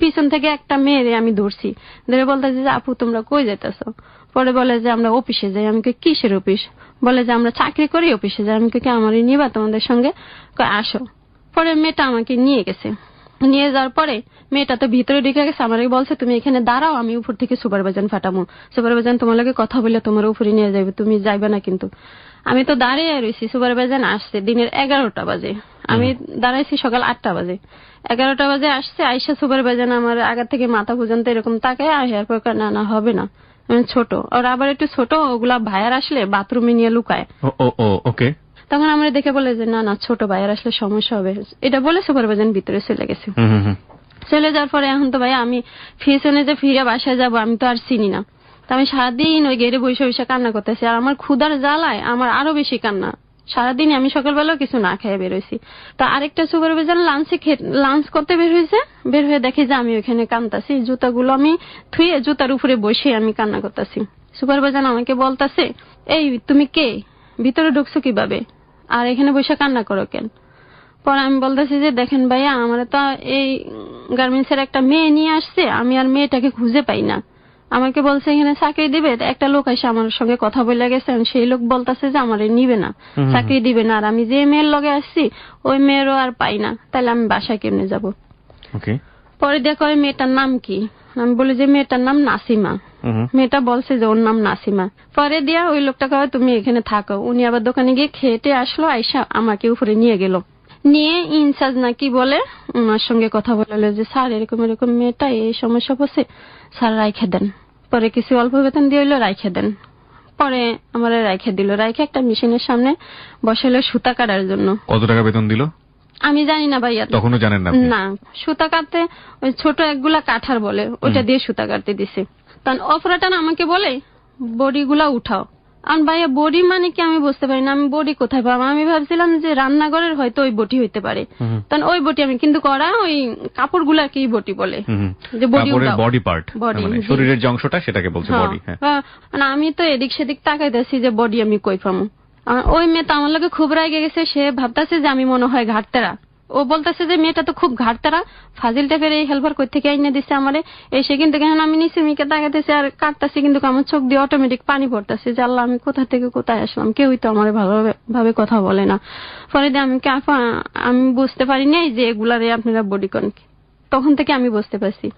পিছন থেকে একটা মেয়েরে আমি ধরছি, ধরে বলতেছি যে আপু তোমরা কই যাইতেছ? পরে বলে যে আমরা অফিসে যাই। আমি কই কিসের অফিস? বলে যে আমরা চাকরি করি, অফিসে যাই। আমি কই কি আমারই নিবা তোমাদের সঙ্গে? কই আসো। পরে মেয়েটা আমাকে নিয়ে গেছে। নিয়ে যাওয়ার পরে মেয়েটা তো ভিতরে ঢুকে গেছে, আমাকে বলছে তুমি এখানে দাঁড়াও, আমি উপর থেকে সুপারভাইজার ফাটামো, সুপারভাইজার তোমার লগে কথা বলে তোমার উপরে নিয়ে যাবে, তুমি যাইবে না কিন্তু। আমি তো দাঁড়িয়ে রয়েছি, সুপারভাইজার আসছে দিনের 11টা বাজে, আমি দাঁড়াইছি সকাল 8টা বাজে। 11টা বাজে আসছে, আইসা সুপারভাইজার আমার আগা থেকে মাথা পর্যন্ত এরকম তাকায় আসার পর না হবে না, ছোট আর আবার একটু ছোট, ওগুলা ভাইয়ার আসলে বাথরুমে নিয়ে লুকায়। ওকে। তখন আমরা দেখে বলে যে না ছোট ভাইয়ার আসলে সমস্যা হবে, এটা বলে সুপারভাইজার ভিতরে চলে গেছে। চলে যাওয়ার পরে এখন তো ভাই আমি ফিরে যে ফিরে বাসায় যাবো, আমি তো আর চিনি না। তো আমি সারাদিন ওই গেটে বসে বসে কান্না করতেছি, আর আমার ক্ষুধার জ্বালায় আমার আরো বেশি কান্না। সারাদিন আমি সকালবেলাও কিছু না খেয়ে বের হয়েছি। তো আরেকটা সুপারভাইজার লাঞ্চ করতে বের হয়েছে, বের হয়ে দেখে যে আমি ওইখানে কান্দাছি, জুতাগুলো আমি থুয়ে জুতার উপরে বসে আমি কান্না করতেছি। সুপারভাইজার আমাকে বলতেছে এই তুমি কে, ভিতরে ঢুকছো কিভাবে, আর এখানে বসে কান্না করো কেন? পরে আমি বলতেছি যে দেখেন ভাইয়া, আমার তো এই গার্মেন্টস এর একটা মেয়ে নিয়ে আসছে, আমি আর মেয়েটাকে খুঁজে পাই না। আমাকে বলছে এখানে চাকরি দিবে, একটা লোক এসে আমার সঙ্গে কথা বলে গেছে, সেই লোক বলতেছে যে আমার নিবে না, চাকরি দিবে না, আর আমি যে মেয়ের লগে আসছি ওই মেয়েরও আর পাই না, তাহলে আমি বাসায় কেমনে যাবো? পরে দেখো ওই মেয়েটার নাম কি, আমি বলি যে মেয়েটার নাম নাসিমা। মেয়েটা বলছে যে ওর নাম নাসিমা। পরে দিয়া ওই লোকটা কয় তুমি এখানে থাকো। উনি আবার দোকানে গিয়ে খেটে আসলো, আইসা আমাকে উপরে নিয়ে গেল, নিয়ে ইনচার্জ নাকি বলে ওনার সঙ্গে কথা বললো যে স্যার এরকম এরকম মেয়েটা এই সমস্যা পড়ছে, স্যার রাইখে দেন। পরে কিছু অল্প বেতন দিয়ে হইলো রাইখে দেন। পরে আমার রাইখে দিল, রাইখে একটা মেশিনের সামনে বসাইলো সুতা কাটার জন্য। কত টাকা বেতন দিল আমি জানি না ভাইয়া, তখনও জানেন না? না, সুতা কাটতে ওই ছোট একগুলা কাঠার বলে ওইটা দিয়ে সুতা কাটতে দিছে। তখন অপারেটর আমাকে বলে বডি গুলা উঠাও। আর ভাইয়া বডি মানে কি আমি বুঝতে পারি না, আমি বডি কোথায় পাবো? আমি ভাবছিলাম যে রান্নাঘরের হয়তো ওই বডি হইতে পারে, তখন ওই বডি আমি কিন্তু করা ওই কাপড় গুলা কি বডি বলে, যে বডি পার্ট, শরীরের যে অংশটা সেটাকে বলছে বডি। আমি তো এদিক সেদিক তাকাইতেছি যে বডি আমি কই পাবো। ওই মেয়ে তো আমার লোকে খুব রাগে গেছে, সে ভাবতেছে যে আমি মনে হয় ঘাটতেরা। ও বলতেছে যে মেয়েটা তো খুব ঘাটতারা, ফাজিল টাইপের এই হেল্পার কই থেকে এনে দিচ্ছে আমারে। এসে কিন্তু আমি নিচে মিকে তাকাইতেছি আর কাটতেছি, কিন্তু আমার চোখ দিয়ে অটোমেটিক পানি পড়তেছে যে আল্লাহ আমি কোথা থেকে কোথায় আসলাম, কেউই তো আমার ভালোভাবে কথা বলে না। পরে দিয়ে আমি বুঝতে পারি নাই যে এগুলারে আপনারা বডি করেন, তখন থেকে আমি বুঝতে পারছি।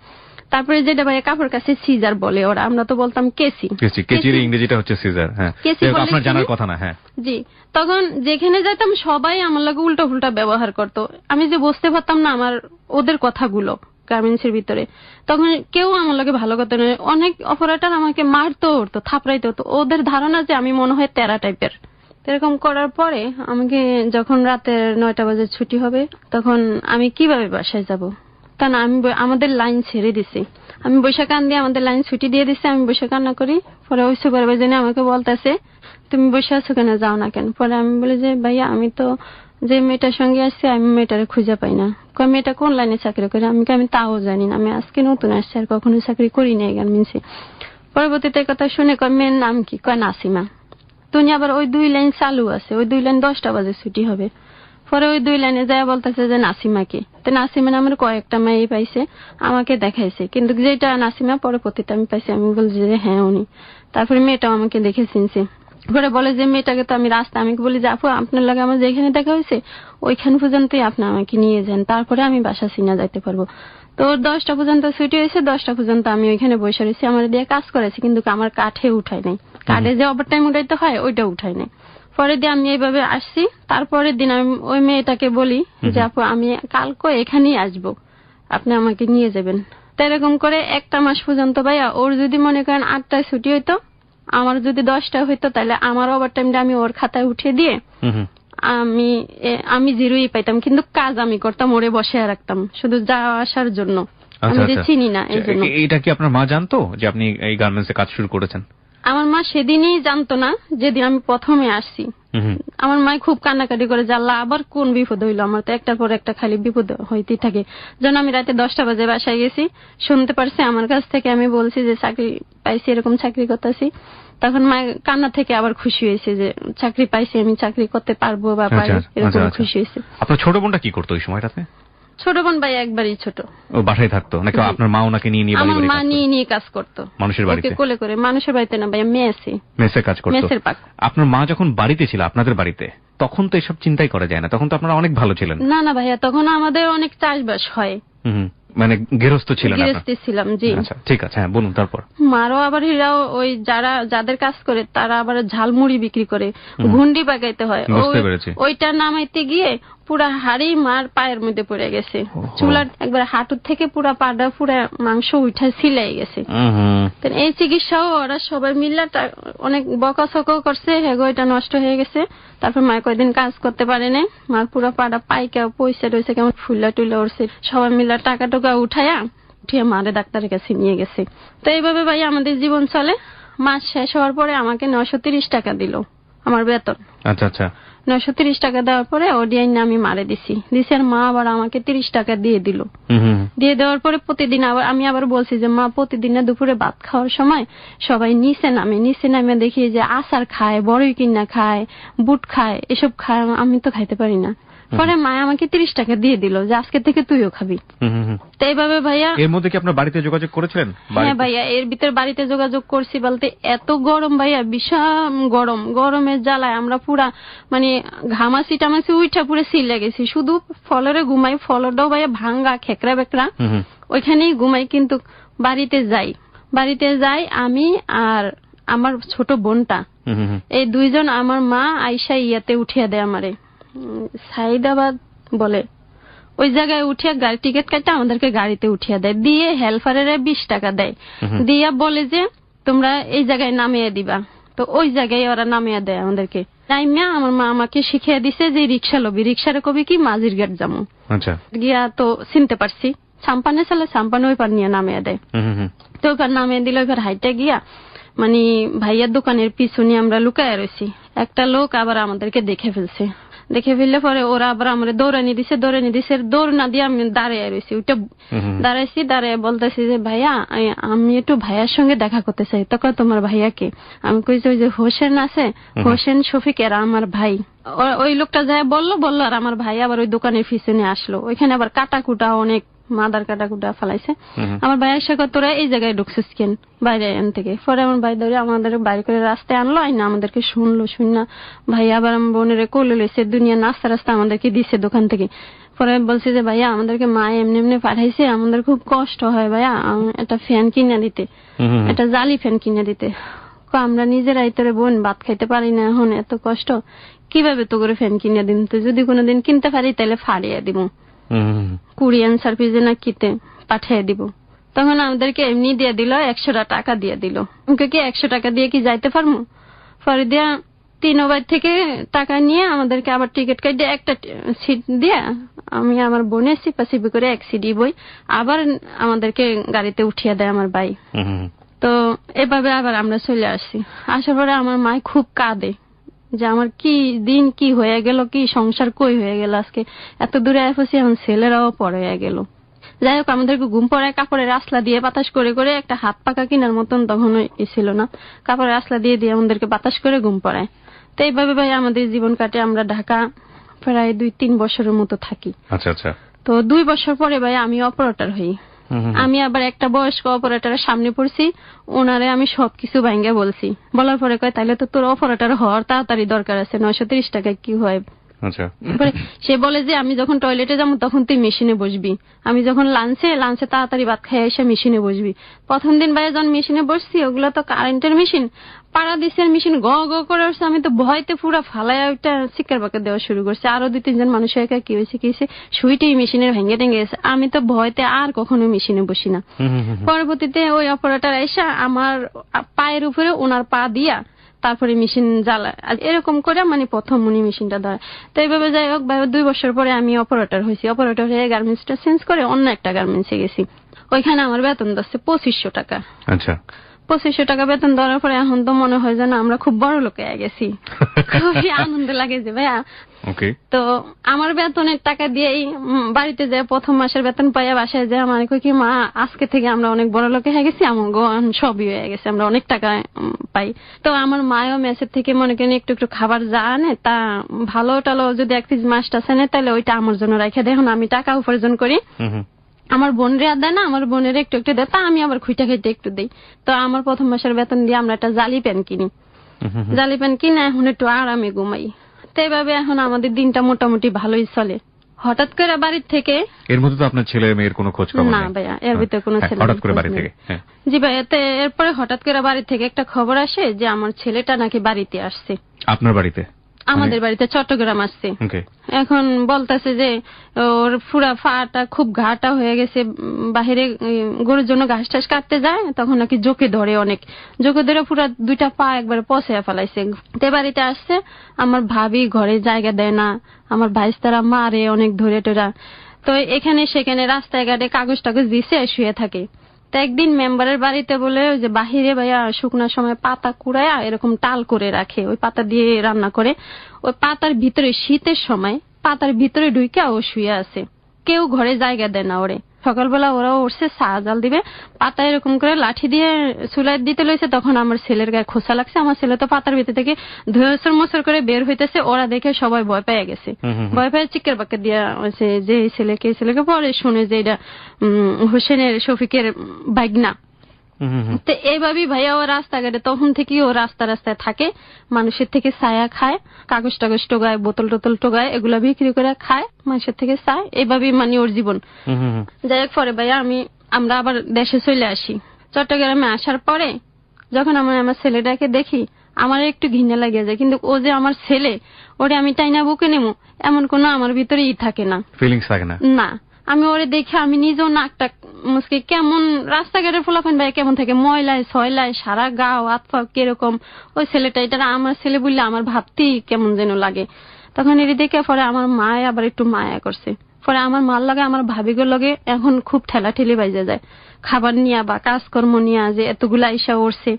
তারপরে যেটা ভাই কাপড় কাছে সিজার বলে ওরা, আমরা তো বলতাম কেসি। কেসির ইংরেজিটা হচ্ছে সিজার। হ্যাঁ, আপনার জানার কথা না? হ্যাঁ জি। তখন যেখানে যেতাম সবাই আমার লাগে উল্টো ফুল্টা ব্যবহার করতো, আমি যে বুঝতে পারতাম না আমার ওদের কথাগুলো গার্মেন্টস এর ভিতরে। তখন কেউ আমার লাগে ভালো কথা নয়, অনেক অপারেটর আমাকে মারতো, থাপড়াইতে হতো, ওদের ধারণা যে আমি মনে হয় তেরা টাইপের। এরকম করার পরে আমাকে যখন রাতের 9টা বাজে ছুটি হবে, তখন আমি কিভাবে বাসায় যাব? তা না, আমি আমাদের লাইন ছেড়ে দিছি, আমি বৈশাখ কান দিয়ে আমাদের লাইন ছুটি দিয়ে দিছি, আমি বৈশাখ কান্না করি। পরে ওই সুপারভাইজার আমাকে বলতেছে তুমি বসে আছো কেন, যাও না কেন? পরে আমি বলি যে ভাইয়া আমি তো যে মেয়েটার সঙ্গে আসছি আমি মেয়েটারে খুঁজে পাই না। কয় মেয়েটা কোন লাইনে চাকরি করে? আমি তাও জানি না, আমি আজকে নতুন আসছি, আর কখনো চাকরি করি নাই গার্মেন্টসে। পরবর্তীতে কথা শুনে কয় মেয়ের নাম কি? কয় নাসিমা। তুমি আবার ওই 2 লাইন চালু আছে, ওই 2 লাইন 10টা বাজে ছুটি হবে। পরে ওই 2 লাইনে যায় বলতেছে যে নাসিমাকে। তো নাসিমা নামের কয়েকটা মেয়ে পাইছে, আমাকে দেখাইছে, কিন্তু যেটা নাসিমা পরবর্তীতে আমি পাইছি, আমি বলছি যে হ্যাঁ উনি। তারপরে মেয়েটাও আমাকে দেখে চিনছে। পরে বলে যে মেয়েটাকে তো আমি রাস্তা, আমি বলি যে আপু আপনার লাগে আমার যেখানে দেখা হয়েছে ওইখান পর্যন্তই আপনি আমাকে নিয়ে যান, তারপরে আমি বাসা চিনা যাইতে পারবো। তো 10টা পর্যন্ত ছুটি হয়েছে, 10টা পর্যন্ত আমি ওইখানে বসে রয়েছি, আমার দিয়ে কাজ করেছি, কিন্তু আমার কাঠে উঠাই নাই, কাঠে যে ওভার টাইম উঠাইতে হয় ওইটা উঠাই নাই। পরে দিয়ে আমি এইভাবে আসছি। তারপরের দিন আমি ওই মেয়েটাকে বলি যে আপু আমি কালকে এখানেই আসবো, আপনি আমাকে নিয়ে যাবেন। তো এরকম করে 1টা মাস পর্যন্ত ভাইয়া ওর যদি মনে করেন 8টায় ছুটি হইতো, আমার যদি 10টা হইতো, তাহলে আমার ওভার টাইমটা আমি ওর খাতায় উঠিয়ে দিয়ে আমি 0ই পাইতাম, কিন্তু কাজ আমি করতাম, ওরে বসে রাখতাম শুধু যাওয়া আসার জন্য। আমি যে চিনি না এই জন্য। এটা কি আপনার মা জানতো যে আপনি এই গার্মেন্টসে কাজ শুরু করেছেন? আমার মা সেদিনই জানতো না, যেদিন আমি প্রথমে আসছি। আমার মা খুব কান্নাকাটি করে যে আল্লাহ আবার কোন বিপদ হইলো, আমার তো একটার পর একটা খালি বিপদ হইতেই থাকে। যখন আমি রাতে 10টা বাজে বাসায় গেছি, শুনতে পারছি আমার কাছ থেকে, আমি বলছি যে চাকরি পাইছি, এরকম চাকরি করতেছি। তখন মা কান্না থেকে আবার খুশি হয়েছে যে চাকরি পাইছি, আমি চাকরি করতে পারবো বা পারি, এরকম খুশি হয়েছে। আপনার ছোট বোনটা কি করতো ওই সময়টাতে? ছোট বোন ভাই একবারই ছোট, ও বাসায় থাকতো নাকি আপনার মা ওনাকে নিয়ে আমার মা নিয়ে কাজ করতো মানুষের বাড়িতে? কোলে করে। মানুষের বাড়িতে না ভাই, মেসে কাজ করতো। মেসের পাক। আপনার মা যখন বাড়িতে ছিল, আপনাদের বাড়িতে, তখন তো এসব চিন্তাই করা যায় না, তখন তো আপনারা অনেক ভালো ছিলেন। না না ভাইয়া, তখন আমাদের অনেক চাষবাস হয়। মানে গৃহস্থ ছিলেন? গৃহস্থ ছিলাম, জি। আচ্ছা ঠিক আছে, হ্যাঁ বলুন। তারপর মারও আবার হীরাও ওই যাদের কাজ করে তারা আবার ঝালমুড়ি বিক্রি করে, ঘুন্ডি পাকাইতে হয়, ওইটা নামাইতে গিয়ে পুরা হাড়ি মার পায়ের মধ্যে পড়ে গেছে। চুলার একবার হাঁটুর থেকে পুরা পাড়া পুরা মাংস উঠা সিলাই গেছে। এই চিকিৎসাও ওরা সবাই মিলে অনেক বকাছক করছে, হেগো এটা নষ্ট হয়ে গেছে। তারপর মা কয়েকদিন কাজ করতে পারে না, মার পুরা পাড়া পাইকা পয়সা রয়েছে কেমন ফুল্লা টুল্লা উঠছে। সবাই মিলে টাকা টুকা উঠিয়ে মারে ডাক্তারের কাছে নিয়ে গেছে। তো এইভাবে ভাই আমাদের জীবন চলে। মাস শেষ হওয়ার পরে আমাকে 930 টাকা দিল আমার বেতন। আচ্ছা আচ্ছা। 930 টাকা দেওয়ার পরে ওডিআই আমি মারে দিছি। আর মা আবার আমাকে 30 টাকা দিয়ে দিল। দিয়ে দেওয়ার পরে প্রতিদিন আমি আবার বলছি যে মা, প্রতিদিন দুপুরে ভাত খাওয়ার সময় সবাই নিচে নামে দেখি যে আচার খায়, বড়ই কিনা খায়, বুট খায়, এসব খায়, আমি তো খাইতে পারি না। পরে মা আমাকে 30 টাকা দিয়ে দিল যে আজকে থেকে তুইও খাবি। তো এইভাবে ভাইয়া। এর মধ্যে কি আপনার বাড়িতে যোগাযোগ করেছিলেন? হ্যাঁ ভাইয়া, এর ভিতরে বাড়িতে যোগাযোগ করছি বলতে এত গরম ভাইয়া, ভীষণ গরম। গরমের জ্বালায় আমরা পুরা মানে ঘামাসি টামাসি উইঠা পুরো সিলে গেছি। শুধু ফলরে ঘুমাই, ফলরটাও ভাইয়া ভাঙ্গা খেকরা বেকরা, ওইখানেই ঘুমাই। কিন্তু বাড়িতে যাই আমি আর আমার ছোট বোনটা, এই দুইজন। আমার মা আইসা ইয়াতে উঠিয়া দেয় আমারে, সাইদাবাদ বলে ওই জায়গায় উঠিয়া গাড়ি টিকিট কাটতে আমাদেরকে গাড়িতে উঠিয়া দেয়, দিয়ে হেল্পারের 20 টাকা দেয়, দিয়া বলে যে তোমরা এই জায়গায় নামিয়ে দিবা। তো ওই জায়গায় ওরা নামিয়ে দেয় আমাদেরকে। নাইমিয়া আমার মা আমাকে শিখিয়ে দিছে যে রিক্সা লবি, রিক্সারে কবি কি মাঝির ঘাট যাবো। আচ্ছা। গিয়া তো চিনতে পারছি, সাম্পানে চালে সাম্পানে ওই পার নিয়ে নামিয়ে দেয়। তো ওই পার নামিয়ে দিল। ওই পার হাইটে গিয়া মানে ভাইয়ার দোকানের পিছনে আমরা লুকায় রয়েছি। একটা লোক আবার আমাদেরকে দেখে ফেললে পরে ওরা আবার আমরা দৌড়ানি দিছে। দৌড় না দিয়ে আমি দাঁড়িয়ে রয়েছি। ওইটা দাঁড়িয়ে বলতেছি যে ভাইয়া, আমি একটু ভাইয়ার সঙ্গে দেখা করতে চাই। তখন তোমার ভাইয়াকে আমি কইছি ওই যে হোসেন আছে, হোসেন শফিক, এরা আমার ভাই। ওই লোকটা যায় বললো আর আমার ভাই আবার ওই দোকানের পিছনে আসলো। ওইখানে আবার কাটাকুটা অনেক মাদার কাটাকুটা ফেলাইছে। আমার ভাইয়ের সাথে তোরা এই জায়গায় ঢুকছিস কেন বাইরে এন থেকে। পরে আমার ভাই ধরে আমাদের বাইরে করে রাস্তায় আনলো, আইনা আমাদেরকে শুনলো। ভাই আবার আমার বোনের কোলে লইছে, দুনিয়া নাস্তা আমাদেরকে দিছে দোকান থেকে। পরে বলছে যে ভাইয়া আমাদেরকে মা এমনি পাঠাইছে, আমাদের খুব কষ্ট হয় ভাইয়া, একটা ফ্যান কিনে দিতে, একটা জালি ফ্যান কিনে দিতে। আমরা নিজেরাই তোরে বোন ভাত খাইতে পারি না, এখন এত কষ্ট, কিভাবে তো করে ফ্যান কিনে দিন, তো যদি কোনোদিন কিনতে পারি তাহলে ফাড়িয়ে দিব, কুরিয়ান সার্ভিসে না কিতে পাঠিয়ে দিব। তখন আমাদেরকে এমনি দিয়ে দিল, 100 টাকা দিয়ে দিল। কি 100 টাকা দিয়ে কি যাইতে পারবো? পরে দিয়া 3 ওভার থেকে টাকা নিয়ে আমাদেরকে আবার টিকিট কেটে একটা সিট দিয়ে আমি আমার বোনের সিপাসিপি করে এক সিডি বই আবার আমাদেরকে গাড়িতে উঠিয়ে দেয় আমার ভাই। তো এভাবে আবার আমরা চলে আসছি। আসার পরে আমার মা খুব কাঁদে যে আমার কি দিন কি হয়ে গেল, কি সংসার কই হয়ে গেল, আজকে এত দূরে আসছি, এখন ছেলেরাও পড়ে গেল। যাই হোক, আমাদেরকে ঘুম পড়ায় কাপড়ের আসলা দিয়ে বাতাস করে করে, একটা হাত পাকা কিনার মতন তখন ছিল না, কাপড়ের আসলা দিয়ে আমাদেরকে বাতাস করে ঘুম পড়ায়। তো এইভাবে ভাই আমাদের জীবন কাটে। আমরা ঢাকা প্রায় 2-3 বছরের মতো থাকি। আচ্ছা আচ্ছা। তো 2 বছর পরে ভাই আমি অপারেটর হই। আমি আবার একটা বয়স্ক অপারেটরের সামনে পড়ছি, ওনারে আমি সবকিছু ভাঙ্গা বলছি। বলার পরে কয় তাইলে তো তোর অপারেটর হওয়ার তাড়াতাড়ি দরকার আছে, 930 টাকায় কি হয়। আচ্ছা। সে বলে যে আমি যখন টয়লেটে যাবো তখন তুই মেশিনে বসবি, আমি যখন লাঞ্চে তাড়াতাড়ি ভাত খাই এসে মেশিনে বসবি। প্রথম দিন ভাই যখন মেশিনে বসছি, ওগুলো তো কারেন্টের মেশিন, পাড়া দিশের মেশিন গ করে উঠছে। আমি তো ভয়তে পুরা ফালায় ওইটা চিকার বাঁকা দেওয়া শুরু করছে। আরো 2-3 জন মানুষ কি হয়েছে সুইটেই মেশিনের ভেঙে গেছে। আমি তো ভয়তে আর কখনো মেশিনে বসি না। পরবর্তীতে ওই অপারেটর এসে আমার পায়ের উপরে ওনার পা দিয়া তারপরে মেশিন জ্বালা, এরকম করে মানে প্রথম উনি মেশিনটা ধরে। তো এইভাবে যাই হোক 2 বছর পরে আমি অপারেটর হয়েছি। অপারেটর হয়ে গার্মেন্টসটা চেঞ্জ করে অন্য একটা গার্মেন্টসে গেছি। ওইখানে আমার বেতন দিচ্ছে 2500 টাকা। আচ্ছা। 2500 টাকা বেতন দেওয়ার পরে এখন তো মনে হয় যেন আমরা খুব বড় লোক হয়ে গেছি। খুবই আনন্দ লাগে যে ভাইয়া। ওকে। তো আমার বেতনের টাকা দিয়েই বাড়িতে যে প্রথম মাসের বেতন পাইয়া বাসায় যে আমার কই কি মা আজকে থেকে আমরা অনেক বড় লোকে হয়ে গেছি, আমার সবই হয়ে গেছে, আমরা অনেক টাকা পাই। তো আমার মায়ও মেসের থেকে মনে করেন একটু একটু খাবার যা আনে তা ভালো টালো যদি 1 পিস মাছটা আনে তাহলে ওইটা আমার জন্য রাখে দেয়। এখন আমি টাকা উপার্জন করি, আমার বোনরা দেয় না, আমার বোনের একটু একটু দেয়, তা আমি আবার খুঁটা খেতে একটু দিই। তো আমার প্রথম মাসের বেতন দিয়ে আমরা একটা জালি প্যান কিনি, জালি প্যান কিনে এখন একটু আরামে ঘুমাই। তো এইভাবে এখন আমাদের দিনটা মোটামুটি ভালোই চলে। হঠাৎ করে বাড়ির থেকে, এর মধ্যে তো আপনার ছেলে মেয়ের কোনো খোঁজ খবর না নেই? ভাইয়া, এর ভিতরে কোনো ছেলে হঠাৎ করে বাড়ি থেকে? জি ভাইয়া। এরপরে হঠাৎ করে বাড়ি থেকে একটা খবর আসে যে আমার ছেলেটা নাকি বাড়িতে আসছে। আপনার বাড়িতে? আমাদের বাড়িতে চট্টগ্রাম আসছে। এখন বলতেছে যে ওর পুরা ফাটা খুব ঘাটা হয়ে গেছে, বাহিরে গরুর জন্য ঘাস টাস কাটতে যায়, তখন নাকি জোকে ধরে, অনেক জোকে ধরে পুরা 2টা পা একবার পচে ফেলাইছে। তে বাড়িতে আসছে, আমার ভাবি ঘরে জায়গা দেয় না, আমার ভাইস্তারা মারে অনেক ধরে টোরা। তো এখানে সেখানে রাস্তায় ঘাটে কাগজ টাগজ দিছে, শুয়ে থাকে। তো একদিন মেম্বারের বাড়িতে বলে ওই যে বাহিরে ভাইয়া শুকনার সময় পাতা কুড়ায়া এরকম টাল করে রাখে, ওই পাতা দিয়ে রান্না করে, ওই পাতার ভিতরে শীতের সময় পাতার ভিতরে ঢুকে ও শুয়ে আছে, কেউ ঘরে জায়গা দেয় না ওরে। সকালবেলা ওরা উঠছে, চা জাল দিবে, পাতা এরকম করে লাঠি দিয়ে চুলাই দিতে লইছে, তখন আমার ছেলের গায়ে খোসা লাগছে। আমার ছেলে তো পাতার ভিতর থেকে ধৈর্য মসর করে বের হইতেছে, ওরা দেখে সবাই ভয় পেয়ে গেছে। ভয় পেয়ে চিকের বাক্কা দিয়া যে ছেলেকে পরে শুনে যে এটা হোসেনের শফিকের বাগনা। তো এইভাবেই ভাইয়া ও রাস্তাঘাটে তখন থেকে ও রাস্তায় থাকে, মানুষের থেকে ছায়া খায়, কাগজ টাগজ টোগায়, বোতল টোতল টোগায়, এগুলা বিক্রি করে খায়, মানুষের থেকে চায়, এইভাবেই মানে ওর জীবন। যাই হোক, পরে ভাইয়া আমরা আবার দেশে চলে আসি। চট্টগ্রামে আসার পরে যখন আমার ছেলেটাকে দেখি আমার একটু ঘৃণা লাগে যায়, কিন্তু ও যে আমার ছেলে, ওরে আমি টাইনা বুকে নেবো এমন কোনো আমার ভিতরে থাকে না, ফিলিংস থাকে না। না, আমি ওরে দেখে আমি নিজেও নাকটা মুসকে, কেমন রাস্তাঘাটের ফলাফল ভাই কেমন থাকে, ময়লায় ছয়লায় সারা গাও হাত পা কিরকম। ওই ছেলেটা, এটা আমার ছেলে বললে আমার ভাবতেই কেমন যেন লাগে। তখন এর দেখে পরে আমার মা আবার একটু মায়া করছে। পরে আমার মার লাগে আমার ভাবিগুলোর লগে এখন খুব ঠেলাঠেলি বাইজা যায়, খাবার নিয়ে বা কাজকর্ম নিয়ে, যে এতগুলা আইসা উঠছে।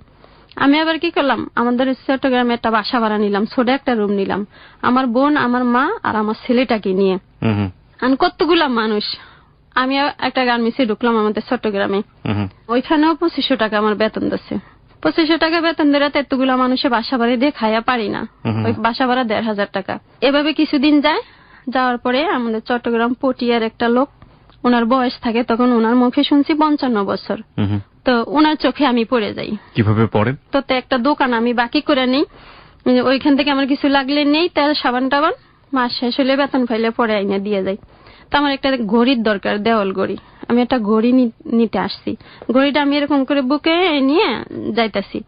আমি আবার কি করলাম, আমাদের চট্টগ্রামে একটা বাসা ভাড়া নিলাম, ছোট একটা রুম নিলাম, আমার বোন, আমার মা আর আমার ছেলেটাকে নিয়ে। আর কতগুলা মানুষ, আমি একটা গার্মেন্টসে ঢুকলাম আমাদের চট্টগ্রামে, ওইখানেও 2500 টাকা আমার বেতন দিচ্ছে। 2500 টাকা বেতন দিলে এতগুলা মানুষে বাসা ভাড়া দিয়ে খাইয়া পারি না, ওই বাসা ভাড়া 1500 টাকা। এভাবে কিছুদিন যায়, যাওয়ার পরে আমাদের চট্টগ্রাম পটিয়ার একটা লোক, ওনার বয়স থাকে তখন, ওনার মুখে শুনছি 55 বছর। তো ওনার চোখে আমি পড়ে যাই। কিভাবে পড়েন? তো একটা দোকান আমি বাকি করে নেই, ওইখান থেকে আমার কিছু লাগলে নেই, তেল সাবান টাবান, মাস শেষ হলে বেতন পাইলে পরে আইনা দিয়ে যাই। তো আমার একটা ঘড়ির দরকার, দেওয়াল ঘড়ি, আমি একটা ঘড়ি নিতে আসছি। ঘড়িটা আমি এরকম করে বুকে নিয়ে যাইতাছি,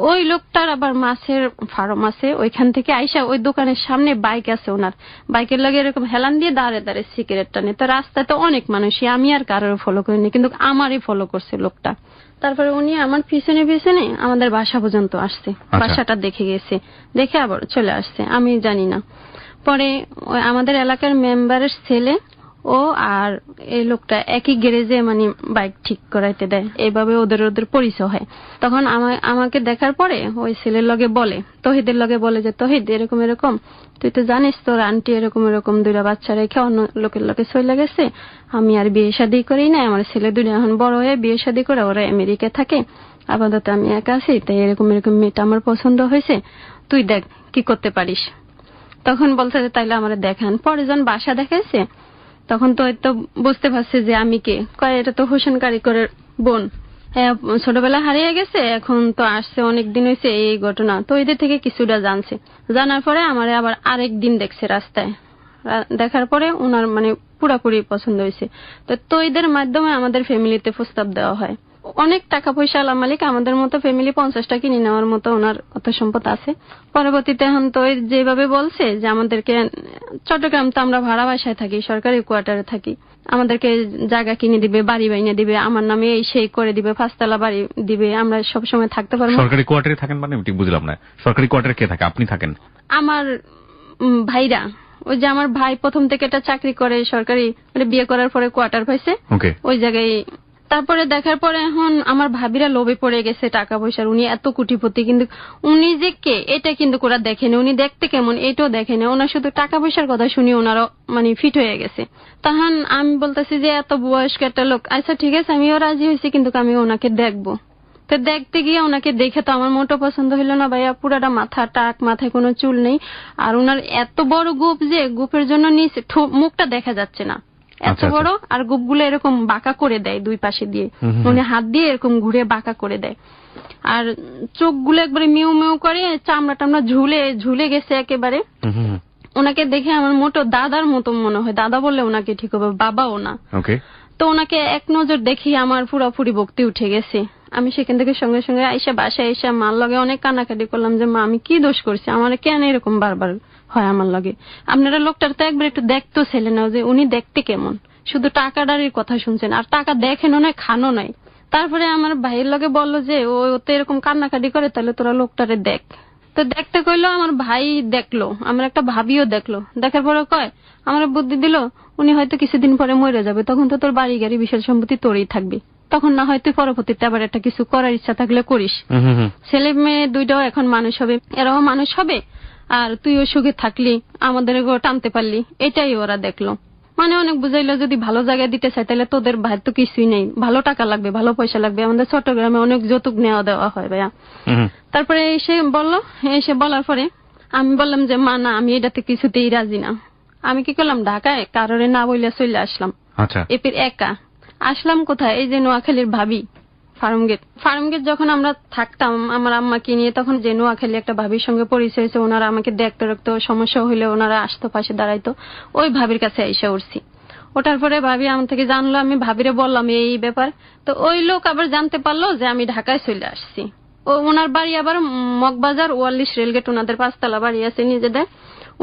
ওই লোকটার আবার মাছের ফার্ম আছে, ওইখান থেকে আইসা ওই দোকানের সামনে বাইক আছে ওনার, বাইকের লাগে এরকম হেলান দিয়ে দাঁড়ে সিগারেট টানে। তো রাস্তায় তো অনেক মানুষই, আমি আর কারোর ফলো করিনি, কিন্তু আমারই ফলো করছে লোকটা। তারপরে উনি আমার পিছনে পিছনে আমাদের বাসা পর্যন্ত আসছে, বাসাটা দেখে গেছে, দেখে আবার চলে আসছে, আমি জানি না। পরে আমাদের এলাকার মেম্বারের ছেলে ও আর এই লোকটা একই গ্যারেজে মানে বাইক ঠিক করাইতে দেয়, এইভাবে ওদের পরিচয় হয়। তখন আমাকে দেখার পরে ওই ছেলের লগে বলে, তহিদের লগে বলে যে তহিদ এরকম এরকম, তুই তো জানিস তোর আন্টি এরকম এরকম 2টা বাচ্চা রেখে অন্য লোকের লগে চলে গেছে, আমি আর বিয়ে শাদী করি না, আমার ছেলে 2টা এখন বড় হয়ে বিয়ে শাদী করে ওরা আমেরিকায় থাকে, আপাতত আমি একা আছি, তাই এরকম এরকম মেয়েটা আমার পছন্দ হয়েছে, তুই দেখ কি করতে পারিস। তখন বলছে যে তাইলে আমার দেখান। পরে যখন বাসা দেখাইছে তখন তো বুঝতে পারছে যে আমি কে, কয় এটা তো হোসেন কারিগরের বোন, ছোটবেলা হারিয়ে গেছে, এখন তো আসছে অনেকদিন হয়েছে এই ঘটনা। তো এদের থেকে কিছুটা জানছে, জানার পরে আমার আবার আরেক দিন দেখছে রাস্তায়, দেখার পরে ওনার মানে পুরাপুরি পছন্দ হয়েছে। তো এদের মাধ্যমে আমাদের ফ্যামিলিতে প্রস্তাব দেওয়া হয়। অনেক টাকা পয়সা আলা মালিক, আমাদের মতো ফ্যামিলি 50টা কিনে নেওয়ার মতো ওনার অত সম্পদ আছে। পরবর্তীতে এখন তো যেভাবে বলছে যে আমাদেরকে, চট্টগ্রাম তো আমরা ভাড়া বাসায় থাকি, সরকারি কোয়ার্টারে থাকি, আমাদেরকে জায়গা কিনে দিবে, বাড়ি বাইনে দিবে, আমার নামে এই সেই করে দিবে, 5তলা বাড়ি দিবে, আমরা সবসময় থাকতে পারবো। সরকারি কোয়ার্টারে থাকেন মানে? ঠিক বুঝলাম না, সরকারি কোয়ার্টারে কে থাকে? আপনি থাকেন? আমার ভাইরা, ওই যে আমার ভাই প্রথম থেকে একটা চাকরি করে সরকারি, মানে বিয়ে করার পরে কোয়ার্টার পাইছে, ওই জায়গায় তারপরে দেখার পরে এখন আমার ভাবিরা লোভে পড়ে গেছে টাকা পয়সার, উনি এত কোটিপতি, কিন্তু উনি যে কে এটা কিন্তু ওরা দেখেনি, উনি দেখতে কেমন এটাও দেখেনি, ওনার শুধু টাকা পয়সার কথা শুনি ওনারও মানে ফিট হয়ে গেছে। তখন আমি বলতেছি যে এত বয়স্ক একটা লোক, আচ্ছা ঠিক আছে আমিও রাজি হয়েছি, কিন্তু আমি ওনাকে দেখবো। তো দেখতে গিয়ে ওনাকে দেখে তো আমার মোটো পছন্দ হইলো না ভাইয়া, পুরাটা মাথা টাক, মাথায় কোনো চুল নেই, আর ওনার এত বড় গোপ যে গোপের জন্য নিচে মুখটা দেখা যাচ্ছে না, এত বড়, আর গোপগুলো এরকম বাঁকা করে দেয় দুই পাশে দিয়ে, মানে হাত দিয়ে এরকম ঘুরে বাঁকা করে দেয়, আর চোখগুলো একবারে মিউ মিউ করে, চামড়া টামড়া ঝুলে ঝুলে গেছে একেবারে। ওনাকে দেখে আমার মোটো দাদার মতো মনে হয়, দাদা বললে ওনাকে ঠিক হবে, বাবাও না। তো ওনাকে এক নজর দেখি আমার পুরোপুরি ভক্তি উঠে গেছে। আমি সেখান থেকে সঙ্গে সঙ্গে আইসা বাসায় এসে মার লগে অনেক কান্নাকাটি করলাম যে মা আমি কি দোষ করছি, আমার কেন এরকম বারবার হয় আমার লগে, আপনারা লোকটার তো একবার একটু দেখতো ছেলে না যে উনি দেখতে কেমন, শুধু টাকাটারির কথা শুনছেন, আর টাকা দেখেনও নয় খানো নয়। তারপরে আমার ভাইয়ের লগে বললো যে ও তো এরকম কান্নাকাটি করে, তাহলে তোরা লোকটারে দেখ। তো দেখতে কইলো, আমার ভাই দেখলো, আমার একটা ভাবিও দেখলো, দেখার পরে কয় আমার বুদ্ধি দিল উনি হয়তো কিছুদিন পরে মরে যাবে, তখন তো তোর বাড়ি গাড়ি বিশাল সম্পত্তি তোরই থাকবে, তখন না হয়তো পরবর্তীতে আবার একটা কিছু করার ইচ্ছা থাকলে করিস, ছেলে মেয়ে দুইটাও এখন মানুষ হবে, এরাও মানুষ হবে, আর তুইও সুখে থাকলি, আমাদের টানতে পারলি, এটাই ওরা দেখলো। মানে অনেক বুঝাইলো যদি ভালো জায়গায় দিতে চাই তাহলে তোদের ভাই তো কিছুই নেই, ভালো টাকা লাগবে, ভালো পয়সা লাগবে, আমাদের চট্টগ্রামে অনেক যৌতুক নেওয়া দেওয়া হয় ভাইয়া। তারপরে এসে বললো, এসে বলার পরে আমি বললাম যে মা না, আমি এটাতে কিছুতেই রাজি না। আমি কি করলাম, ঢাকায় কারোরে না বইলে চলে আসলাম, এপির একা আসলাম কোথায়, এই যে নোয়াখালীর ভাবি ফার্মগেট যখন আমরা থাকতাম আমার আম্মাকে নিয়ে, তখন যে নোয়াখালী একটা ভাবির সঙ্গে পরিচয় হয়েছে, ওনারা আমাকে দেখতে রাখতো, সমস্যা হইলে ওনারা আসতো, পাশে দাঁড়াইতো, ওই ভাবির কাছে এসে উঠছি। ওঠার পরে ভাবি আমার থেকে জানলো, আমি ভাবিরে বললাম এই ব্যাপার, তো ওই লোক আবার জানতে পারলো যে আমি ঢাকায় চলে আসছি। ও ওনার বাড়ি আবার মগবাজার ৪৪ রেলগেট, ওনাদের ৫ তলা বাড়ি আছে নিজেদের।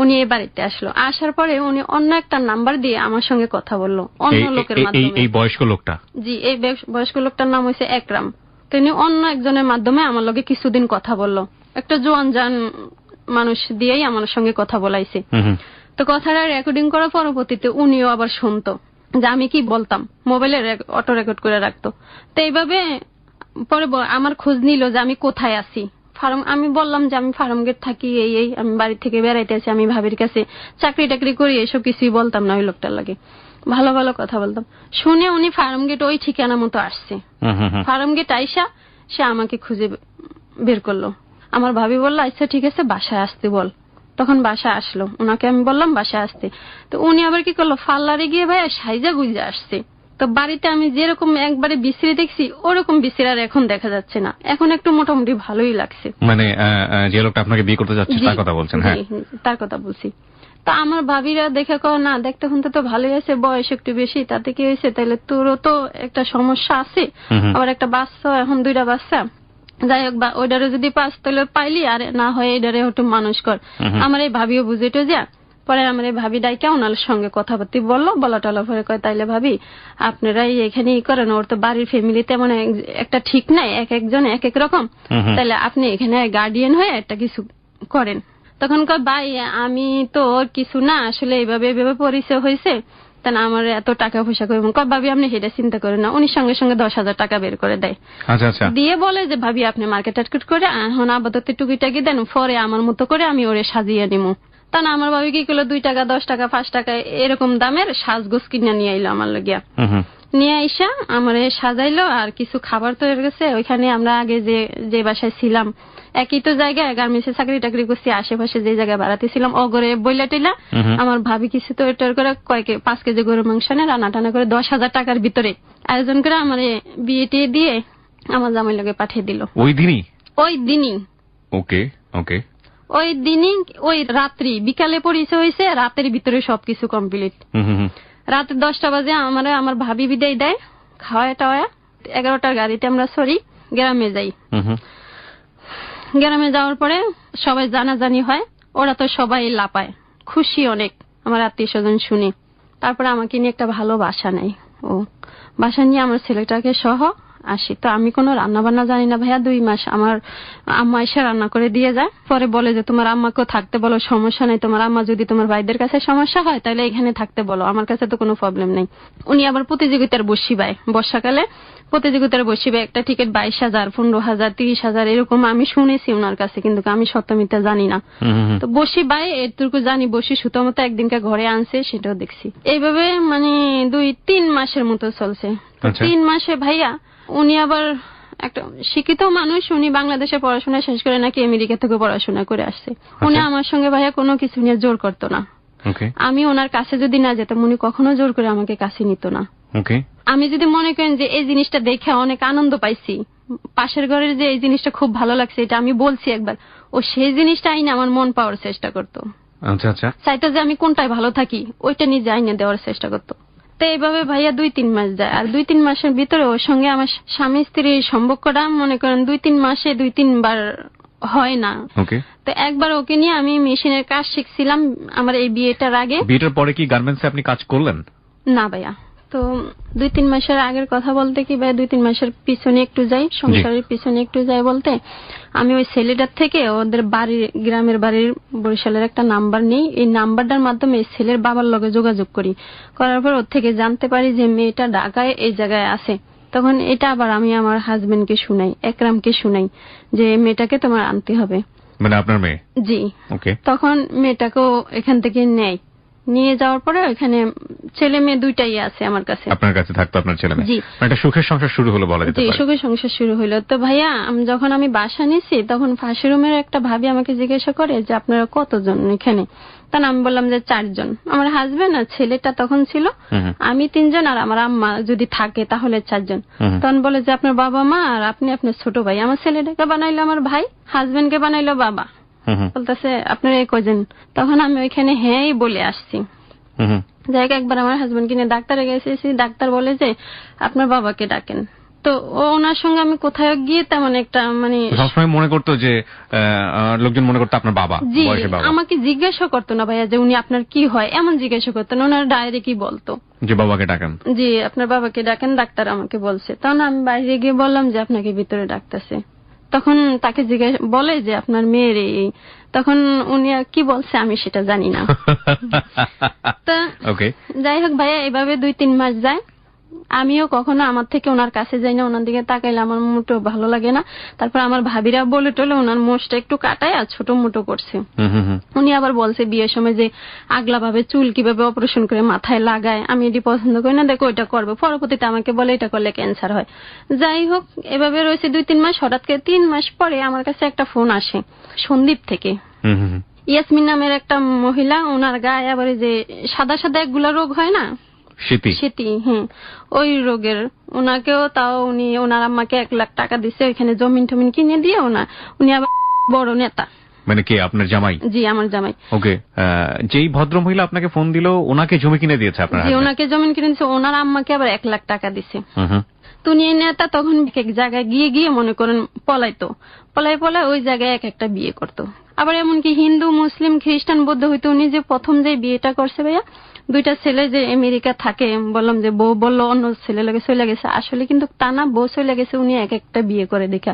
উনি এই বাড়িতে আসলো, আসার পরে উনি অন্য একটা নাম্বার দিয়ে আমার সঙ্গে কথা বললো, অন্য লোকের মাধ্যমে। এই বয়স্ক লোকটা? জি, এই বয়স্ক লোকটার নাম হয়েছে একরাম। তিনি অন্য একজনের মাধ্যমে আমার লগে কিছুদিন কথা বললো, একটা জোয়ান জান মানুষ দিয়েই আমার সঙ্গে কথা বলাইছে। তো কথাটা রেকর্ডিং করার পরবর্তীতে উনিও আবার শুনতো যে আমি কি বলতাম, মোবাইলে অটো রেকর্ড করে রাখতো। তো এইভাবে পরে আমার খোঁজ নিল যে আমি কোথায় আছি। আমি বললাম যে আমি ফার্মগেট থাকি, এই আমি বাড়ি থেকে বেড়াইতে আছি, আমি ভাবির কাছে চাকরি টাকরি করি, এসব কিছুই বলতাম না ওই লোকটার লাগে, ভালো ভালো কথা বলতাম। শুনে উনি ফার্মগেট ওই ঠিকানা মতো আসছে। ফার্মগেট আইসা সে আমাকে খুঁজে বের করলো। আমার ভাবি বললো আচ্ছা ঠিক আছে বাসায় আসতে বল। তখন বাসায় আসলো, ওনাকে আমি বললাম বাসায় আসতে। তো উনি আবার কি করলো, পার্লারে গিয়ে ভাই সাইজা গুইজা আসছে। তো বাড়িতে আমি যেরকম একবারে বিশ্রী দেখছি ওরকম বিশ্রী আর এখন দেখা যাচ্ছে না, এখন একটু মোটামুটি ভালোই লাগছে। মানে যে লোকটা আপনাকে বিয়ে করতে যাচ্ছে তার কথা বলছেন? হ্যাঁ, তার কথা বলছি। তো আমার ভাবিরা দেখে কয় না দেখতে শুনতে তো ভালোই আছে, বয়স একটু বেশি, তাতে কি হয়েছে, তাহলে তোরও তো একটা সমস্যা আছে, আবার একটা বাচ্চা, এখন 2টা বাচ্চা, যাই হোক ওইটারে যদি পাস তাহলে পাইলি, আর না হয় এটারে একটু মানুষ কর। আমার এই ভাবিও বুঝেটো যা। পরে আমার এই ভাবি ডাইকা ওনার সঙ্গে কথাবার্তি বললো, বলা টলা পরে কয় তাইলে ভাবি আপনারাই এখানেই করেন, ওর তো বাড়ির ফ্যামিলি তেমন একটা ঠিক নাই, এক একজন এক এক রকম, তাহলে আপনি এখানে গার্ডিয়ান হয়ে একটা কিছু করেন। তখন কয় ভাই আমি তো কিছু না, আসলে এইভাবে পরিচয় হয়েছে, তা না আমার এত টাকা পয়সা করে। কয় ভাবি আপনি সেটা চিন্তা করেন না, উনি সঙ্গে সঙ্গে 10,000 টাকা বের করে দেয়। দিয়ে বলে যে ভাবি আপনি মার্কেট টার্কেট করে এখন আপাতত টুকিটাকি দেন, পরে আমার মতো করে আমি ওরে সাজিয়ে নিবো। তা না আমার ভাবি কি করলো, 2 টাকা 10 টাকা 5 টাকা এরকম দামের সাজগোজ কিনে নিয়ে আইলো আমার লাগিয়া। নিয়ে আইসা আমারে সাজাইলো, আর কিছু খাবার তো এর গেছে। ওইখানে আমরা আগে যে বাসায় ছিলাম একই তো জায়গায় গার্মেন্টসে চাকরি টাকরি করছি, আশেপাশে যে জায়গায় বাড়াতে ছিলাম অগরে বইলা টিলা আমার ভাবি কিছু তো এটার করে 5 কেজি গরুর মাংস নে রান্না টানা করে 10,000 টাকার ভিতরে আয়োজন করে আমার বিয়ে টিয়ে দিয়ে আমার জামাই লগে পাঠিয়ে দিল ওই দিনই। ওকে ওকে। ওই দিনই ওই রাত্রি বিকালে পরিচয় হয়েছে, রাতের ভিতরে সবকিছু কমপ্লিট। রাতে 10টা বাজে আমার ভাবি বিদায় দেয়, খাওয়া টাওয়া 11টার গাড়িতে আমরা সরি গ্রামে যাই। গ্রামে যাওয়ার পরে সবাই জানাজানি হয়, ওরা তো সবাই লাপায়, খুশি অনেক আমার আত্মীয় স্বজন শুনি। তারপরে আমাকে নিয়ে একটা ভালো বাসা নেয়, ও বাসা নিয়ে আমার ছেলেটাকে সহ আসি। তো আমি কোনো রান্না বান্না জানি না ভাইয়া। 2 মাস আমার আম্মা এসে রান্না করে দিয়ে যায়, পরে বলে যে তোমার আম্মাকেও থাকতে বলো, সমস্যা নেই, তোমার আম্মা যদি তোমার ভাইদের কাছে সমস্যা হয় তাহলে এখানে থাকতে বলো, আমার কাছে তো কোনো প্রবলেম নেই। উনি আবার প্রতিযোগিতার বসিবায়, বর্ষাকালে প্রতিযোগিতার বসিবে, একটা টিকিট 22,000, 15,000, 30,000 এরকম আমি শুনেছি ওনার কাছে, কিন্তু আমি সত্য মিথ্যা জানি না। তো বসি বাই এটুকু জানি, বসি সুতমতো একদিনকে ঘরে আনছে, সেটাও দেখছি। এইভাবে মানে 2-3 মাসের মতো চলছে। 3 মাসে ভাইয়া উনি আবার একটা শিক্ষিত মানুষ, উনি বাংলাদেশে পড়াশোনা শেষ করে নাকি আমেরিকা থেকে পড়াশোনা করে আসছে। উনি আমার সঙ্গে ভাইয়া কোনো কিছু নিয়ে জোর করতো না। আমি ওনার কাছে যদি না যেতাম উনি কখনো জোর করে আমাকে কাছে নিত না। আমি যদি মনে করেন যে এই জিনিসটা দেখে অনেক আনন্দ পাইছি, পাশের ঘরের যে এই জিনিসটা খুব ভালো লাগছে, এটা আমি বলছি একবার, ও সেই জিনিসটা আইনে আমার মন পাওয়ার চেষ্টা করতো। চাইতো যে আমি কোনটায় ভালো থাকি ওইটা নিজে আইনে দেওয়ার চেষ্টা করতো। তো এইভাবে ভাইয়া 2-3 মাস যায়। আর 2-3 মাসের ভিতরে ওর সঙ্গে আমার স্বামী স্ত্রীর সম্পর্কটা মনে করেন 2-3 মাসে 2-3 বার হয় না। তো একবার ওকে নিয়ে আমি মেশিনের কাজ শিখছিলাম আমার এই বিয়েটার আগে। বিয়েটার পরে কি গার্মেন্টসে আপনি কাজ করলেন? না ভাইয়া। তো 2-3 মাসের আগের কথা বলতে কি ভাই, 2-3 মাসের পিছনে একটু যাই, সংসারের পিছনে একটু যাই বলতে, আমি ওই ছেলেটার থেকে ওদের বাড়ির, গ্রামের বাড়ির বরিশালের একটা নাম্বার নেই, এই নাম্বারটার মাধ্যমে এই ছেলের বাবার লগে যোগাযোগ করি। করার পর ওর থেকে জানতে পারি যে মেয়েটা ঢাকায় এই জায়গায় আছে। তখন এটা আবার আমি আমার হাজবেন্ডকে শুনাই, একরামকে শুনাই যে মেয়েটাকে তোমার আনতে হবে। মানে আপনার মেয়ে? জি। তখন মেয়েটাকেও এখান থেকে নেয়, নিয়ে যাওয়ার পরে ওখানে ছেলে মেয়ে দুইটাই আছে আমার কাছে। আপনার কাছে থাকতো আপনার ছেলে মেয়ে? জি। একটা সুখের সংসার শুরু হলো বলা যেতে পারে। জি, সুখের সংসার শুরু হলো। তো ভাইয়া যখন আমি বাসা নিছি তখন ফাঁসি রুমের একটা ভাবি আমাকে জিজ্ঞাসা করে যে আপনারা কতজন এখানে? তখন আমি বললাম যে 4 জন, আমার হাজবেন্ড আর ছেলেটা তখন ছিল, আমি 3 জন, আর আমার আম্মা যদি থাকে তাহলে 4 জন। তখন বলে যে আপনার বাবা মা আর আপনি আপনার ছোট ভাই। আমার ছেলেটাকে বানাইলো আমার ভাই, হাজবেন্ডকে বানাইলো বাবা। বলতেছে আপনারা এই কজন? তখন আমি ওইখানে হ্যাঁ বলে আসছি। যাই হোক, একবার আমার হাজবেন্ড কিনে ডাক্তারে গেছি, ডাক্তার বলে যে আপনার বাবাকে ডাকেন। তো ওনার সঙ্গে আমি কোথায় গিয়ে তেমন একটা মানে সবসময় মনে করতো যে লোকজন মনে করতো আপনার বাবা। জি, আমাকে জিজ্ঞাসা করতো না ভাইয়া যে উনি আপনার কি হয়, এমন জিজ্ঞাসা করতো না, ওনার ডাইরেক্টই বলতো যে বাবাকে ডাকেন। জি, আপনার বাবাকে ডাকেন, ডাক্তার আমাকে বলছে। তখন আমি বাইরে গিয়ে বললাম যে আপনাকে ভিতরে ডাকতেছে। তখন তাকে জিজ্ঞাসা বলে যে আপনার মেয়ের এই, তখন উনি কি বলছে আমি সেটা জানি না। তো যাই হোক ভাইয়া, এভাবে 2-3 মাস যায়। আমিও কখনো আমার থেকে ওনার কাছে যাই না, ওনার দিকে তাকাইলে আমার মোটেও ভালো লাগে না। তারপর আমার ভাবিরা বলে টলে ওনার মোষটা একটু কাটায় আর ছোট মোটো করছে। উনি আবার বলছে বিয়ের সময় যে আগলা ভাবে চুল কিভাবে অপারেশন করে মাথায় লাগায়, আমি এটি পছন্দ করি না, দেখো ওইটা করবে। পরবর্তীতে আমাকে বলে এটা করলে ক্যান্সার হয়। যাই হোক, এভাবে রয়েছে 2-3 মাস। হঠাৎ করে 3 মাস পরে আমার কাছে একটা ফোন আসে সন্দীপ থেকে। ইয়াসমিন নামের একটা মহিলা, ওনার গায়ে আবার যে সাদা সাদা একগুলা রোগ হয় না, শীতি, হ্যাঁ, ওই রোগের। ওনাকেও তাও উনি ওনার আম্মাকে 1 লাখ টাকা দিছে, ওইখানে জমিন টমিন কিনে দিয়ে। উনি আবার বড় নেতা। মানে কে, আপনার জামাই? জি, আমার জামাই। ওকে, যেই ভদ্র মহিলা আপনাকে ফোন দিল ওনাকে জমি কিনে দিয়েছে আপনার? জি, ওনাকে জমি কিনে দিয়েছে, ওনার আম্মাকে আবার 1 লাখ টাকা দিছে। তো উনি নেতা তখন এক জায়গায় গিয়ে গিয়ে মনে করেন পলাইতো, পলাই ওই জায়গায় একটা বিয়ে করতো। আবার এমনকি হিন্দু, মুসলিম, খ্রিস্টান, বৌদ্ধ হইতো। উনি যে প্রথম যে বিয়েটা করছে ভাইয়া, 2টা ছেলে যে আমেরিকা থাকে, বললাম যে বউ বললো অন্য ছেলে লাগে চলে গেছে, আসলে কিন্তু তা না, বউ চলে গেছে। উনি একটা বিয়ে করে দেখা।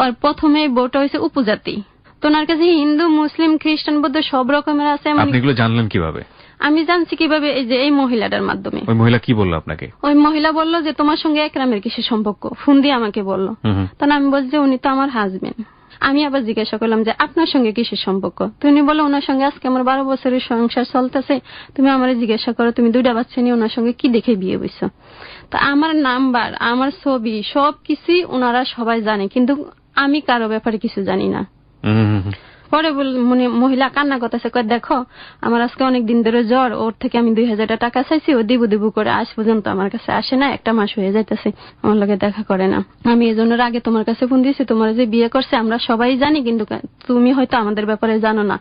আর প্রথমে বউটা হয়েছে উপজাতি। তো ওনার কাছে হিন্দু, মুসলিম, খ্রিস্টান, বৌদ্ধ সব রকমের আছে। আপনি এগুলো জানলেন কিভাবে? আমি জানছি কিভাবে, এই যে এই মহিলাটার মাধ্যমে। ওই মহিলা কি বললো আপনাকে? ওই মহিলা বললো যে তোমার সঙ্গে একরামের কিসের সম্পর্ক, ফোন দিয়ে আমাকে বললো। তখন আমি বলছি উনি তো আমার হাজবেন্ড। আমি আবার জিজ্ঞাসা করলাম যে আপনার সঙ্গে কিসের সম্পর্ক? তুমি বলো ওনার সঙ্গে আজকে আমার 12 বছরের সংসার চলতেছে, তুমি আমার জিজ্ঞাসা করো তুমি 2টা বাচ্চা নিয়ে ওনার সঙ্গে কি দেখে বিয়ে বইছো? তো আমার নাম্বার, আমার ছবি সবকিছুই ওনারা সবাই জানে, কিন্তু আমি কারো ব্যাপারে কিছু জানি না। পরে মহিলা কান্না করতেছে, দেখো আমার আজকে অনেক দিন ধরে জ্বর, ওর থেকে আমি 2000 টাকা চাইছি, ও দিবু করে আজ পর্যন্ত আমার কাছে আসে না, 1 মাস হয়ে যাইতেছে আমার লগে দেখা করে না। আমি এই জন্য আগে তোমার কাছে ফোন দিয়েছি, তোমার যে বিয়ে করছে আমরা সবাই জানি, কিন্তু তুমি হয়তো আমাদের ব্যাপারে জানো না।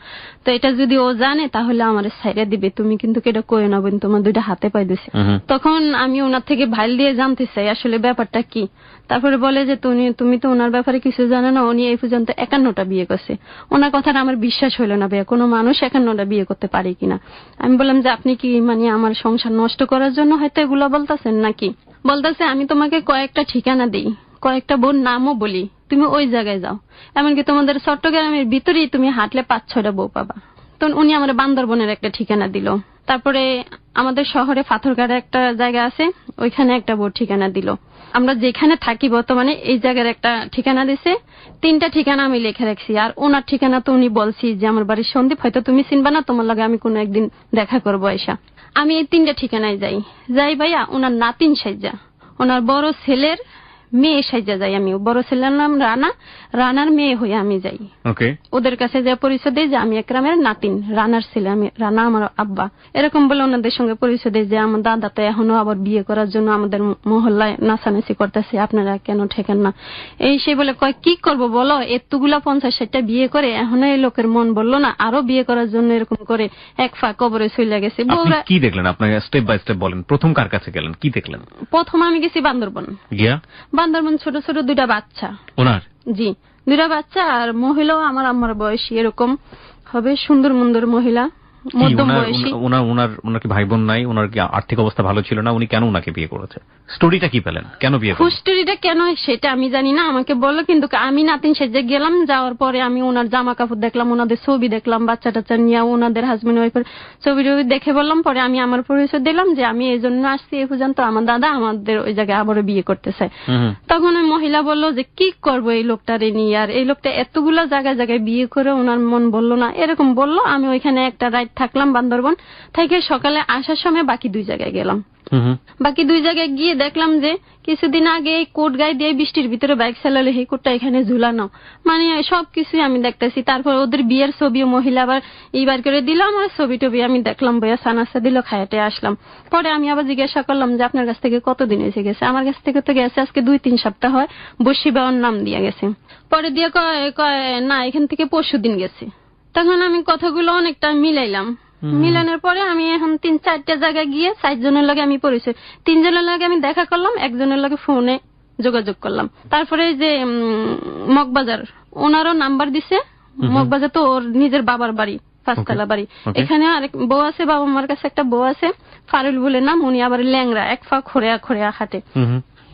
তো এটা যদি ও জানে তাহলে আমার ছাইড়া দিবে, তুমি কিন্তু এটা কই না, তোমার 2টা হাতে পাই দিছে। তখন আমি ওনার থেকে ভাইল দিয়ে জানতে চাই আসলে ব্যাপারটা কি। তারপরে বলে যে তুমি তো ওনার ব্যাপারে কিছু জানো না, উনি এই পর্যন্ত 51টা বিয়ে করছে। ওনার কথা কথাটা আমার বিশ্বাস হইলো না ভাইয়া, কোনো মানুষ এখন ওটা বিয়ে করতে পারে কিনা। আমি বললাম যে আপনি কি মানে আমার সংসার নষ্ট করার জন্য হয়তো এগুলো বলতেছেন নাকি? বলতেছে আমি তোমাকে কয়েকটা ঠিকানা দিই, কয়েকটা বোন নামও বলি, তুমি ওই জায়গায় যাও, এমনকি তোমাদের চট্টগ্রামের ভিতরেই তুমি হাঁটলে 5-6টা বউ পাবা। তো উনি আমার বান্দরবনের একটা ঠিকানা দিল। তারপরে আমাদের শহরে পাথরঘাটে একটা জায়গা আছে, ওইখানে একটা বউ ঠিকানা দিল। আমরা যেখানে থাকি বর্তমানে এই জায়গার একটা ঠিকানা দিছে। 3টা ঠিকানা আমি লিখে রাখছি। আর ওনার ঠিকানা তো উনি বলছি যে আমার বাড়ির সন্দীপ, হয়তো তুমি চিনবা না, তোমার লগে আমি কোনো একদিন দেখা করবো এসা। আমি এই 3টা ঠিকানায় যাই ভাইয়া ওনার নাতিন সাইজা, ওনার বড় ছেলের মেয়ে সাইজা যাই। আমি বড় ছেলের নাম রানা, রানার মেয়ে হয়ে আমি যাই। ওকে, ওদের কাছে যে পরিচয় দেয় যে আমি একরামের নাতিন, রানার ছেলে, আমি রানা আমার আব্বা, এরকম বলে ওনাদের সঙ্গে পরিচয় দেয় যে আমার দাদা তো এখনো আবার বিয়ে করার জন্য আমাদের মহল্লায় নাচানাচি করতেছে, আপনারা কেন ঠেকেন না এই সে বলে। কয় কি করব বলো, এতগুলা 50-60টা বিয়ে করে এখনো এই লোকের মন বললো না আরো বিয়ে করার জন্য, এরকম করে এক ফা কবরে চলে গেছে। আপনি কি দেখলেন? আপনার স্টেপ বাই স্টেপ বলেন, প্রথম কার কাছে গেলেন, কি দেখলেন? প্রথম আমি গেছি বান্দরবন। গিয়া বান্দরবন ছোট ছোট 2টা বাচ্চা ওনার, জি 2টা বাচ্চা, আর মহিলাও আমার আম্মার বয়সী এরকম হবে, সুন্দর মুন্দর মহিলা, মধ্যম বয়সী। ওনার কি ভাই বোন নাই? ওনার কি আর্থিক অবস্থা ভালো ছিল না? উনি কেন ওনাকে বিয়ে করেছে? স্টোরিটা কি পেলেন, কেন বিয়ে করলেন? স্টোরিটা কেন সেটা আমি জানি না, আমাকে বললো। কিন্তু আমি নাতিন সেজে গেলাম, যাওয়ার পরে আমি ওনার জামা কাপড় দেখলাম, ওনাদের ছবি দেখলাম, বাচ্চা টাচ্চা নিয়ে ওনাদের হাজবেন্ড ওয়াইফের ছবি টবি দেখে বললাম। পরে আমি আমার পরিচয় দিলাম যে আমি এই জন্য আসছি এই পর্যন্ত, আমার দাদা আমাদের ওই জায়গায় আবারও বিয়ে করতেছে। তখন ওই মহিলা বললো যে কি করবো এই লোকটারে নিয়ে, আর এই লোকটা এতগুলা জায়গায় জায়গায় বিয়ে করে ওনার মন বললো না, এরকম বললো। আমি ওইখানে একটা রাত থাকলাম বান্দরবন থেকে, সকালে আসার সময় বাকি 2 জায়গায় গেলাম। বাকি 2 জায়গায় গিয়ে দেখলাম যে কিছুদিন আগে এই কোট গায়ে দিয়ে বৃষ্টির ভিতরে বাইক চালালে এই কোটটা এখানে ঝুলানো, মানে সবকিছু আমি দেখতেছি। তারপর ওদের বিয়ের ছবিও মহিলা আবার এইবার করে দিল, আমার ছবি টবি আমি দেখলাম, বইয়া সানাসা দিল, খায়াটে আসলাম। পরে আমি আবার জিজ্ঞাসা করলাম যে আপনার কাছ থেকে কতদিন এসে গেছে? আমার কাছ থেকে তো গেছে আজকে 2-3 সপ্তাহ হয়, বসি বাবার নাম দিয়ে গেছে। পরে দিয়ে কয় না এখান থেকে পরশুদিন গেছে। তখন আমি কথাগুলো অনেকটা মিলাইলাম, মিলানোর পরে আমি এখন 3-4টা জায়গায় গিয়ে 4 জনের লগে আমি পরিচয়, 3 জনের লগে আমি দেখা করলাম, 1 জনের লগে ফোনে যোগাযোগ করলাম। তারপরে যে মগবাজার ওনারও নাম্বার দিছে, মগবাজার তো ওর নিজের বাবার বাড়ি, 5তলা বাড়ি। এখানে আরেক বউ আছে, বাবা মার কাছে একটা বউ আছে, ফারুল বলে নাম, উনি আবার ল্যাংরা, 1 পা খোড়া খোড়া হাঁটে।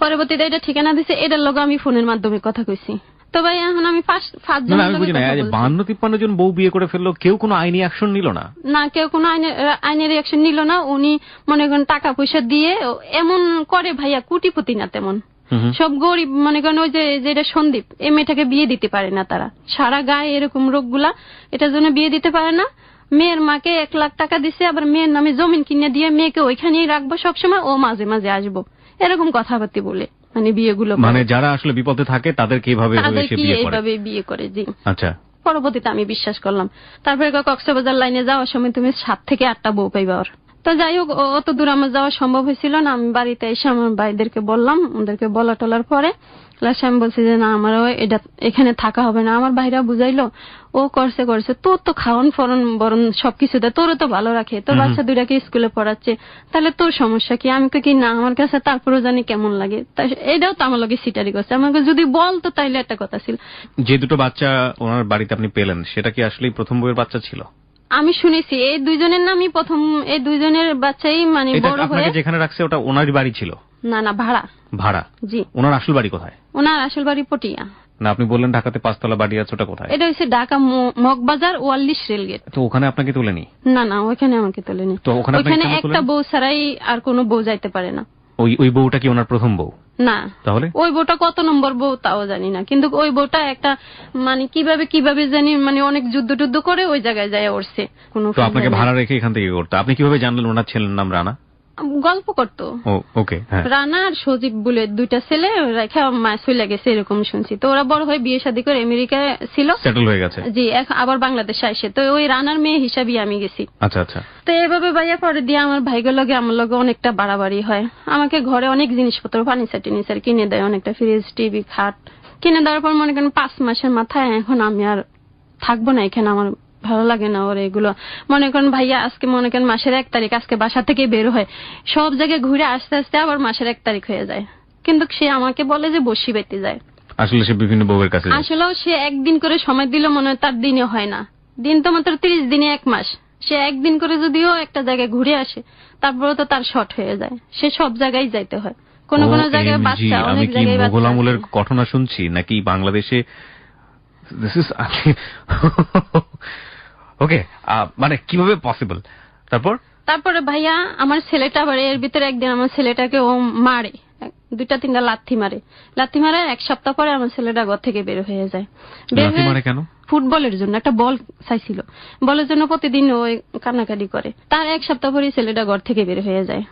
পরবর্তীতে এটা ঠিকানা দিছে, এটার লগে আমি ফোনের মাধ্যমে কথা কইছি। তো ভাই এখন আমি 5 জন, আমি বুঝি না 52-53 জন বউ বিয়ে করে ফেললো, কেউ কোনো আইনি অ্যাকশন নিল না? না, কেউ কোনো আইনের অ্যাকশন নিল না। উনি মনে করেন টাকা পয়সা দিয়ে এমন করে ভাইয়া, কোটিপতি না তেমন, সব গরিব। মনে করেন ওই যে যেটা সন্দীপ, এই মেয়েটাকে বিয়ে দিতে পারে না তারা, সারা গায়ে এরকম রোগগুলা, এটার জন্য বিয়ে দিতে পারে না। মেয়ের মাকে 1 লাখ টাকা দিছে, আবার মেয়ের নামে জমিন কিনে দিয়ে মেয়েকে ওইখানেই রাখবো সবসময়, ও মাঝে মাঝে আসবো, এরকম কথাবার্তা বলে মানে বিয়েগুলো, মানে যারা আসলে বিপদে থাকে তাদেরকে এইভাবে বিয়ে করে। জি, আচ্ছা। পরবর্তীতে আমি বিশ্বাস করলাম। তারপরে কক্সবাজার লাইনে যাওয়ার সময় তুমি 7 থেকে 8টা বউ পাইবা। তো যাই হোক, অত দূর আমার যাওয়া সম্ভব হয়েছিল না। আমি বাড়িতে এসে আমার ভাইদেরকে বললাম, ওদেরকে বলা টলার পরে লাস্টে আমি বলছি যে না আমার এটা এখানে থাকা হবে না। আমার ভাইরা বুঝাইলো, ও করছে তোর তো খাওয়ান ফরন বরণ সবকিছু দেয়, তোরও তো ভালো রাখে, তোর বাচ্চা 2টাকে স্কুলে পড়াচ্ছে, তাহলে তোর সমস্যা কি? আমি কি না, আমার কাছে তারপরেও জানি কেমন লাগে। এটাও তো আমার লগে সিটারি করছে, আমাকে যদি বলতো তাইলে একটা কথা ছিল। যে 2টো বাচ্চা ওনার বাড়িতে আপনি পেলেন, সেটা কি আসলে প্রথম বউয়ের বাচ্চা ছিল? আমি শুনেছি এই 2 জনের নামই প্রথম, এই 2 জনের বাচ্চাই মানে বড় হয়ে যেখানে রাখছে ওটা ওনারই বাড়ি ছিল? না, ভাড়া। জি। ওনার আসল বাড়ি কোথায়? ওনার আসল বাড়ি পটিয়া। না, আপনি বললেন ঢাকাতে 5তলা বাড়ি আছে, ওটা কোথায়? এটা হচ্ছে ঢাকা মগবাজার 44 রেলগেট। তো ওখানে আপনাকে তোলেনি? না, ওখানে আমাকে তোলেনি। তো ওখানে একটা বউ ছাড়াই আর কোনো বউ যাইতে পারে না। ওই বউটা কি ওনার প্রথম বউ? না। তাহলে ওই বউটা কত নম্বর বউ তাও জানি না, কিন্তু ওই বউটা একটা মানে কিভাবে জানি মানে অনেক যুদ্ধ করে ওই জায়গায় যায় উঠছে। তো আপনাকে ভাড়া রেখে এখান থেকে করতে, আপনি কিভাবে জানলেন ওনার ছেলের নাম রানা? গল্প করতো। ওকে, রানা আর সজীব বলে 2টা ছেলে রেখে মায় চলে গেছে এরকম শুনছি। তো ওরা বড় হয়ে বিয়ে শাদী করে আমেরিকায় ছিল, সেটেল হয়ে গেছে। জি, আবার বাংলাদেশে আসে। তো ওই রানার মেয়ে হিসাবে আমি গেছি। আচ্ছা। তো এভাবে ভাইয়া পরে দিয়ে আমার ভাইগুলো লগে আমার লগে অনেকটা বাড়াবাড়ি হয়। আমাকে ঘরে অনেক জিনিসপত্র ফার্নিচার কিনে দেয়, অনেকটা ফ্রিজ, টিভি, খাট কিনে দেওয়ার পর মনে করেন 5 মাসের মাথায় এখন আমি আর থাকবো না এখানে, আমার ভালো লাগে না ওর এগুলো। মনে করেন ভাইয়া আজকে মনে করেন মাসের 1 তারিখ, আজকে বাসা থেকে বের হয়, সব জায়গায় ঘুরে আস্তে আস্তে আবার মাসের 1 তারিখ হয়ে যায়, কিন্তু সে আমাকে বলে যে বসি বাইতে যায়। আসলে সে বিভিন্ন বউয়ের কাছে যায়। আসলেও সে একদিন করে সময় দিলে মনে হয় তার দিনে হয় না, দিন তো মাত্র 30 দিনে 1 মাস। সে একদিন করে যদিও একটা জায়গায় ঘুরে আসে, তারপরে তো তার শর্ট হয়ে যায়, সে সব জায়গায় যাইতে হয়। কোন কোন জায়গায় বাচ্চা, আমি অনেক কি জায়গায় মোগল বাচ্চা আমলের আছে। ঘটনা শুনছি নাকি বাংলাদেশে? দিস ইজ ওকে, মানে কিভাবে পসিবল? তারপরে ভাইয়া আমার ছেলেটা আবার এর ভিতরে একদিন আমার ছেলেটাকে ও মারে, 2-3টা লাথি মারে 1 সপ্তাহ পরে আমার ছেলেটা ঘর থেকে বের হয়ে যায়। লাথি মারে কেন? ফুটবলের জন্য, একটা বল চাইছিল, বলের জন্য প্রতিদিন ওই কান্নাকাটি করে। তার 1 সপ্তাহ পরে ছেলেটা ঘর থেকে বের হয়ে যায়।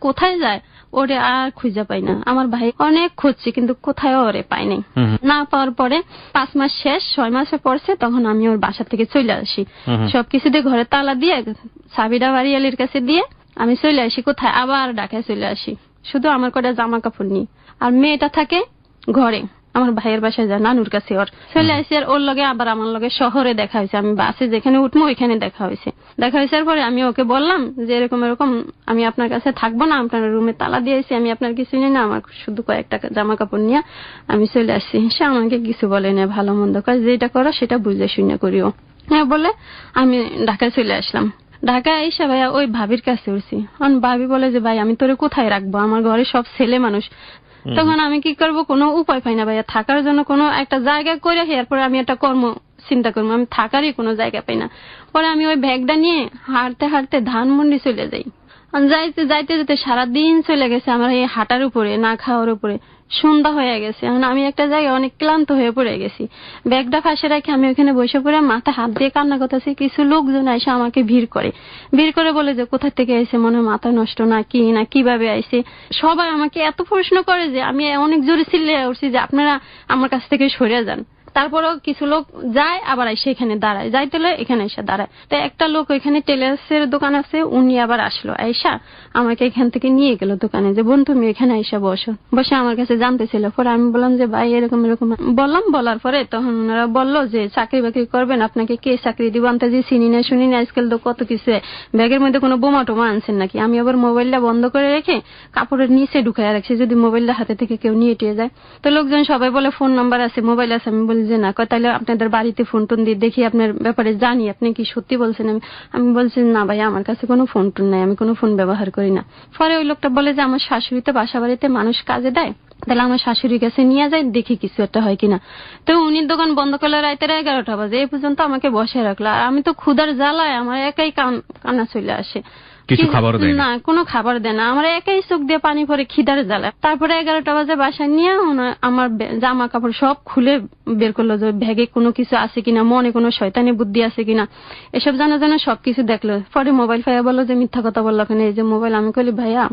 কোথায় যায় ওরে আর খুঁজে পাই না। আমার ভাই অনেক খুঁজছি কিন্তু কোথায় ওরে পাই নাই। না পাওয়ার পরে 5 মাস শেষ, 6 মাসে পড়ছে, তখন আমি ওর বাসা থেকে চলে আসি। সবকিছু দিয়ে ঘরে তালা দিয়ে চাবিটা বাড়িয়ালির কাছে দিয়ে আমি চলে আসি। কোথায়? আবার ঢাকায় চলে আসি, শুধু আমার কটা জামা কাপড় নিই। আর মেয়েটা থাকে ঘরে, আমার ভাইয়ের বাসায় যায়, নানুর কাছে। ওর চলে আসি, আর ওর লগে আবার আমার লগে শহরে দেখা হয়েছে। আমি বাসে যেখানে উঠবো ওইখানে দেখা হয়েছে। পরে আমি ওকে বললাম যে এরকম আমি আপনার কাছে থাকবো না, আপনার রুমে তালা দিয়েছি, আমি আপনার কিছু নিই না, আমার শুধু কয়েকটা জামা কাপড় নিয়ে আমি চলে আসছি। সে আমাকে কিছু বলে না, ভালো মন্দ কাজ যেটা করো সেটা বুঝে শুনে করিও। হ্যাঁ বলে আমি ঢাকায় চলে আসলাম। ঢাকায় এসে ভাইয়া ওই ভাবির কাছে উঠছি। ভাবি বলে যে ভাই আমি তোরে কোথায় রাখবো, আমার ঘরে সব ছেলে মানুষ। তখন আমি কি করব, কোনো উপায় পাই না ভাইয়া, থাকার জন্য কোনো একটা জায়গা করে এরপরে আমি একটা কর্ম চিন্তা করবো, আমি থাকারই কোনো জায়গা পাই না। পরে আমি ওই ব্যাগটা নিয়ে হাঁটতে হাঁটতে ধানমন্ডি চলে যাই। যাইতে যেতে সারাদিন চলে গেছে আমার এই হাঁটার উপরে, না খাওয়ার উপরে। সন্ধ্যা হয়ে গেছে, এখন আমি একটা জায়গায় অনেক ক্লান্ত হয়ে পড়ে গেছি। ব্যাগটা পাশে রেখে আমি ওখানে বসে পড়ে মাথা হাত দিয়ে কান্না করতেছি। কিছু লোকজন এসে আমাকে ভিড় করে বলে যে কোথা থেকে আইছে, মনে হয় মাথা নষ্ট না কিভাবে আইছে। সবাই আমাকে এত প্রশ্ন করে যে আমি অনেক জোরে চিল্লিয়ে উঠছি যে আপনারা আমার কাছ থেকে সরে যান। তারপরেও কিছু লোক যায়, আবার এসে এখানে দাঁড়ায়, যাইতে এখানে এসে দাঁড়ায়। তো একটা লোক ওইখানে টেলার্সের দোকান আছে, উনি আবার আসলো, আইসা আমাকে এখান থেকে নিয়ে গেল দোকানে, যে বোন তুমি এখানে আইসা বসে আমার কাছে জানতেছিল। পরে আমি বললাম যে ভাই এরকম বললাম। বলার পরে তখন ওনারা বললো যে চাকরি বাকরি করবেন, আপনাকে কে চাকরি দিব, আনতে যে চিনি না শুনি না, আজকাল তো কত কিছু। ব্যাগের মধ্যে কোনো বোমা টোমা আনছেন নাকি? আমি আবার মোবাইলটা বন্ধ করে রেখে কাপড়ের নিচে ঢুকাই রাখছি, যদি মোবাইলটা হাতে থেকে কেউ নিয়ে টিয়ে যায়। তো লোকজন সবাই বলে ফোন নাম্বার আছে, মোবাইল আছে। আমি বলি যে না, তাহলে আপনাদের বাড়িতে ফোন টোন দিয়ে দেখি, আপনার ব্যাপারে জানি, আপনি কি সত্যি বলছেন? আমি বলছি না ভাই, আমার কাছে কোনো ফোন টোন নাই, আমি কোনো ফোন ব্যবহার করি না। পরে ওই লোকটা বলে যে আমার শাশুড়ি তো বাসা বাড়িতে মানুষ কাজে দেয়, তাহলে আমার শাশুড়ির কাছে নিয়ে যায়, দেখি কিছু একটা হয় কিনা। তো উনি দোকান বন্ধ করলে রাতের 11টা বাজে, এই পর্যন্ত আমাকে বসে রাখলো। আর আমি তো ক্ষুধার জ্বালায় আমার একাই কান্না চলে আসে। কিছু খাবার দেয় না, কোনো খাবার দেয় না, আমার একাই চোখ দিয়ে পানি পরে খিদার জ্বালা। তারপরে 11টা বাজে বাসায় নিয়ে আমার জামা কাপড় সব খুলে বের করলো, যে ব্যাগে কোনো কিছু আছে কিনা, মনে কোনো শয়তানি বুদ্ধি আছে কিনা, এসব জানার জন্য সবকিছু দেখলো। পরে মোবাইল ফাইয়া বললো যে মিথ্যা কথা বললো কেন, এই যে মোবাইল। আমি বলি ভাইয়া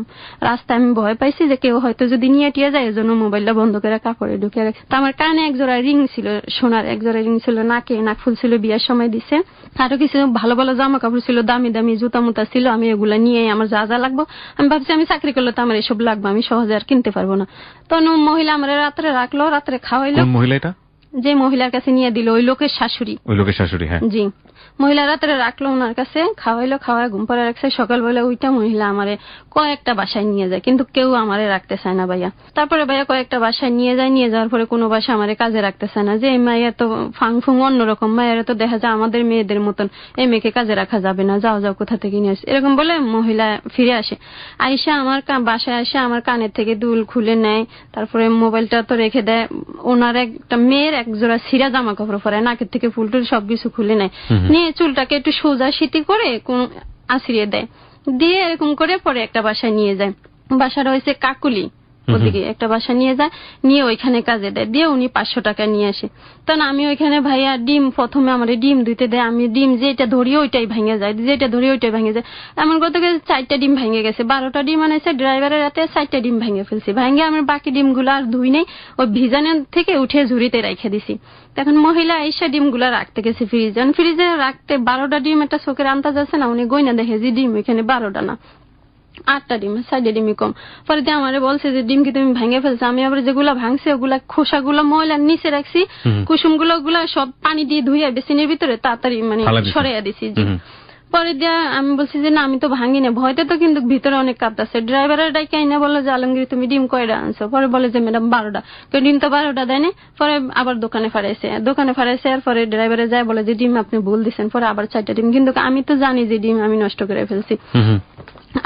রাস্তায় আমি ভয় পাইছি যে কেউ হয়তো যদি নিয়ে টিয়ে যায়, এই জন্য মোবাইলটা বন্ধ করে কাপড়ে ঢুকে রাখছে। তো আমার কানে একজোড়া রিং ছিল, সোনার একজোড়া রিং ছিল, নাকে নাকফুল ছিল, বিয়ার সময় দিছে। আরো কিছু ভালো ভালো জামা কাপড় ছিল, দামি দামি জুতা মুতা ছিল। আমি এগুলা নিয়ে আমার যা যা লাগবো, আমি ভাবছি আমি চাকরি করলে তো আমার এসব লাগবে, আমি সহজে আর কিনতে পারবো না। তো মহিলা আমার রাত্রে রাখলো, রাত্রে খাওয়াইলো। মহিলা এটা যে মহিলার কাছে নিয়ে দিল, ওই লোকের শাশুড়ি। হ্যাঁ জি, মহিলা রাত্রে রাখলো ওনার কাছে, খাওয়ায় ঘুম পরে রাখছে। সকালবেলা ওইটা মহিলা আমারে কয়েকটা বাসায় নিয়ে যায়, কিন্তু কেউ আমারে রাখতে চায় না ভাইয়া। তারপরে ভাইয়া কয়েকটা বাসায় নিয়ে যাওয়ার পরে কোনো বাসা আমারে কাজে রাখতে চায় না, যে এই মায়ের তো ফাংফুং অন্যরকম, মায়ের তো দেখা যায় আমাদের মেয়েদের মতন, এই মেয়েকে কাজে রাখা যাবে না, যাও কোথা থেকে নিয়ে আসে, এরকম বলে মহিলা ফিরে আসে। আইসা আমার বাসায় আসে আমার কানের থেকে দুল খুলে নেয়, তারপরে মোবাইলটা তো রেখে দেয়। ওনার একটা মেয়ের এক জোড়া ছিঁড়া জামা কাপড় পরে, নাকের থেকে ফুল টুল সবকিছু খুলে নেয়, নিয়ে চুলটাকে একটু সোজা সিটি করে আছড়িয়ে দেয়, দিয়ে এরকম করে পরে একটা বাসায় নিয়ে যায়। বাসা রয়েছে কাকুলি ওদিকে, একটা বাসা নিয়ে যায়, নিয়ে ওইখানে কাজে দেয়, দিয়ে উনি 500 টাকা নিয়ে আসে। তখন আমি ওইখানে ভাইয়া ডিম, প্রথমে আমার ডিম ধুইতে দেয়, আমি ডিম যেটা ধরি ওইটাই ভেঙে যায়, এমন করতে গেছে 4টা ডিম ভেঙে গেছে। 12টা ডিম আনেছে ড্রাইভারের রাতে, 4টা ডিম ভেঙে ফেলছি। আমার বাকি ডিমগুলো আর ধুই নেই, ওই ভিজানের থেকে উঠে ঝুড়িতে রেখে দিছি। তখন মহিলা এসে ডিমগুলো রাখতে গেছে ফ্রিজে রাখতে 12টা ডিম, একটা চোখের আন্দাজ আছে না, উনি গয়না দেখে যে ডিম এখানে 12টা না 8টা ডিম, 4টা ডিমই কম। পরে আমারে বলছে যে ডিম কি তুমি ভেঙে ফেলছো? আমি আবার যেগুলা ভাঙছে ওগুলা খোসাগুলো ময়লার নিচে রাখছি, কুসুমগুলো সব পানি দিয়ে ধুয়ে বেসিনের ভিতরে তাড়াতাড়ি মানে সরাইয়া দিছি। পরে দিয়া আমি বলছি যে না আমি তো ভাঙি না, ভয়তে তো কিন্তু ভিতরে অনেক কাঁপতেছে। ড্রাইভারের ডাইকে আইনা বললো যে আলমগীর তুমি ডিম কয়টা আনছো? পরে বলে যে ম্যাডাম 12টা। ডিম তো 12টা দেয়নি। পরে আবার দোকানে ফারাইছে আর পরে ড্রাইভারে যায় বলে যে ডিম আপনি ভুল দিচ্ছেন। পরে আবার 4টা ডিম, কিন্তু আমি তো জানি যে ডিম আমি নষ্ট করে ফেলছি।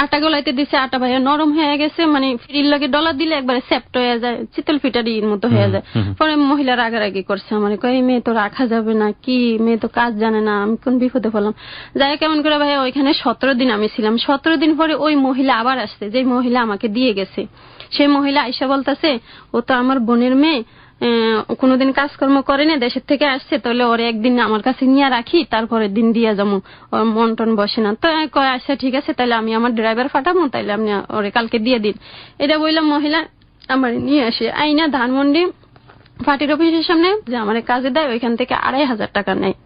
আটা গলাইতে দিছে, আটা ভাইয়া নরম হয়ে গেছে, মানে ফ্রির লাগে ডলার দিলে একবারে সেপ্ট হয়ে যায়, চিতল ফিটারির মতো হয়ে যায়। পরে মহিলা রাগারাগি করছে আমার, কয় মেয়ে তো রাখা যাবে না, কি মেয়ে তো কাজ জানে না, আমি কোন বিপদে পড়লাম। যাই কেমন করে ভাইয়া ওইখানে 17 দিন আমি ছিলাম। 17 দিন পরে ওই মহিলা আবার আসছে, যে মহিলা আমাকে দিয়ে গেছে। সেই মহিলা আইসা বলতেছে ও তো আমার বোনের মেয়ে, কোনোদিন কাজকর্ম করে না, দেশের থেকে আসছে, তাহলে ওরে একদিন আমার কাছে নিয়ে রাখি, তারপরের দিন দিয়ে যাবো, ওর মন টন বসে না। তো কয় আচ্ছা ঠিক আছে, তাহলে আমি আমার ড্রাইভার পাঠাবো, তাইলে আপনি ওরে কালকে দিয়ে দিন। এটা বললাম, মহিলা আমার নিয়ে আসে আইনা ধানমন্ডি পার্টির অফিসের সামনে যে আমার কাজে দেয়, ওইখান থেকে 2500 টাকা নেয়।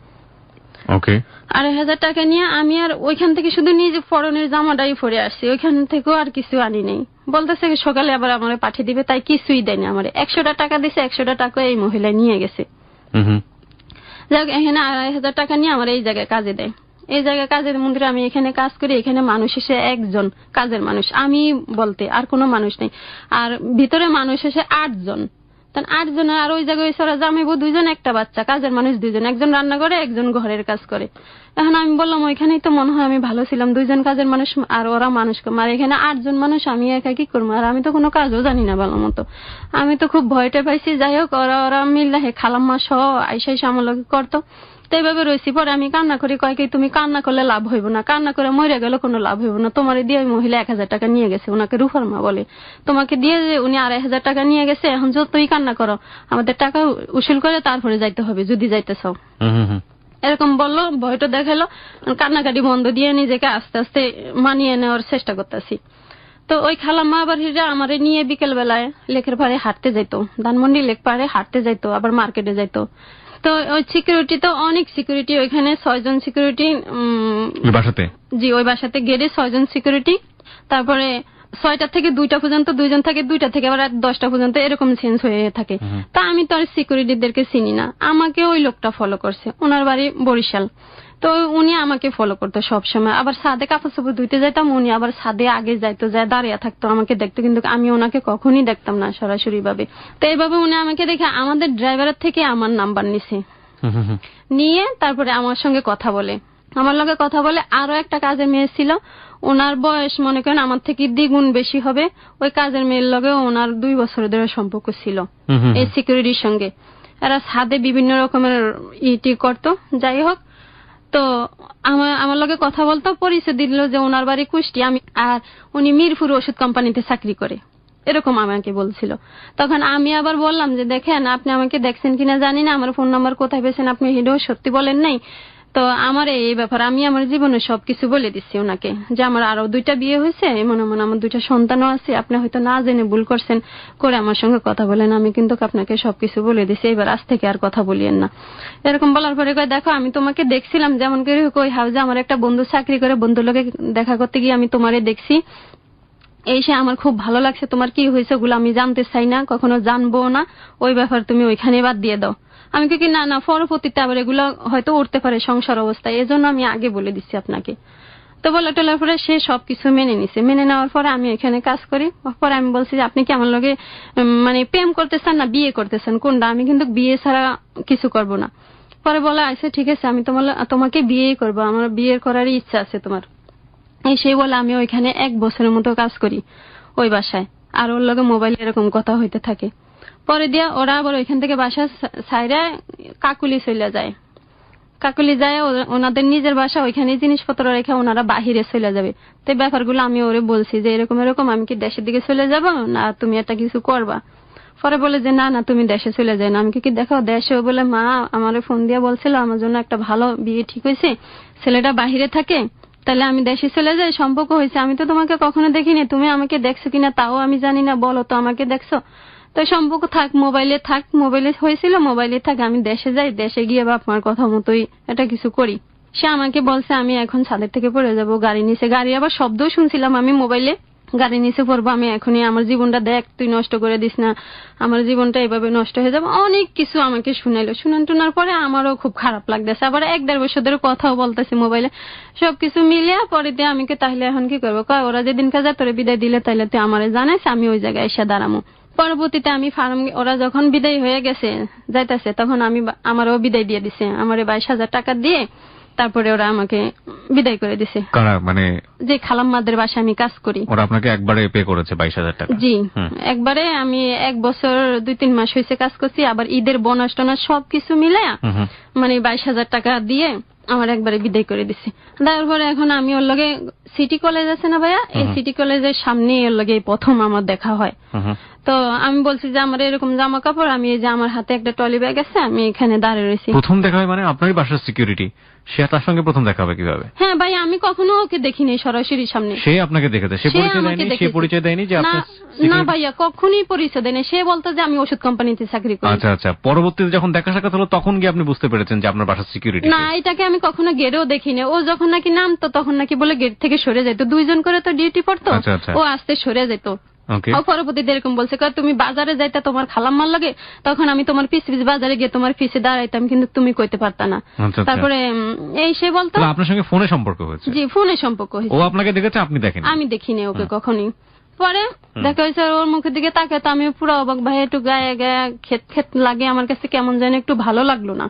ওকে, 2500 টাকা নিয়ে আমি আর ওইখান থেকে শুধু নিজে পরনের জামাটাই পরে আসছি, ওইখান থেকেও আর কিছু আনি নেই। বলতেছে সকালে আবার আমার পাঠিয়ে দিবে, তাই কিছুই দেয়নি আমার। 100টা টাকা দিছে, 100টা টাকা এই মহিলা নিয়ে গেছে। যাক, এখানে 2500 টাকা নিয়ে আমার এই জায়গায় কাজে দেয়। এই জায়গায় কাজের মধ্যে আমি এখানে কাজ করি, এখানে মানুষ এসে একজন কাজের মানুষ, আমি বলতে আর কোনো মানুষ নেই। আর ভিতরে মানুষ এসে 8 জন, 8 জন। আর ওই জায়গায় সরা জামাইবো 2 জন, একটা বাচ্চা, কাজের মানুষ 2 জন, একজন রান্না করে, একজন ঘরের কাজ করে। এখন আমি বললাম ওইখানেই তো মনে হয় আমি ভালো ছিলাম, 2 জন কাজের মানুষ আর ওরা মানুষ কম, আর এখানে 8 জন মানুষ, আমি একা কি করবো? আর আমি তো কোনো কাজও জানি না ভালো মতো, আমি তো খুব ভয়টা পাইছি। যাই হোক, ওরা মিল্লা খালাম্মা সহ আইসা আমার লোক করতো। তো এইভাবে রয়েছি। পরে আমি কান্না করি, কয় কি তুমি কান্না করলে লাভ হইব না, কান্না করে মরে গেলে কোনো লাভ হইব না, তোমার দিয়ে ওই মহিলা 1000 টাকা নিয়ে গেছে, ওনাকে রুফার মা বলে, তোমাকে দিয়ে যে উনি 2500 টাকা নিয়ে গেছে, এখন যতই কান্না করো আমাদের টাকা উসুল করে তারপরে যাইতে হবে যদি যাইতে চাও। এরকম বললো, ভয়টা দেখালো। কান্নাকাটি বন্ধ দিয়ে নিজেকে আস্তে আস্তে মানিয়ে নেওয়ার চেষ্টা করতেছি। তো ওই খালাম্মা আবার হিরা আমারে নিয়ে বিকেল বেলায় লেকের পাড়ে হাঁটতে যাইতো, ধানমন্ডি লেক পাড়ে হাঁটতে যাইতো, আবার মার্কেটে যাইতো। তো ওই সিকিউরিটি তো অনেক সিকিউরিটি, ওইখানে 6 জন সিকিউরিটি বাসাতে, জি ওই বাসাতে গেলে 6 জন সিকিউরিটি। তারপরে 6টা থেকে 2টা পর্যন্ত 2 জন থাকে, 2টা থেকে আবার 10টা পর্যন্ত এরকম চেঞ্জ হয়ে থাকে। তা আমি তো আর সিকিউরিটিদেরকে চিনি না, আমাকে ওই লোকটা ফলো করছে, ওনার বাড়ি বরিশাল। তো উনি আমাকে ফলো করতো সবসময়। আবার ছাদে কাপড় চোপড় ধুইতে যাইতাম, উনি আবার ছাদে আগে যাইতো, যায় দাঁড়িয়ে থাকতো আমাকে দেখতো, কিন্তু আমি ওনাকে কখনই দেখতাম না সরাসরি ভাবে। তো এইভাবে উনি আমাকে দেখে আমাদের ড্রাইভারের থেকে আমার নাম্বার নিছে, নিয়ে তারপরে আমার সঙ্গে কথা বলে, আমার লগে কথা বলে। আরো একটা কাজের মেয়ে ছিল, ওনার বয়স মনে করেন আমার থেকে দ্বিগুণ বেশি হবে। ওই কাজের মেয়ের লগে ওনার 2 বছর ধরে সম্পর্ক ছিল এই সিকিউরিটির সঙ্গে। এরা ছাদে বিভিন্ন রকমের ইটি করতো। যাই হোক, তো আমার লগে কথা বলতো, পরিচয় দিল যে ওনার বাড়ি কুষ্টি, আমি আর উনি মিরপুর ওষুধ কোম্পানিতে চাকরি করে, এরকম আমাকে বলছিল। তখন আমি আবার বললাম যে দেখেন আপনি আমাকে দেখছেন কিনা জানি না, আমার ফোন নাম্বার কোথায় পেয়েছেন আপনি হেডেও সত্যি বলেন নাই। তো আমার এই ব্যাপার আমি আমার জীবনে সবকিছু বলে দিচ্ছি ওনাকে, যে আমার আরো 2টা বিয়ে হয়েছে, এমন এমন আমার 2টা সন্তানও আছে, আপনি হয়তো না জেনে ভুল করছেন, করে আমার সঙ্গে কথা বলেন, আমি কিন্তু আপনাকে সবকিছু বলে দিচ্ছি, এবার আজ থেকে আর কথা বলিয়েন না। এরকম বলার পরে কয় দেখো আমি তোমাকে দেখছিলাম, যেমন করে ওই হাউজে আমার একটা বন্ধু চাকরি করে, বন্ধুর লোকে দেখা করতে গিয়ে আমি তোমারে দেখছি, এই সে আমার খুব ভালো লাগছে, তোমার কি হয়েছে ওগুলো আমি জানতে চাই না, কখনো জানবো না, ওই ব্যাপার তুমি ওইখানে বাদ দিয়ে দাও। আমি কি না না পরবর্তীতে আবার এগুলো হয়তো উঠতে পারে সংসার অবস্থায়, এজন্য আমি আগে বলে দিচ্ছি আপনাকে। তো বলে টলার পরে সে সবকিছু মেনে নিছে। মেনে নেওয়ার পরে আমি এখানে কাজ করি। পরে আমি বলছি যে আপনি কি আমার লগে মানে প্রেম করতেছেন না বিয়ে করতেছেন কোনটা? আমি কিন্তু বিয়ে ছাড়া কিছু করব না। পরে বলা আচ্ছা ঠিক আছে, আমি তোমাকে বিয়েই করবো, আমার বিয়ে করারই ইচ্ছা আছে তোমার। এই সেই বলে আমি ওইখানে 1 বছরের মতো কাজ করি ওই বাসায়, আর ওর লগে মোবাইলে এরকম কথা হইতে থাকে। পরে দিয়া ওরা আবার ওইখান থেকে বাসা ছাইরা কাকুলি চলে যায়। কাকুলি যায় ওনাদের নিজের বাসা, ওইখানে জিনিসপত্র রেখে ওনারা বাহিরে চলে যাবে। তো ব্যাপারগুলো আমি ওরে বলছি যে এরকম এরকম, আমি কি দেশের দিকে চলে যাব না তুমি একটা কিছু করবা? পরে বলে যে না না তুমি দেশে চলে যায় না। আমি কি দেখো দেশে, বলে মা আমারে ফোন দিয়ে বলছিল আমার জন্য একটা ভালো বিয়ে ঠিক হয়েছে, ছেলেটা বাহিরে থাকে, তাহলে আমি দেশে চলে যাই, সম্পর্ক হয়েছে, আমি তো তোমাকে কখনো দেখিনি, তুমি আমাকে দেখছো কিনা তাও আমি জানি না, বলো তো আমাকে দেখছো? তো সম্পর্ক থাক, মোবাইলে থাক, মোবাইলে হয়েছিল মোবাইলে থাক, আমি দেশে যাই, দেশে গিয়ে বাপ মার কথা মতোই এটা কিছু করি। সে আমাকে বলছে আমি এখন ছাদের থেকে পড়ে যাব, গাড়ি নিচে, গাড়ি আবার শব্দও শুনছিলাম আমি মোবাইলে, গাড়ি নিচে পড়বো, আমি এখনই আমার জীবনটা দেখ, তুই নষ্ট করে দিস না, আমার জীবনটা এভাবে নষ্ট হয়ে যাবে, অনেক কিছু আমাকে শুনাইলো। শোনার পরে আমারও খুব খারাপ লাগতেছে। আবার 1-1.5 বছর ধরে কথাও বলতেছি মোবাইলে, সবকিছু মিলিয়ে পরে দিয়ে আমি তাহলে এখন কি করবো, কয় ওরা যেদিন কাজে তোরে বিদায় দিলে তাইলে তুই আমারে জানাইস, আমি ওই জায়গায় এসে দাঁড়ামো। পরবর্তীতে আমি ফার্ম, ওরা যখন বিদায় হয়ে গেছে যাইতেছে, তখন আমারও বিদায় দিয়ে দিছে, আমারে 22,000 টাকা দিয়ে তারপরে ওরা আমাকে বিদায় করে দিছে। কারা, মানে যে খালাম্মাদের বাসায় আমি কাজ করি, ওরা আপনাকে একবারে পে করেছে 22,000 টাকা? জি, একবারে। আমি 1 বছর 2-3 মাস হয়েছে কাজ করছি, আবার ঈদের বোনাস টোনাস সবকিছু মিলে মানে 22,000 টাকা দিয়ে আমার একবারে বিদায় করে দিছে। তারপরে এখন আমি ওর লগে সিটি কলেজ আছে না ভাইয়া, এই সিটি কলেজের সামনে ওর লগে প্রথম আমার দেখা হয়। তো আমি বলছি যে আমার এরকম জামা কাপড়, আমি এই যে আমার হাতে একটা ট্রলি ব্যাগ আছে, আমি এখানে দাঁড়িয়ে রয়েছি। প্রথম দেখা হয় মানে আপনারই বাসার সিকিউরিটি, সে তার সঙ্গে প্রথম দেখা হবে কিভাবে? হ্যাঁ ভাই, আমি কখনো ওকে দেখিনি সরাসরি সামনে। সে আপনাকে দেখেছে, সে পরিচয় দেয়নি যে আপনি? না ভাইয়া, কখনোই পরিচয় দেয়নি। সে বলতো যে আমি ওষুধ কোম্পানিতে চাকরি করি। আচ্ছা আচ্ছা, পরবর্তীতে যখন দেখা সাক্ষাৎ হলো তখন কি আপনি বুঝতে পেরেছেন যে আপনার বাসার সিকিউরিটি? না, এটাকে আমি কখনো গেটেও দেখিনি। ও যখন নাকি নামতো তখন নাকি বলে গেট থেকে সরে যেত, 2 জন করে তো ডিউটি পড়তো, ও আসতে সরে যেত। পরবর্তীতে এরকম বলছে, তুমি বাজারে যাইতা তোমার খালাম্মার লাগে, তখন আমি তোমার পিছ বাজারে গিয়ে তোমার পিছে দাঁড়াইতাম, কিন্তু তুমি কইতে পারতা না। তারপরে এই সে বলতো আপনার সঙ্গে ফোনে সম্পর্ক হয়েছে? জি, ফোনে সম্পর্ক হয়েছে। ও আপনাকে দেখেছে, আপনি দেখেন? আমি দেখিনি ওকে কখনই। পরে দেখা হয়েছে, ওর মুখের দিকে তাকে তো আমি পুরো অবাক। ভাই একটু গায়ে গায়ে খেত লাগে, আমার কাছে কেমন যেন একটু ভালো লাগলো না।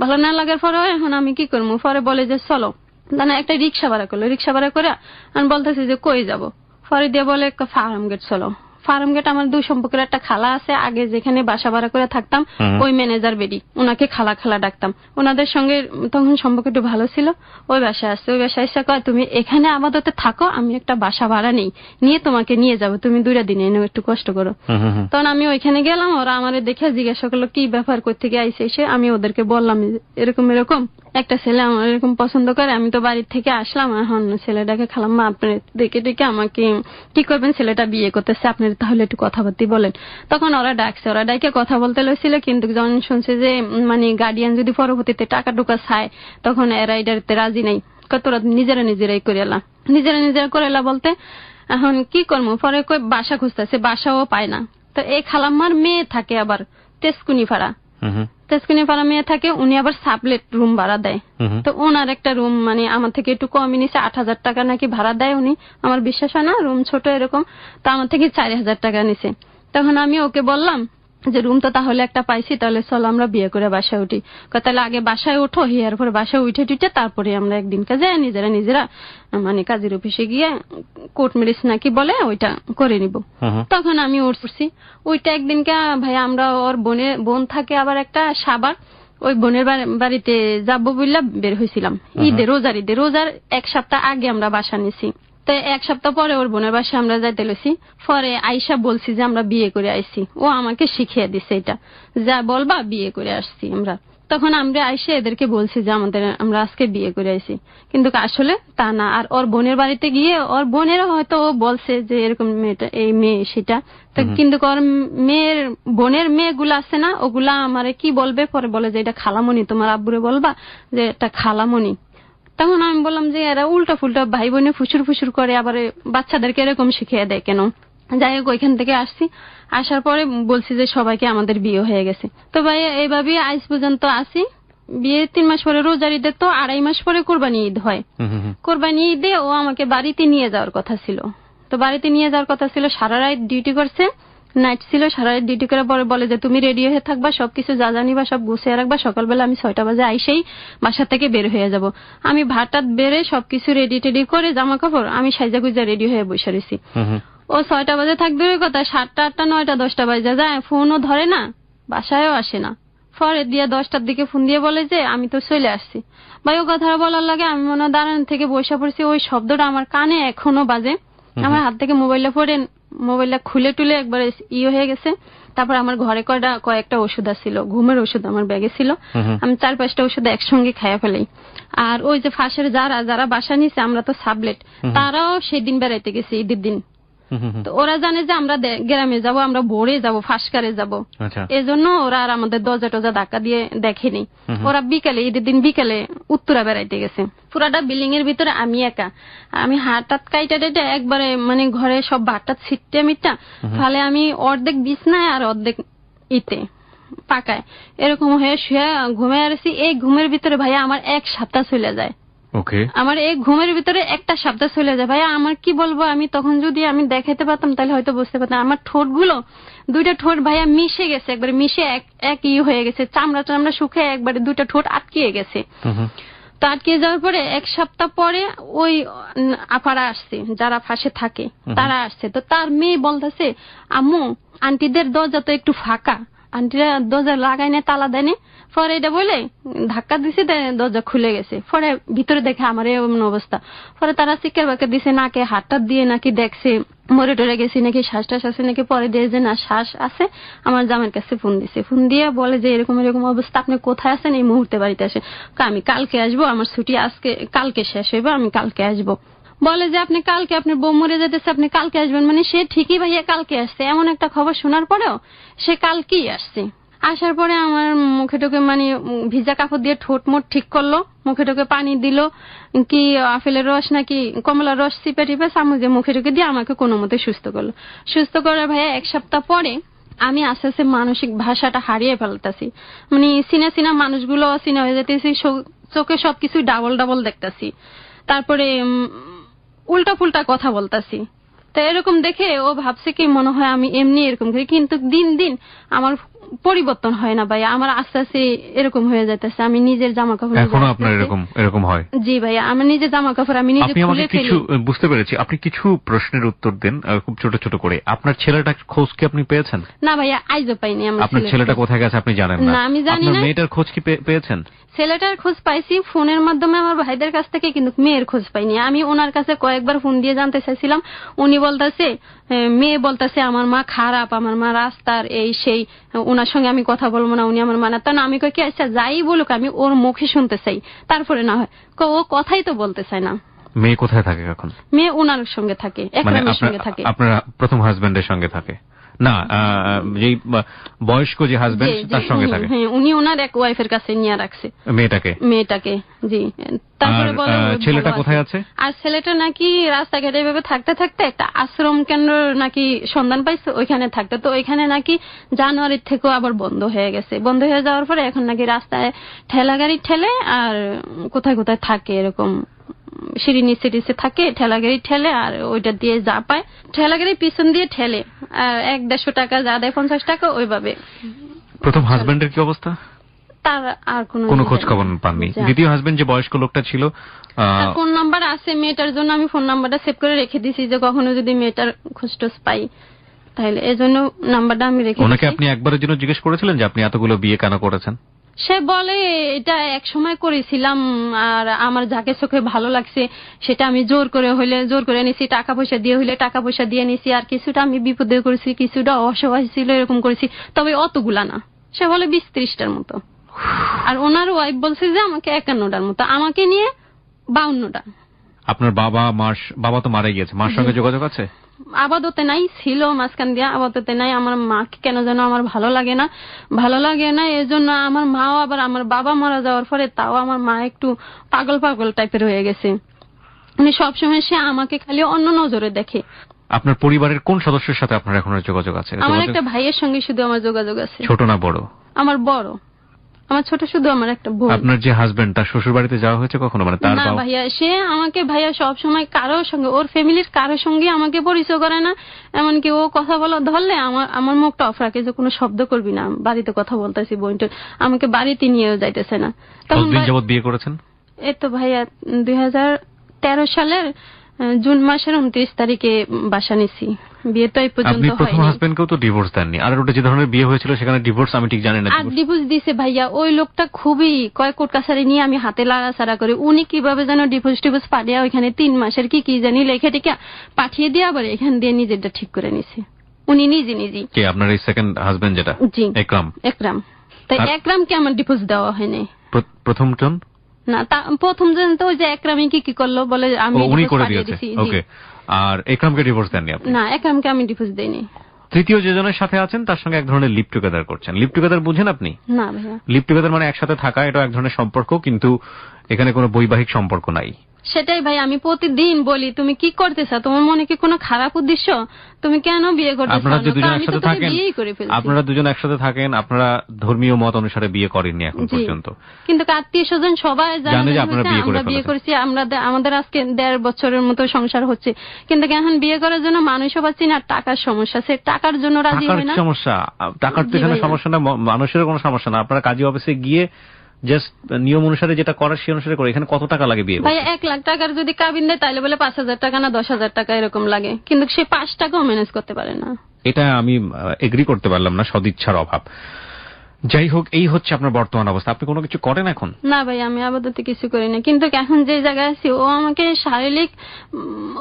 ভালো না লাগার পরে এখন আমি কি করবো, পরে বলে যে চলো, মানে একটা রিক্সা ভাড়া করলো। রিক্সা ভাড়া করে আমি বলতেছি যে কই যাবো, পরে দিয়ে বলে ফার্ম গেট চলো। ফার্ম গেট আমার 2 সম্পর্কের একটা খালা আছে, আগে যেখানে বাসা ভাড়া করে থাকতাম ওই ম্যানেজার বেডি, ওনাকে খালা খালা ডাকতাম। ওনাদের সঙ্গে তখন সম্পর্ক একটু ভালো ছিল। ওই বাসায় আসছে, ওই বাসায় এসে কয় তুমি এখানে আপাতত থাকো, আমি একটা বাসা ভাড়া নেই, নিয়ে তোমাকে নিয়ে যাবো, তুমি 2 দিনে এনে একটু কষ্ট করো। তখন আমি ওইখানে গেলাম, ওরা আমার দেখে জিজ্ঞাসা করলো কি ব্যাপার, কোথেকে আইসে এসে। আমি ওদেরকে বললাম এরকম এরকম একটা ছেলে আমার এরকম পছন্দ করে, আমি তো বাড়ির থেকে আসলাম, এখন ছেলেটাকে খালাম্মা আপনি দেখে দেখে আমাকে কি করবেন, ছেলেটা বিয়ে করতেছে, আপনি তাহলে একটু কথাবার্তি বলেন। তখন ওরা ডাকছে, ওরা ডাকে কথা বলতে লইছিল, কিন্তু যখন শুনছে যে মানে গার্ডিয়ান যদি পরবর্তীতে টাকা টুকা চায়, তখন এরা এটাতে রাজি নাই। তোরা নিজেরাই করে এলাম, নিজেরা করে এলা বলতে এখন কি করবো। পরে কই বাসা খুঁজতেছে, বাসাও পায় না। তো এই খালাম্মার মেয়ে থাকে আবার তেজকুনিপাড়া মেয়ে থাকে, উনি আবার সাবলেট রুম ভাড়া দেয়। তো ওনার একটা রুম মানে আমার থেকে একটু কমই নিছে, 8,000 টাকা নাকি ভাড়া দেয় উনি। আমার বিশ্বাস হয় না, রুম ছোট এরকম। তো আমার থেকে 4,000 টাকা নিছে। তখন আমি ওকে বললাম যে রুম তো তাহলে একটা পাইছি, তাহলে চলো আমরা বিয়ে করে বাসায় উঠি। তাহলে আগে বাসায় ওঠো, হিয়ার পরে বাসায় উঠে তারপরে আমরা একদিন কাজে নিজেরা মানে কাজের অফিসে গিয়ে কোর্ট ম্যারেজ নাকি বলে ওইটা করে নিব। তখন আমি উঠছি। ওইটা একদিনকে ভাই আমরা ওর বোন থাকে আবার একটা সাবার, ওই বোনের বাড়িতে যাবো বললা বের হয়েছিলাম রোজার 1 সপ্তাহ আগে আমরা বাসা নিছি। তো 1 সপ্তাহ পরে ওর বোনের বাসায় আমরা যাইতে লইছি। পরে আইসা বলছি যে আমরা বিয়ে করে আইছি, ও আমাকে শিখিয়ে দিছে এটা, যা বলবা বিয়ে করে আসছি আমরা। তখন আমরা আইসে এদেরকে বলছি যে আমরা আজকে বিয়ে করে আইছি, কিন্তু আসলে তা না। আর ওর বোনের বাড়িতে গিয়ে ওর বোনেরও হয়তো ও বলছে যে এরকম মেয়েটা এই মেয়ে সেটা, তো কিন্তু ওর বোনের মেয়েগুলা আছে না, ওগুলা আমারে কি বলবে, পরে বলে যে এটা খালামণি, তোমার আব্বুরে বলবা যে এটা খালামণি। তখন আমি বললাম যে এরা উল্টা ফুল্টা ভাই বোনে ফুসুর করে, আবার বাচ্চাদেরকে এরকম শিখিয়ে দেয় কেন। যাই হোক, ওইখান থেকে আসার পরে বলছি যে সবাইকে আমাদের বিয়ে হয়ে গেছে। তো ভাই এইভাবে আজ পর্যন্ত আসি। বিয়ে 3 মাস পরে রোজার ঈদের, তো 2.5 মাস পরে কোরবানি ঈদ হয়। কোরবানি ঈদে ও আমাকে বাড়িতে নিয়ে যাওয়ার কথা ছিল। তো বাড়িতে নিয়ে যাওয়ার কথা ছিল, সারা রাত ডিউটি করছে, নাইট ছিল, সারা রাত ডিউটি করে পরে বলে যে তুমি রেডি হয়ে থাকবা, সবকিছু যা জানিবা সব গুছিয়ে রাখবা, সকালবেলা আমি 6টা বাজে আইসেই বাসা থেকে বের হয়ে যাব। আমি ভাটাত বেড়ে সবকিছু রেডি টেডি করে জামা কাপড় আমি সাইজা গুজা রেডি হয়ে বসে রয়েছি। ও 6টা বাজে থাকবে ওই কথা, 7টা 8টা 9টা 10টা বাজে যায়, ফোনও ধরে না, বাসায়ও আসে না। পরে দিয়ে 10টার দিকে ফোন দিয়ে বলে যে আমি তো চলে আসছি। ভাই ও কথা বলার লাগে আমি মনে হয় দাঁড়ানো থেকে বসে পড়ছি, ওই শব্দটা আমার কানে এখনো বাজে। আমার হাত থেকে মোবাইলটা খুলে টুলে একবারে হয়ে গেছে। তারপর আমার ঘরে কয়েকটা ওষুধ ছিল, ঘুমের ওষুধ আমার ব্যাগে ছিল, আমি 4-5টা ওষুধ একসঙ্গে খাইয়া ফেলাই। আর ওই যে ফাঁসের যারা বাসা নিছে, আমরা তো সাবলেট, তারাও সেদিন বেড়াইতে গেছে ঈদের দিন। তো ওরা জানে যে আমরা গ্রামে যাব, আমরা ভোরে যাব, ফাঁসকারে যাব, এজন্য ওরা আর আমাদের দরজা টজা ধাক্কা দিয়ে দেখেনি। ওরা বিকালে, ঈদের দিন বিকালে উত্তরা বেড়াইতে গেছে। পুরাটা বিল্ডিং এর ভিতরে আমি একা, আমি হাত কাইটা টেটে একবারে মানে ঘরে সব ভাতটা ছিটতে মিটটা, ফলে আমি অর্ধেক বিছনায় আর অর্ধেক ইতে পাকায় এরকম হয়ে শুয়ে ঘুমে আসছি। এই ঘুমের ভিতরে ভাইয়া আমার এক সপ্তাহ চলে যায়। আমার এই ঘুমের ভিতরে একটা সপ্তাহ চলে যায় ভাইয়া। আমার কি বলবো, আমি তখন যদি আমি দেখাতে পারতাম তাহলে হয়তো বুঝতে পারতাম। আমার ঠোঁট গুলো, দুইটা ঠোঁট ভাইয়া মিশে গেছে, একবারে মিশে এক হয়ে গেছে, চামড়া টামড়া শুকে একবারে দুইটা ঠোঁট আটকিয়ে গেছে। তো আটকে যাওয়ার পরে এক সপ্তাহ পরে ওই আপারা আসছে, যারা ফাঁসে থাকে তারা আসছে। তো তার মেয়ে বলতেছে, আম্মু আন্টিদের দরজা তো একটু ফাঁকা, আন্টিরা দরজা লাগাই না, তালা দেয়নি। পরে এটা বলে ধাক্কা দিছে, দরজা খুলে গেছে। পরে ভিতরে দেখে আমার এমন অবস্থা। পরে তারা চিকের বাক্কা দিছে, নাকে হাতটা দিয়ে নাকি দেখছে মরে টরে গেছি নাকি, শ্বাস টাস আছে নাকি। পরে দিয়ে যে না শ্বাস আছে, আমার জামের কাছে ফোন দিছে। ফোন দিয়ে বলে যে এরকম এরকম অবস্থা, আপনি কোথায় আছেন, এই মুহূর্তে বাড়িতে আসে। আমি কালকে আসবো, আমার ছুটি আজকে কালকে শেষ হইবে, আমি কালকে আসবো। বলে যে আপনি কালকে, আপনার বউ মরে যেতেছে, আপনি কালকে আসবেন। মানে সে ঠিকই ভাইয়া কালকে আসছে। এমন একটা খবর শোনার পরেও সে কালকেই আসছে। আসার পরে আমার মুখে টোকে মানে ভিজা কাপড় দিয়ে ঠোঁট মোট ঠিক করলো, মুখে টোকে পানি দিল, কি আপেলের রস নাকি কমলার রস চিপে টিপে চামচে মুখে টোকে দিয়ে আমাকে কোনো মতে সুস্থ করলো। সুস্থ করে ভাইয়া এক সপ্তাহ পরে আমি আস্তে আস্তে মানসিক ভাষাটা হারিয়ে ফেলতেছি। মানে চিনা মানুষগুলো চিনা হয়ে যেতেছি, চোখে সবকিছু ডাবল ডাবল দেখতেছি, তারপরে উল্টা পুল্টা কথা বলতেছি। তো এরকম দেখে ও ভাবছে কি মনে হয় আমি এমনি এরকম করি, কিন্তু দিন দিন আমার পরিবর্তন হয় না ভাইয়া, আমার আস্তে আস্তে এরকম হয়ে যাইতেছে। আমি নিজের জামা কাপড় এখনো আপনার এরকম হয়? জি ভাইয়া, আমার নিজের জামা কাপড় আমি নিজে খুলে ফেলি। বুঝতে পেরেছি। আপনি কিছু প্রশ্নের উত্তর দেন খুব ছোট ছোট করে। আপনার ছেলেটার খোঁজ কি আপনি পেয়েছেন? না ভাইয়া, আইজও পাইনি। আপনার ছেলেটা কোথায় গেছে আপনি জানেন না? না, আমি জানি না। মেয়েটার খোঁজ কি পেয়েছেন? ছেলেটার খোঁজ পাইছি ফোনের মাধ্যমে আমার ভাইদের কাছ থেকে, কিন্তু মেয়ের খোঁজ পাইনি। আমি ওনার কাছে কয়েকবার ফোন দিয়ে জানতে চাইছিলাম। উনি বলতেছে, মেয়ে বলতেছে আমার মা খারাপ, আমার মা রাস্তার এই সেই, ওনার সঙ্গে আমি কথা বলবো না, উনি আমার মা না। তা না, আমি কই কি আচ্ছা যাই বলুক, আমি ওর মুখে শুনতে চাই, তারপরে না হয়। ও কথাই তো বলতে চায় না। মেয়ে কোথায় থাকে এখন? মেয়ে ওনার সঙ্গে থাকে, একরামের সঙ্গে থাকে। আপনার প্রথম হাজবেন্ডের সঙ্গে থাকে না? যেই বয়স্ক যে হাজবেন্ড তার সঙ্গে থাকে? হ্যাঁ, উনি ওনার এক ওয়াইফের কাছে নিয়ে রাখছে মেয়েটাকে। জি। তারপরে বলে ছেলেটা কোথায় আছে? আর ছেলেটা নাকি রাস্তাঘাটে এভাবে থাকতে থাকতে একটা আশ্রম কেন্দ্র নাকি সন্ধান পাইছে, ওইখানে থাকতে। তো ওইখানে নাকি জানুয়ারির থেকেও আবার বন্ধ হয়ে গেছে। বন্ধ হয়ে যাওয়ার পরে এখন নাকি রাস্তায় ঠেলা গাড়ি ঠেলে, আর কোথায় কোথায় থাকে এরকম সিঁড়ি নিচে নিচে থাকে, ঠেলা গাড়ি ঠেলে, আর ওইটা দিয়ে যা পায় ঠেলা গাড়ি পিছন দিয়ে ঠেলে, আর 150 টাকা যা দেয় 50 টাকা ওইভাবে। প্রথম হাজবেন্ডের কি অবস্থা? তার আর কোনো খোঁজ খবর পাননি? দ্বিতীয় হাজবেন্ড যে বয়স্ক লোকটা ছিল, ফোন নাম্বার আছে মেয়েটার জন্য, আমি ফোন নাম্বারটা সেভ করে রেখে দিছি যে কখনো যদি মেয়েটার খোঁজ টোজ পাই তাহলে, এজন্য নাম্বারটা আমি রেখে দিছি। ওনাকে আপনি একবারের জন্য জিজ্ঞেস করেছিলেন যে আপনি এতগুলো বিয়ে কেন করেছেন? সে বলে এটা এক সময় করেছিলাম, আর আমার যাকে চোখে ভালো লাগছে সেটা আমি জোর করে নিছি, টাকা পয়সা দিয়ে হইলে টাকা পয়সা দিয়ে নিছি, আর কিছুটা আমি বিপদে করেছি, কিছুটা অসহায় ছিল এরকম করেছি, তবে অতগুলা না। সে বলে 20-30টার মতো। আর ওনার ওয়াইফ বলছে যে আমাকে 51টার মতো, আমাকে নিয়ে 52টা। আপনার বাবা তো মারা গিয়েছে, মার সঙ্গে যোগাযোগ আছে? আপাততে নাই, ছিল মাঝখান দিয়ে, আপাততে নাই। আমার মাকে কেন যেন আমার ভালো লাগে না এজন্য আমার মাও আবার, আমার বাবা মারা যাওয়ার পরে তাও আমার মা একটু পাগল টাইপের হয়ে গেছে। মানে সবসময় সে আমাকে খালি অন্য নজরে দেখে। আপনার পরিবারের কোন সদস্যের সাথে আপনার এখন যোগাযোগ আছে? আমার একটা ভাইয়ের সঙ্গে শুধু আমার যোগাযোগ আছে। ছোট না বড়? আমার বড়। আমার ছোট শুধু আমার একটা বোন। আপনার যে হাজবেন্ড তার শ্বশুর বাড়িতে যাওয়া হয়েছে কখনো? মানে তার না ভাইয়া, সে আমাকে ভাইয়া সব সময় কারোর সঙ্গে, ওর ফ্যামিলির কারোর সঙ্গে আমাকে পরিচয় করে না। এমনকি ও কথা বলা ধরলে আমার মুখটা অফ রাখে যে কোনো শব্দ করবি না, বাড়িতে কথা বলতেছি বোনটা, আমাকে বাড়িতে নিয়েও যাইতেছে না। কতদিন যাবত বিয়ে করেছেন? এই তো ভাইয়া 2013 সালের জুন মাসের 29 তারিখে বাসা নিছি। বিয়ে তো এই পর্যন্ত হয়নি। আপনি প্রথম হাজবেন্ডকেও তো ডিভোর্স দেননি, আর ওটা যে ধরনের বিয়ে হয়েছিল সেখানে ডিভোর্স আমি ঠিক জানি না। আর ডিভোর্স দিছে ভাইয়া, ওই লোকটা খুবই কোর্ট কাছারি নিয়ে আমি হাতে লাগাছাড়া করে, উনি কিভাবে যেন ডিভোর্স পাঠিয়ে ওইখানে 3 মাসের কি জানি লেখে টেকে পাঠিয়ে দিয়ে আবার এখান দিয়ে নিজেরটা ঠিক করে নিছে উনি নিজে। কে আপনার এই সেকেন্ড হাজবেন্ড যেটা? জি, একরাম। তাই একরামকে আমার ডিভোর্স দেওয়া হয়নি। প্রথম জন না, প্রথম জন তো ওই যে একরামই কি করলো বলে আমি উনি করে দিয়েছি। ওকে, আর একরামকে ডিভোর্স দেননি আপনি? না, একরামকে আমি ডিভোর্স দেইনি। তৃতীয় যেজনের সাথে আছেন তার সঙ্গে এক ধরনের লিভ টুগেদার করছেন। লিভ টুগেদার বুঝেন আপনি? না ভাইয়া। লিভ টুগেদার মানে একসাথে থাকা, এটা এক ধরনের সম্পর্ক, কিন্তু এখানে কোনো বৈবাহিক সম্পর্ক নাই। সেটাই ভাই, আমি প্রতিদিন বলি তুমি কি করতেছ, তোমার মনে কি কোনো খারাপ উদ্দেশ্য, তুমি কেন বিয়ে করতেছ? আপনারা যে দুজন আমি তো একসাথে তোকে থাকেন, বিয়েই করে ফেলছি। আপনারা দুজন একসাথে থাকেন, আপনারা ধর্মীয় মত অনুসারে বিয়ে করেননি এখন জি। পর্যন্ত, কিন্তু আত্মীয় স্বজন সবাই জানে যে আপনারা বিয়ে করে আমরা বিয়ে ফেলেছেন। করেছি, আমাদের আজকে 1.5 বছরের মতো সংসার হচ্ছে, কিন্তু এখন বিয়ে করার জন্য মানুষও পাচ্ছি না, টাকার সমস্যা, সে টাকার জন্য রাজি টাকার হয় না। সমস্যা? টাকার তো জি এখানে ভাইয়া। সমস্যা না, মানুষের কোনো সমস্যা না। আপনারা কাজী অফিসে গিয়ে জাস্ট নিয়ম অনুসারে যেটা করার সেই অনুসারে করে। এখানে কত টাকা লাগে বিয়ে করতে? ভাই 1 লাখ টাকার যদি কাবিন দেয় তাহলে বলে 5,000 টাকা না 10,000 টাকা এরকম লাগে, কিন্তু সে 5 টাকাও ম্যানেজ করতে পারে না। এটা আমি এগ্রি করতে পারলাম না, সদিচ্ছার অভাব। যাই হোক, এই হচ্ছে আপনার বর্তমান অবস্থা। আপনি কোনো কিছু করেন এখন? না ভাই, আমি আপাতত কিছু করি না, কিন্তু এখন যে জায়গায় আছি ও আমাকে শারীরিক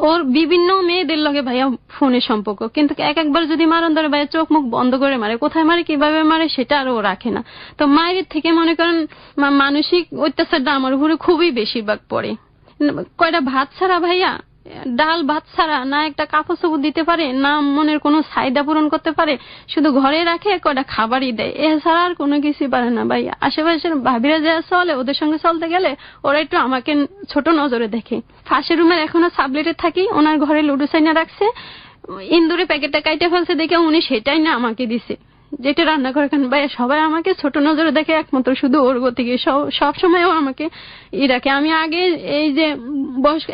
ওর বিভিন্ন মেয়েদের লগে ভাইয়া ফোনের সম্পর্ক, কিন্তু একবার যদি মারণ ধরে ভাইয়া চোখ মুখ বন্ধ করে মারে, কোথায় মারে কিভাবে মারে সেটা আর ও রাখে না। তো মায়ের থেকে মনে করেন মানসিক অত্যাচারটা আমার উপরে খুবই বেশিরভাগ পড়ে। কয়টা ভাত ছাড়া ভাইয়া, ডাল ভাত ছাড়া না একটা কাপড় চোপড় দিতে পারে, না মনের কোনো চাহিদা পূরণ করতে পারে, শুধু ঘরে রাখে কয়টা খাবারই দেয়, এছাড়া আর কোনো কিছুই পারে না ভাই। আশেপাশের ভাবিরা যারা চলে ওদের সঙ্গে চলতে গেলে ওরা একটু আমাকে ছোট নজরে দেখে। ফাঁসের রুমের এখনো সাবলেটে থাকি, ওনার ঘরে লুডো সাইনা রাখছে, ইন্দুরে প্যাকেটটা কাইটে ফেলছে দেখে উনি সেটাই না আমাকে দিছে, যেটা রান্না করে খান ভাই। সবাই আমাকে ছোট নজরে দেখে, একমাত্র শুধু ওর গতিকে সব সময় ও আমাকে রাখে। আমি আগে এই যে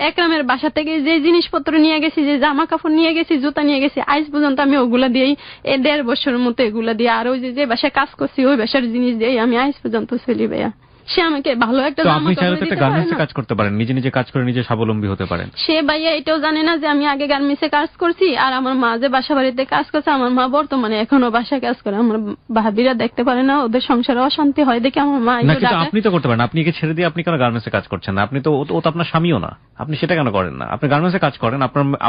একরামের বাসা থেকে যে জিনিসপত্র নিয়ে গেছি, যে জামা কাপড় নিয়ে গেছি, জুতা নিয়ে গেছি, আজ পর্যন্ত আমি ওগুলা দিয়েই 1.5 বছরের মতো এগুলা দিয়ে, আর ওই যে বাসায় কাজ করছি ওই বাসার জিনিস দিয়েই আমি আজ পর্যন্ত চলি ভাইয়া। সে আমাকে ভালো একটা তো জামা আপনি চাইলে কাপড় তো একটা দিতে পারে গার্মেন্টসে না। কাজ করতে পারেন, নিজে নিজে কাজ করে নিজে স্বাবলম্বী হতে পারেন। সে ভাইয়া এটাও জানে না যে আমি আগে গার্মেন্টসে কাজ করছি, আর আমার মা যে বাসা বাড়িতে কাজ করছে, আমার মা বর্তমানে এখনো বাসায় কাজ করে। আমার ভাবিরা দেখতে পারে না, ওদের সংসারে অশান্তি হয় দেখে আমার মা না, কিন্তু আপনি তো করতে পারেন। আপনি একে ছেড়ে দিয়ে আপনি কেন গার্মেন্টসে কাজ করছেন না? আপনি তো, ও তো আপনার স্বামীও না, আপনি সেটা কেন করেন না? আপনি গার্মেন্টসে কাজ করেন,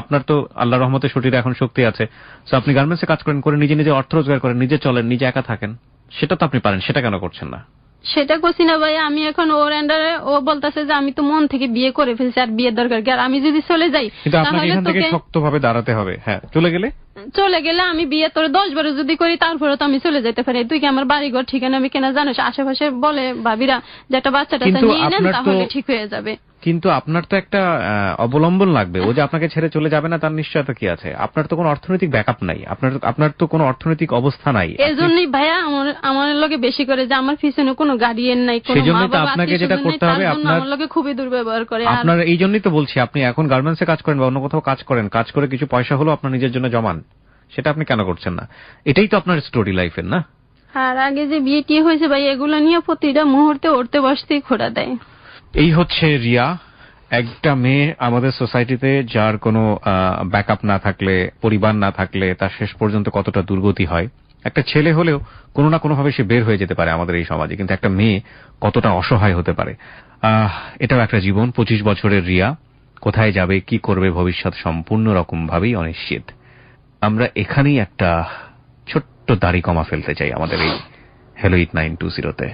আপনার তো আল্লাহর রহমতে শরীরে এখন শক্তি আছে, তো আপনি গার্মেন্টসে কাজ করেন, করে নিজে নিজে অর্থ রোজগার করেন, নিজে চলেন, নিজে একা থাকেন, সেটা তো আপনি পারেন, সেটা কেন করছেন না? সেটা করছি না ভাই। আমি এখন ওর আন্ডারে, ও বলতেছে যে আমি তো মন থেকে বিয়ে করে ফেলছি, আর বিয়ের দরকার কি? আর আমি যদি চলে যাই কিন্তু আপনাকে তাহলে এখান থেকে তোকে শক্তভাবে দাঁড়াতে হবে। হ্যাঁ, চলে গেলে আমি বিয়ে তোর 10 বার যদি করি তারপরে তো আমি চলে যেতে পারি। তুই কি আমার বাড়ি ঘর ঠিকানা আমি কেনা জানিস? আশেপাশে বলে ভাবিরা যে একটা বাচ্চাটা নিয়ে নেন তাহলে ঠিক হয়ে যাবে। কিন্তু আপনার তো একটা অবলম্বন লাগবে। ও যে আপনাকে ছেড়ে চলে যাবে না তার নিশ্চয়তা কি আছে? আপনার তো কোনো অর্থনৈতিক ব্যাকআপ নাই, আপনার তো কোনো অর্থনৈতিক অবস্থা নাই। এজন্যই ভাইয়া আমার লগে বেশি করে যে আমার পিছনে কোনো গার্ডিয়ান নাই, কোনো মা বাবা, আপনাকে যেটা করতে হবে, আমার লগে খুবই দুর্ব্যবহার করে। আপনার এই জন্যই তো বলছি, আপনি এখন গার্মেন্টসে কাজ করেন বা অন্য কোথাও কাজ করেন, কাজ করে কিছু পয়সা হলো আপনার নিজের জন্য জমান, সেটা আপনি কেন করছেন না? এটাই তো আপনার স্টোরি লাইফের, না? আর আগে যে বিয়ে টিয়ে হয়েছে ভাই, এগুলো নিয়ে প্রতিটা মুহূর্তে উঠতে বসতেই খোঁড়া দেয়। এই হচ্ছে রিয়া, একটা মেয়ে আমাদের সোসাইটিতে যার কোনো ব্যাকআপ না থাকলে, পরিবার না থাকলে তার শেষ পর্যন্ত কতটা দুর্গতি হয়। একটা ছেলে হলেও কোনো না কোনোভাবে সে বের হয়ে যেতে পারে আমাদের এই সমাজে, কিন্তু একটা মেয়ে কতটা অসহায় হতে পারে। এটাও একটা জীবন। 25 বছরের রিয়া কোথায় যাবে, কি করবে, ভবিষ্যৎ সম্পূর্ণ রকম ভাবেই অনিশ্চিত। আমরা এখানেই একটা ছোট্ট দাড়ি কমা ফেলতে চাই আমাদের এই হ্যালো ইট 920-তে।